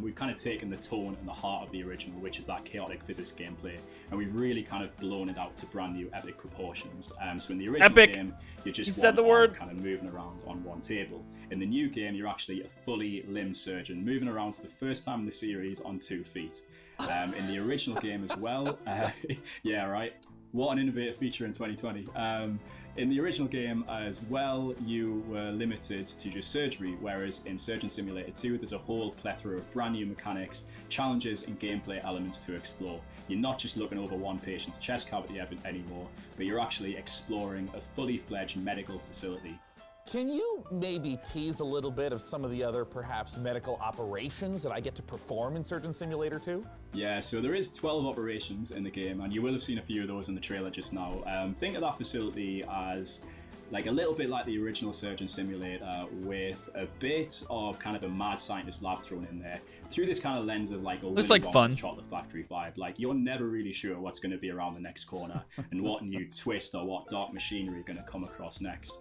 We've kind of taken the tone and the heart of the original, which is that chaotic physics gameplay, and we've really kind of blown it out to brand new epic proportions. So in the original game, you're just kind of moving around on one table. In the new game, you're actually a fully limbed surgeon, moving around for the first time in the series on 2 feet. In the original game as well, yeah, right. What an innovative feature in 2020. In the original game as well, you were limited to just surgery, whereas in Surgeon Simulator 2, there's a whole plethora of brand new mechanics, challenges, and gameplay elements to explore. You're not just looking over one patient's chest cavity anymore, but you're actually exploring a fully fledged medical facility. Can you maybe tease a little bit of some of the other, perhaps, medical operations that I get to perform in Surgeon Simulator 2? Yeah, so there is 12 operations in the game, and you will have seen a few of those in the trailer just now. Think of that facility as like a little bit like the original Surgeon Simulator, with a bit of kind of a mad scientist lab thrown in there, through this kind of lens of like a looks like fun chocolate factory vibe. Like, you're never really sure what's going to be around the next corner and what new twist or what dark machinery you're going to come across next.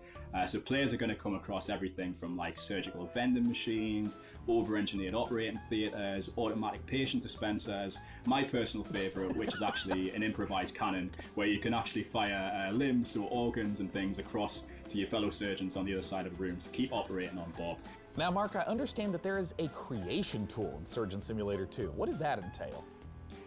So players are going to come across everything from like surgical vending machines, over-engineered operating theaters, automatic patient dispensers. My personal favorite, which is actually an improvised cannon, where you can actually fire limbs or organs and things across to your fellow surgeons on the other side of the room to keep operating on Bob. Now, Mark, I understand that there is a creation tool in Surgeon Simulator 2. What does that entail?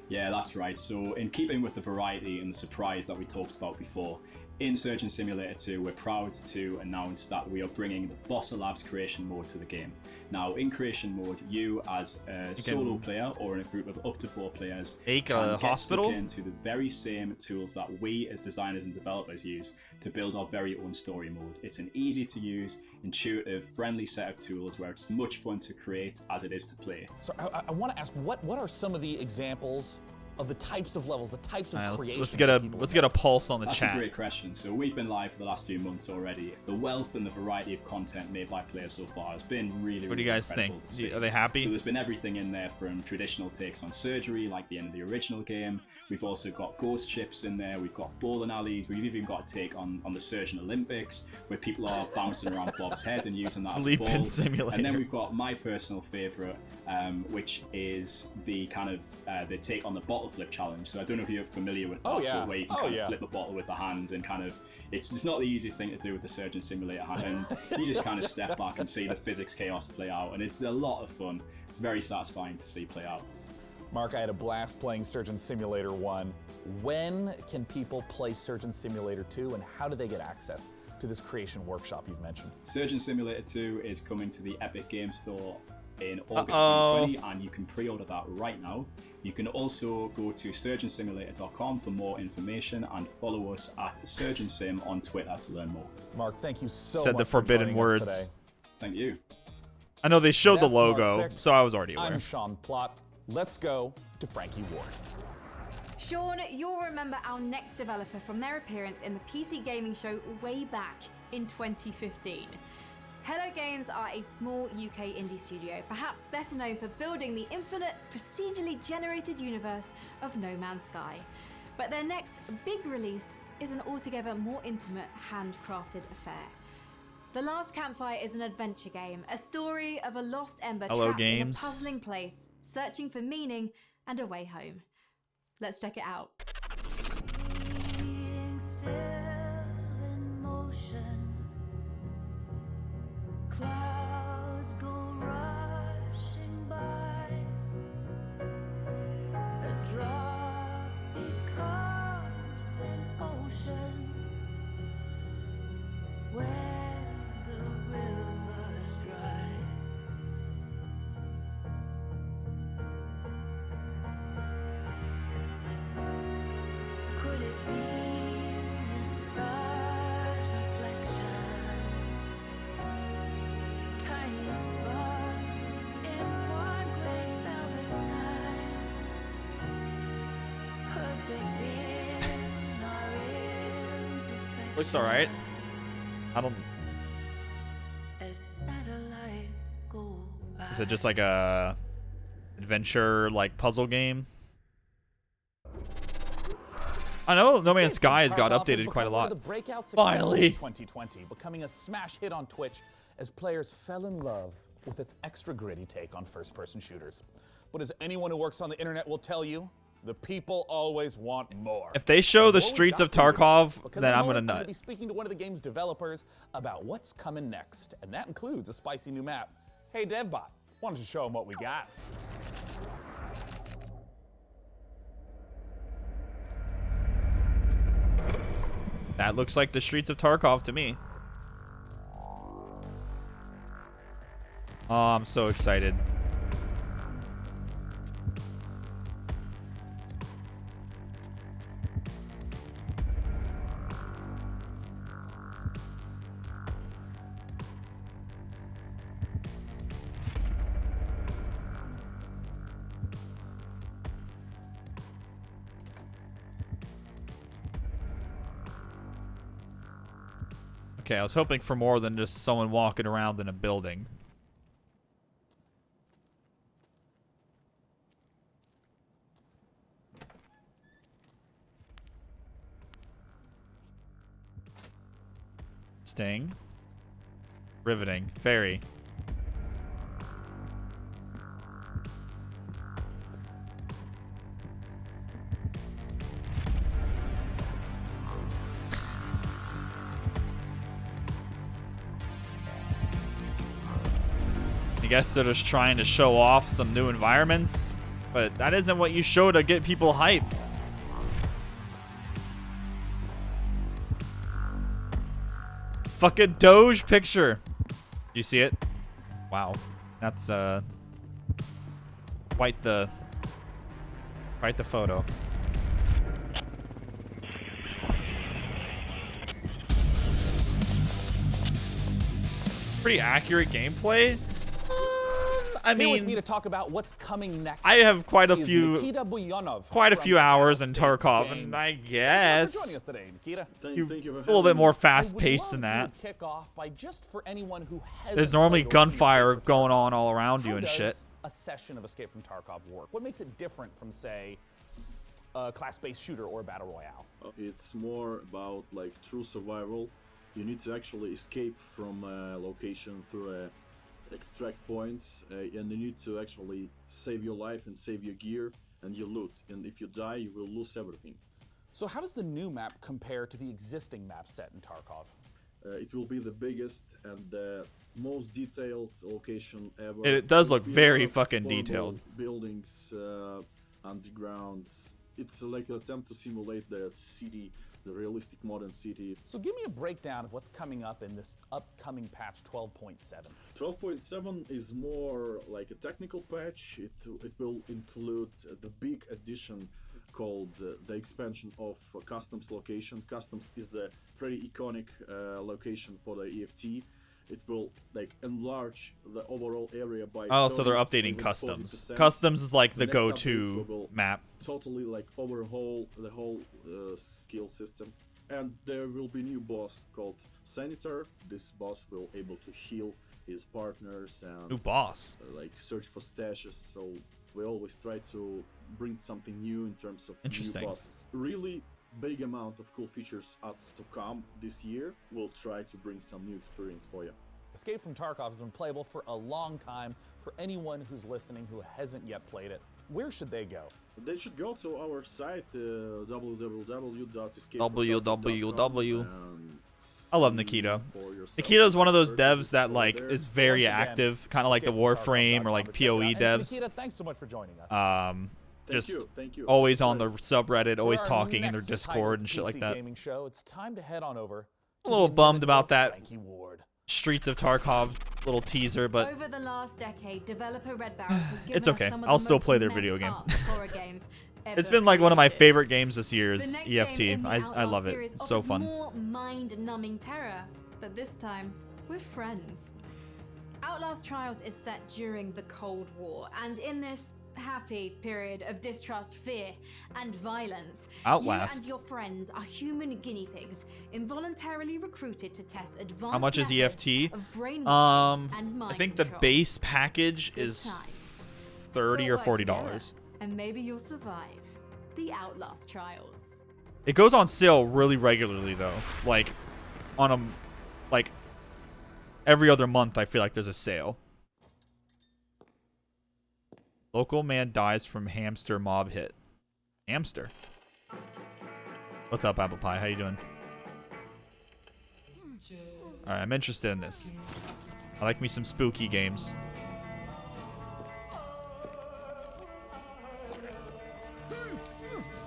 Yeah, that's right. So in keeping with the variety and the surprise that we talked about before, in Surgeon Simulator 2, we're proud to announce that we are bringing the Bossa Labs creation mode to the game. Now, in creation mode, you as a solo player or in a group of up to 4 players can get hospital stuck into the very same tools that we as designers and developers use to build our very own story mode. It's an easy to use, intuitive, friendly set of tools where it's as much fun to create as it is to play. So I want to ask, what are some of the examples of the types of levels, the types of creation? Let's get a pulse on the That's chat. a great question. So we've been live for the last few months already. The wealth and the variety of content made by players so far has been really, What do you guys think? incredible to see. Are they happy? So there's been everything in there from traditional takes on surgery, like the end of the original game. We've also got ghost ships in there. We've got bowling alleys. We've even got a take on the Surgeon Olympics, where people are bouncing around Bob's head and using that as a Sleeping ball. simulator. And then we've got my personal favorite, which is the kind of the take on the bottle bottle flip challenge. So I don't know if you're familiar with that, Oh, yeah. but where you can kind of flip a bottle with the hand and kind of, it's not the easiest thing to do with the Surgeon Simulator hand. And you just kind of step back and see the physics chaos play out, and it's a lot of fun. It's very satisfying to see play out. Mark, I had a blast playing Surgeon Simulator 1. When can people play Surgeon Simulator 2, and how do they get access to this creation workshop you've mentioned? Surgeon Simulator 2 is coming to the Epic Game Store in August 2020, and you can pre-order that right now. You can also go to surgeonsimulator.com for more information and follow us at SurgeonSim on Twitter to learn more. Mark, thank you so much. Said the forbidden words. Today. Thank you. I know they showed That's the logo, Mark Pick. so I was already aware. I'm Sean Plott. Let's go to Frankie Ward. Sean, you'll remember our next developer from their appearance in the PC Gaming Show way back in 2015. Hello Games are a small UK indie studio, perhaps better known for building the infinite, procedurally generated universe of No Man's Sky. But their next big release is an altogether more intimate, handcrafted affair. The Last Campfire is an adventure game, a story of a lost ember trapped in a puzzling place, searching for meaning and a way home. Let's check it out. Clouds go rushing by. A drop becomes an ocean where the rivers dry. Could it be the star's reflection? Tiny sparks in one great velvet sky. Perfect in our imperfection. Looks alright. I don't. As satellites go by. Is it just like a adventure, like puzzle game? I know No Man's Sky has got updated quite a lot. Finally! 2020, becoming a smash hit on Twitch as players fell in love with its extra gritty take on first-person shooters. But as anyone who works on the internet will tell you, the people always want more. If they show the Streets of Tarkov, Because then in a I'm gonna moment, nut. be speaking to one of the game's developers about what's coming next, and that includes a spicy new map. Hey DevBot, why don't you show them what we got? That looks like the Streets of Tarkov to me. Oh, I'm so excited. Okay, I was hoping for more than just someone walking around in a building. Sting. Riveting. Very. I guess they're just trying to show off some new environments, but that isn't what you show to get people hype. Fucking Doge picture. Did you see it? Wow. That's quite the photo. Pretty accurate gameplay. I Here with mean, me to talk about what's coming next. I have quite a is few, Nikita Buyanov quite a from few hours in State Tarkov, Games. and I Thanks guess for joining us today, Nikita. it's a little bit more fast-paced than that. Kick off by just for anyone who There's normally gunfire going on all around you and shit. A session of Escape from Tarkov work? What makes it different from, say, a class-based shooter or a battle royale? It's more about like true survival. You need to actually escape from a location through extract points, and you need to actually save your life and save your gear and you loot. And if you die, you will lose everything. So how does the new map compare to the existing map set in Tarkov? It will be the biggest and the most detailed location ever. It does look Will be very a lot of fucking explorable detailed. Buildings, undergrounds. It's like an attempt to simulate the city, the realistic modern city. So give me a breakdown of what's coming up in this upcoming patch 12.7. 12.7 is more like a technical patch. It will include the big addition called the expansion of Customs location. Customs is the pretty iconic location for the EFT. It will like enlarge the overall area by. Oh, so they're 30, updating even Customs. 40%. Customs is like the next go-to updates will map. Totally like overhaul the whole skill system, and there will be new boss called Senator. This boss will able to heal his partners and New boss. Like search for stashes. So we always try to bring something new in terms of Interesting. new bosses. Really big amount of cool features out to come this year. We'll try to bring some new experience for you. Escape from Tarkov has been playable for a long time. For anyone who's listening who hasn't yet played it, where should they go? They should go to our site, www. I love Nikita. Nikita is one of those devs that like is very active, kind of like the Warframe or like PoE devs. Nikita, thanks so much for joining us. Just thank you. always on the subreddit, For always our talking in their next Discord and titled shit like PC that. Gaming show, it's time to head on over A little bummed about that Frankie Ward. Streets of Tarkov little teaser, but Over the last decade, developer Red Barrels has given it's us okay. some of I'll the still most play their messed video game. up horror games it's ever been like one of my created. favorite games this year The is next EFT. game in the I Outlaw love it. series It's so offers fun. More mind-numbing terror, but this time we're friends. Outlast Trials is set during the Cold War, and in this happy period of distrust, fear, and violence, Outlast. you and your friends are human guinea pigs, involuntarily recruited to test advanced How much is methods EFT? of brainwashing and I mind think the control. base package is $30 or We'll work together, $40. and maybe you'll survive the Outlast Trials. It goes on sale really regularly though. Like on a like every other month I feel like there's a sale. Local man dies from hamster mob hit. Hamster. What's up, Apple Pie? How you doing? Alright, I'm interested in this. I like me some spooky games.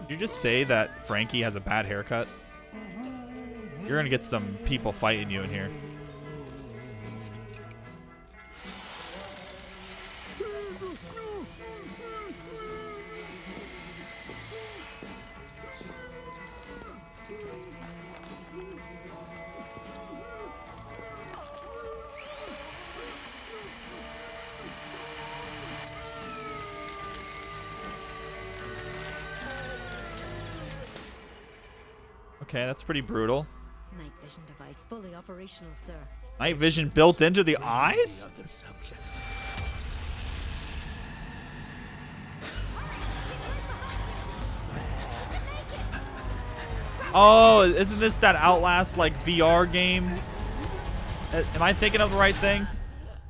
Did you just say that Frankie has a bad haircut? You're gonna get some people fighting you in here. Okay, that's pretty brutal. Night vision device fully operational, sir. Night vision built into the eyes? Oh, isn't this that Outlast like VR game? Am I thinking of the right thing?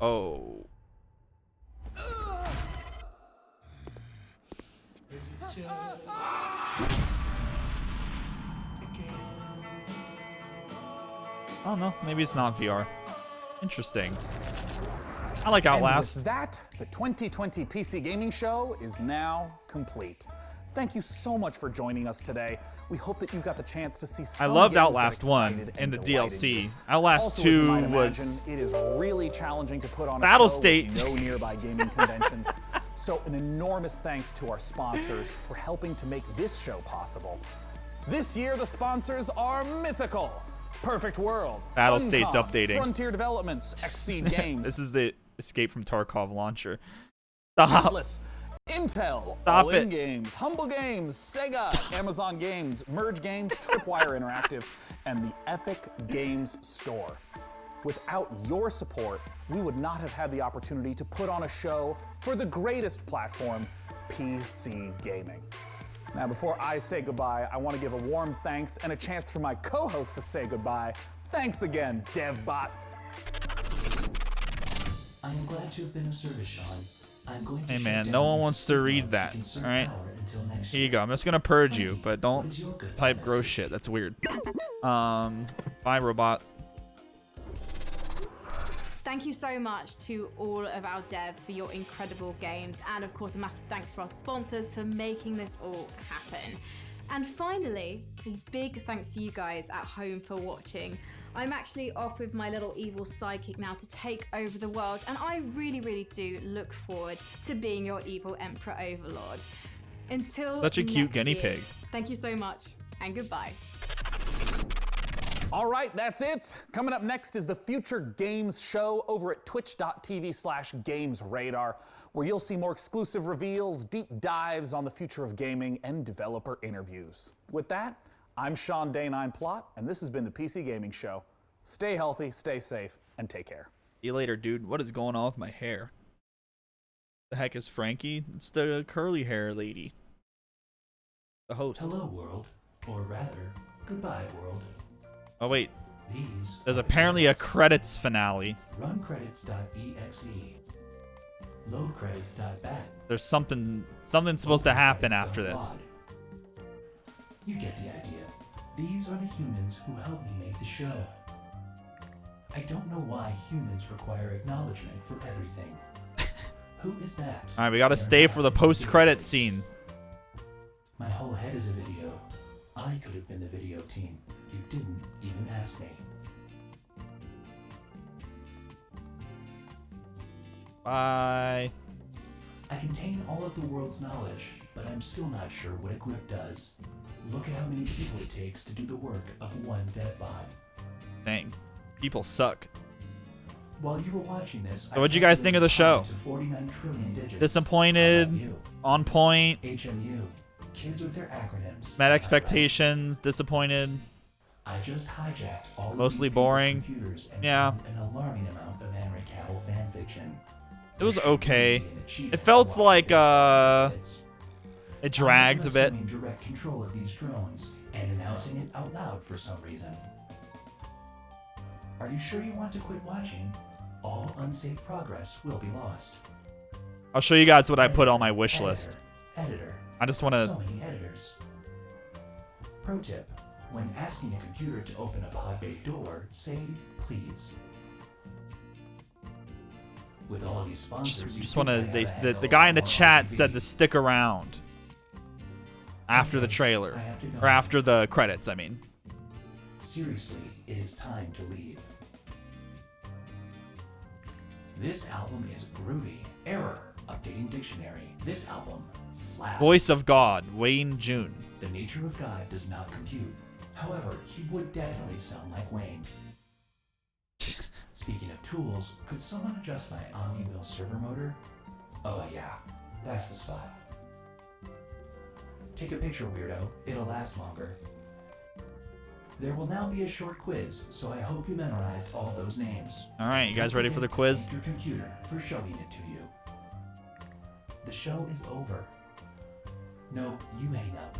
Oh. Oh no, maybe it's not VR. Interesting. I like Outlast. And with that, the 2020 PC Gaming Show is now complete. Thank you so much for joining us today. We hope that you got the chance to see some I loved games that Outlast 1 excited and the delighted DLC. you. Outlast Also, as you 2 might was imagine, it is really challenging to put on a Battle show State. with no nearby gaming conventions. So an enormous thanks to our sponsors for helping to make this show possible. This year, the sponsors are Mythical, Perfect World, Battle Funcom, State's updating. Frontier Developments, Exceed Games, This is the Escape from Tarkov launcher. Stop. Atlas, Intel, Stop All In it. Games, Humble Games, Sega, Amazon Games, Merge Games, Tripwire Interactive, and the Epic Games Store. Without your support, we would not have had the opportunity to put on a show for the greatest platform, PC gaming. Now, before I say goodbye, I want to give a warm thanks and a chance for my co-host to say goodbye. Thanks again, DevBot. I am glad to have been of service, Sean. I'm going to Hey shut man, down no one the wants to read to that. conserve All right. power until next Here you year. go. I'm just gonna purge you, but What don't is your good type bonus? gross shit. That's weird. Bye, robot. Thank you so much to all of our devs for your incredible games, and of course a massive thanks to our sponsors for making this all happen. And finally, a big thanks to you guys at home for watching. I'm actually off with my little evil sidekick now to take over the world, and I really do look forward to being your evil Emperor Overlord. Until Such a cute next guinea year, pig. Thank you so much, and goodbye. All right, that's it. Coming up next is the Future Games Show over at twitch.tv/GamesRadar, where you'll see more exclusive reveals, deep dives on the future of gaming, and developer interviews. With that, I'm Sean Day9Plot, and this has been the PC Gaming Show. Stay healthy, stay safe, and take care. See you later, dude. What is going on with my hair? The heck is Frankie? It's the curly hair lady. The host. Hello, world. Or rather, goodbye, world. Oh wait. These There's are apparently a credits. credits finale. Run credits.exe. Load credits.bat. There's something supposed to happen after this. You get the idea. These are the humans who helped me make the show. I don't know why humans require acknowledgement for everything. Who is that? All right, we gotta stay for the post-credits scene. My whole head is a video. I could have been the video team. You didn't even ask me. Bye. I contain all of the world's knowledge, but I'm still not sure what a grip does. Look at how many people it takes to do the work of one deadbot. Dang. People suck. While you were watching this, So what'd you guys think of the show? 49 trillion digits. Disappointed? On point? HMU. Kids with their acronyms. Met expectations? Disappointed? I just hijacked all of Mostly these people's boring? computers and Yeah. found an alarming amount of Henry Cavill fanfiction. It was okay. It felt like it dragged a bit. I'm assuming direct control of these drones and announcing it out loud for some reason. Are you sure you want to quit watching? All unsafe progress will be lost. I'll show you guys what I put on my wish list. Editor. I just want So to... many editors. Pro tip. When asking a computer to open a pod bay door, say please. With all these sponsors, Just want to... The guy in the chat said to stick around. After the trailer. Or after the credits, I mean. Seriously, it is time to leave. This album is groovy. Error. Updating dictionary. This album slaps. Voice of God, Wayne June. The nature of God does not compute. However, he would definitely sound like Wayne. Speaking of tools, could someone adjust my Omniville server motor? Oh yeah, that's the spot. Take a picture, weirdo. It'll last longer. There will now be a short quiz, so I hope you memorized all those names. Alright, you guys Don't ready for the forget to quiz? thank your computer for showing it to you. The show is over. No, you hang up.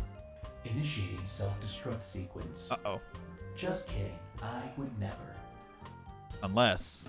Initiating self-destruct sequence. Uh-oh. Just kidding. I would never. Unless...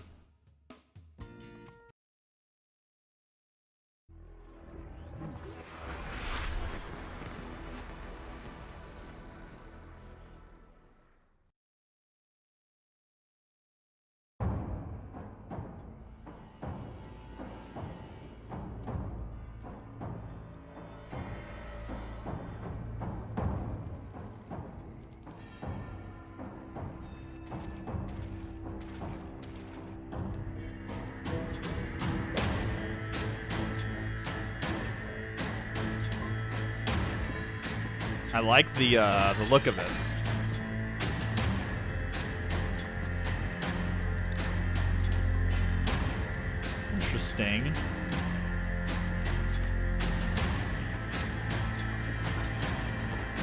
I like the look of this. Interesting.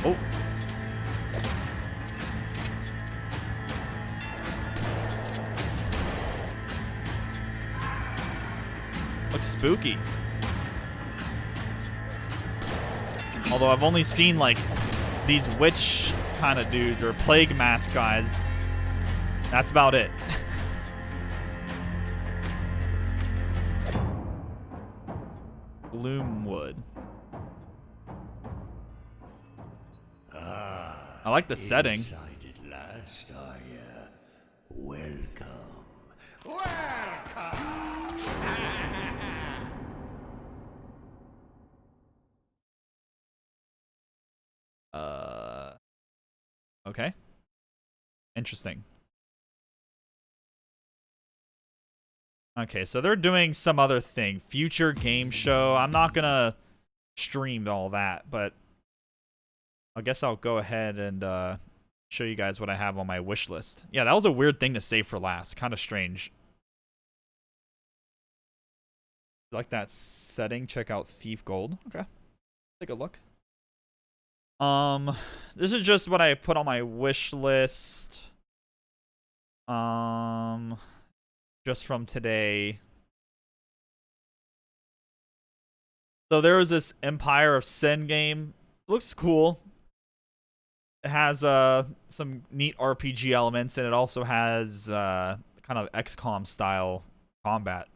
Oh. Looks spooky. Although I've only seen like these witch kind of dudes or plague mask guys. That's about it. Gloomwood. I like the setting. Inside at last, are ya? Welcome. Okay. Interesting. Okay, so they're doing some other thing. Future game show. I'm not gonna stream all that, but I guess I'll go ahead and show you guys what I have on my wish list. Yeah, that was a weird thing to save for last. Kind of strange. You like that setting? Check out Thief Gold. Okay. Take a look. This is just what I put on my wish list. Just from today. So there was this Empire of Sin game. It looks cool. It has some neat RPG elements, and it also has kind of XCOM style combat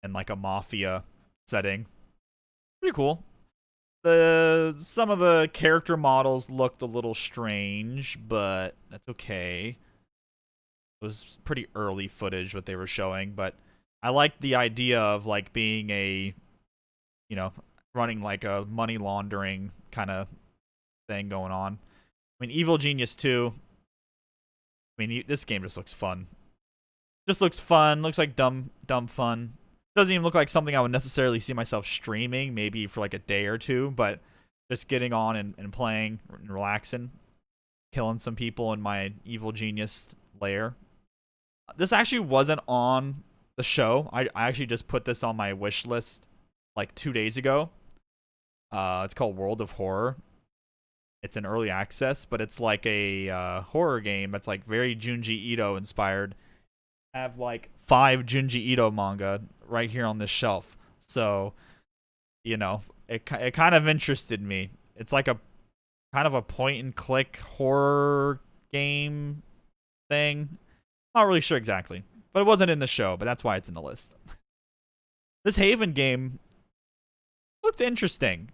and like a mafia setting. Pretty cool. Some of the character models looked a little strange, but that's okay. It was pretty early footage what they were showing, but I liked the idea of like being a, you know, running like a money laundering kind of thing going on. I mean, Evil Genius 2. I mean, this game just looks fun. Just looks fun. Looks like dumb fun. Doesn't even look like something I would necessarily see myself streaming, maybe for like a day or two, but just getting on and playing and relaxing, killing some people in my Evil Genius lair. This actually wasn't on the show. I actually just put this on my wish list like 2 days ago. It's called World of Horror. It's an early access, but it's like a horror game that's like very Junji Ito inspired. I have like 5 Junji Ito manga right here on this shelf. So, you know, it kind of interested me. It's like a kind of a point and click horror game thing. Not really sure exactly, but it wasn't in the show, but that's why it's in the list. This Haven game looked interesting.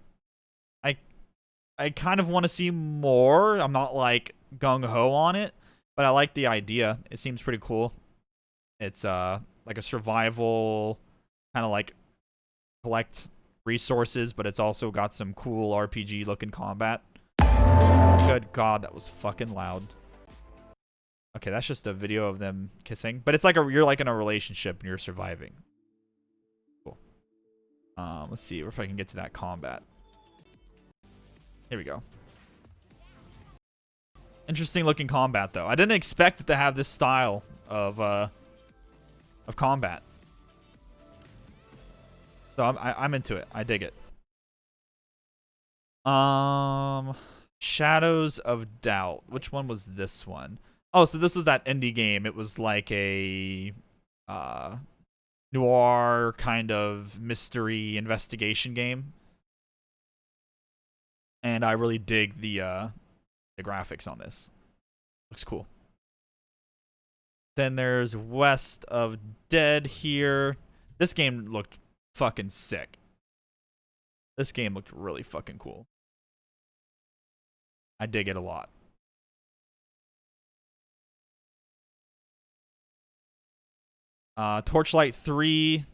I kind of want to see more. I'm not like gung-ho on it, but I like the idea. It seems pretty cool. It's like a survival kind of like collect resources, but it's also got some cool RPG looking combat. Good God, that was fucking loud. Okay, that's just a video of them kissing, but it's like you're like in a relationship and you're surviving. Cool. Let's see if I can get to that combat. Here we go. Interesting looking combat though. I didn't expect it to have this style of combat. So I'm into it. I dig it. Shadows of Doubt. Which one was this one? Oh, so this is that indie game. It was like a noir kind of mystery investigation game. And I really dig the graphics on this. Looks cool. Then there's West of Dead here. This game looked fucking sick. This game looked really fucking cool. I dig it a lot. Torchlight 3.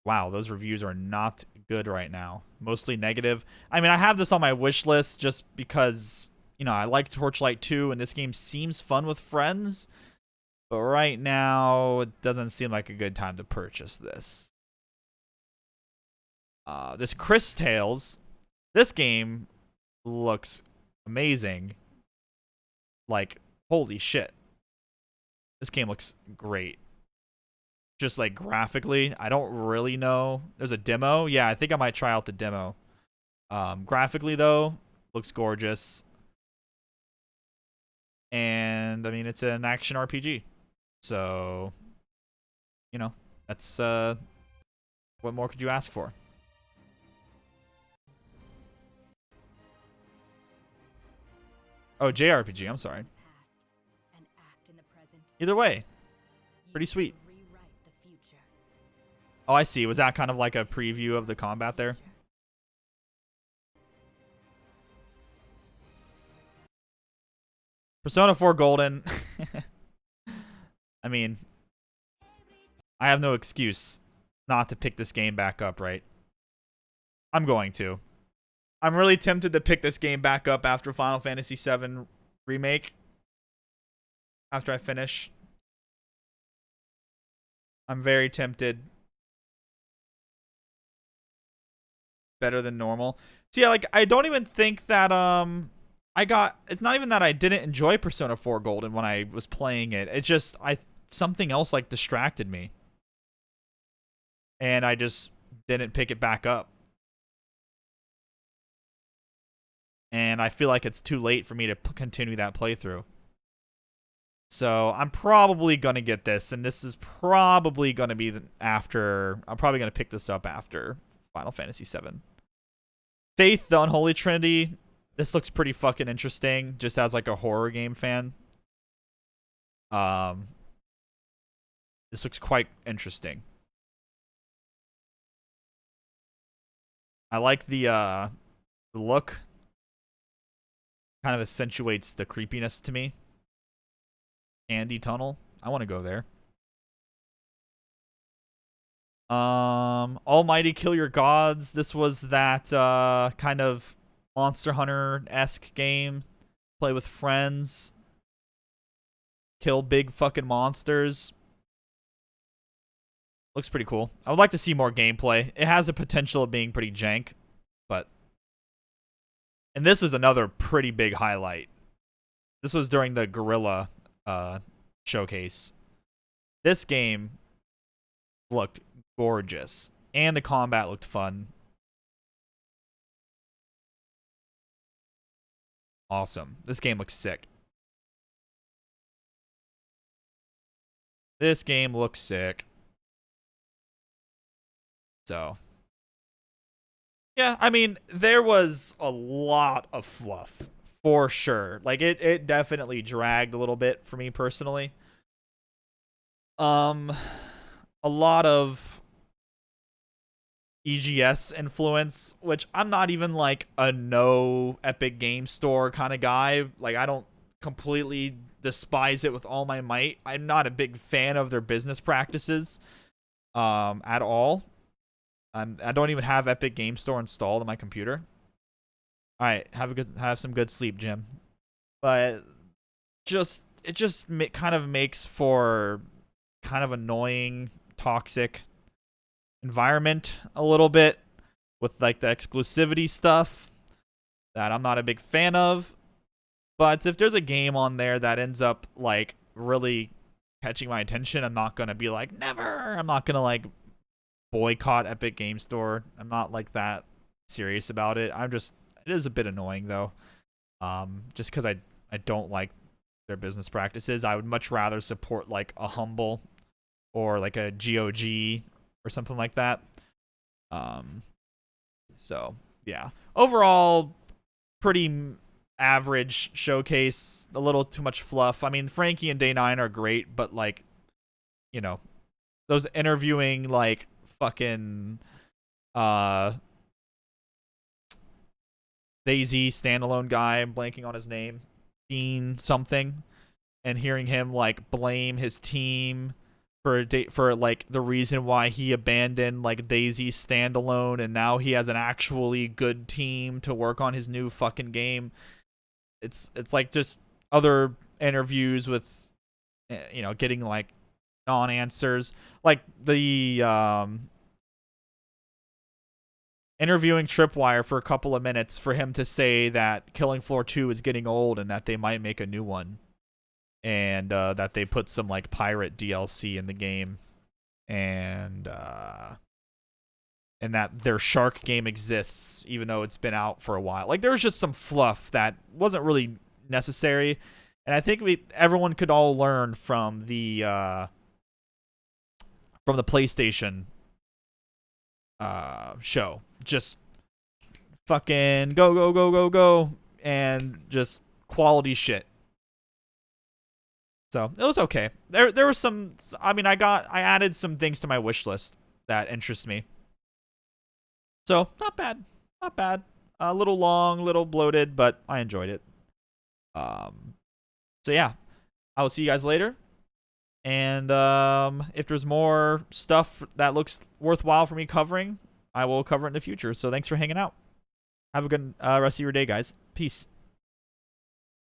Wow, those reviews are not good right now. Mostly negative. I mean, I have this on my wish list just because, you know, I like Torchlight 2 and this game seems fun with friends. But right now, it doesn't seem like a good time to purchase this. This Chris Tales. This game looks amazing. Like, holy shit. This game looks great. Just like graphically, I don't really know. There's a demo. Yeah, I think I might try out the demo. Graphically though, looks gorgeous. And I mean, it's an action RPG. So, you know, that's what more could you ask for? Oh, JRPG, I'm sorry. Either way, pretty sweet. Oh, I see. Was that kind of like a preview of the combat there? Persona 4 Golden. I mean, I have no excuse not to pick this game back up, right? I'm going to. I'm really tempted to pick this game back up after Final Fantasy VII Remake. After I finish. I'm very tempted. Better than normal. So yeah, like, I don't even think that, it's not even that I didn't enjoy Persona 4 Golden when I was playing it. It just, something else, like, distracted me. And I just didn't pick it back up. And I feel like it's too late for me to continue that playthrough. So I'm probably going to get this, and this is probably going to be after, I'm probably going to pick this up after Final Fantasy VII. Faith, the Unholy Trinity. This looks pretty fucking interesting, just as like a horror game fan. This looks quite interesting. I like the look. Kind of accentuates the creepiness to me. Andy Tunnel. I want to go there. Almighty Kill Your Gods. This was that kind of Monster Hunter-esque game. Play with friends. Kill big fucking monsters. Looks pretty cool. I would like to see more gameplay. It has the potential of being pretty jank, but... And this is another pretty big highlight. This was during the Guerrilla showcase. This game looked gorgeous, and the combat looked fun. Awesome. This game looks sick. This game looks sick. So, yeah, I mean, there was a lot of fluff, for sure. Like, it definitely dragged a little bit for me personally. A lot of EGS influence, which I'm not even, like, a no Epic Game Store kind of guy. Like, I don't completely despise it with all my might. I'm not a big fan of their business practices at all. I don't even have Epic Game Store installed on my computer. All right, have some good sleep, Jim. But it just kind of makes for kind of annoying, toxic environment a little bit with like the exclusivity stuff that I'm not a big fan of. But if there's a game on there that ends up like really catching my attention, I'm not gonna be like never. I'm not gonna like boycott Epic Game Store. I'm not like that serious about it. It is a bit annoying though. Just because I don't like their business practices. I would much rather support like a Humble or like a GOG or something like that. So yeah, overall pretty average showcase, a little too much fluff. I mean, Frankie and Day 9 are great, but like, you know, those interviewing like fucking DayZ standalone guy, I'm blanking on his name, Dean something, and hearing him like blame his team for like the reason why he abandoned like DayZ standalone, and now he has an actually good team to work on his new fucking game. It's like just other interviews with, you know, getting like non-answers, like the interviewing Tripwire for a couple of minutes for him to say that Killing Floor 2 is getting old and that they might make a new one, and that they put some like pirate DLC in the game, and that their shark game exists even though it's been out for a while. Like, there was just some fluff that wasn't really necessary, and I think everyone could all learn from the PlayStation show. Just fucking go, and just quality shit. So it was okay. There were some. I mean, I added some things to my wish list that interests me. So, not bad. Not bad. A little long, a little bloated, but I enjoyed it. So yeah, I will see you guys later. And if there's more stuff that looks worthwhile for me covering, I will cover it in the future. So thanks for hanging out. Have a good rest of your day, guys. Peace.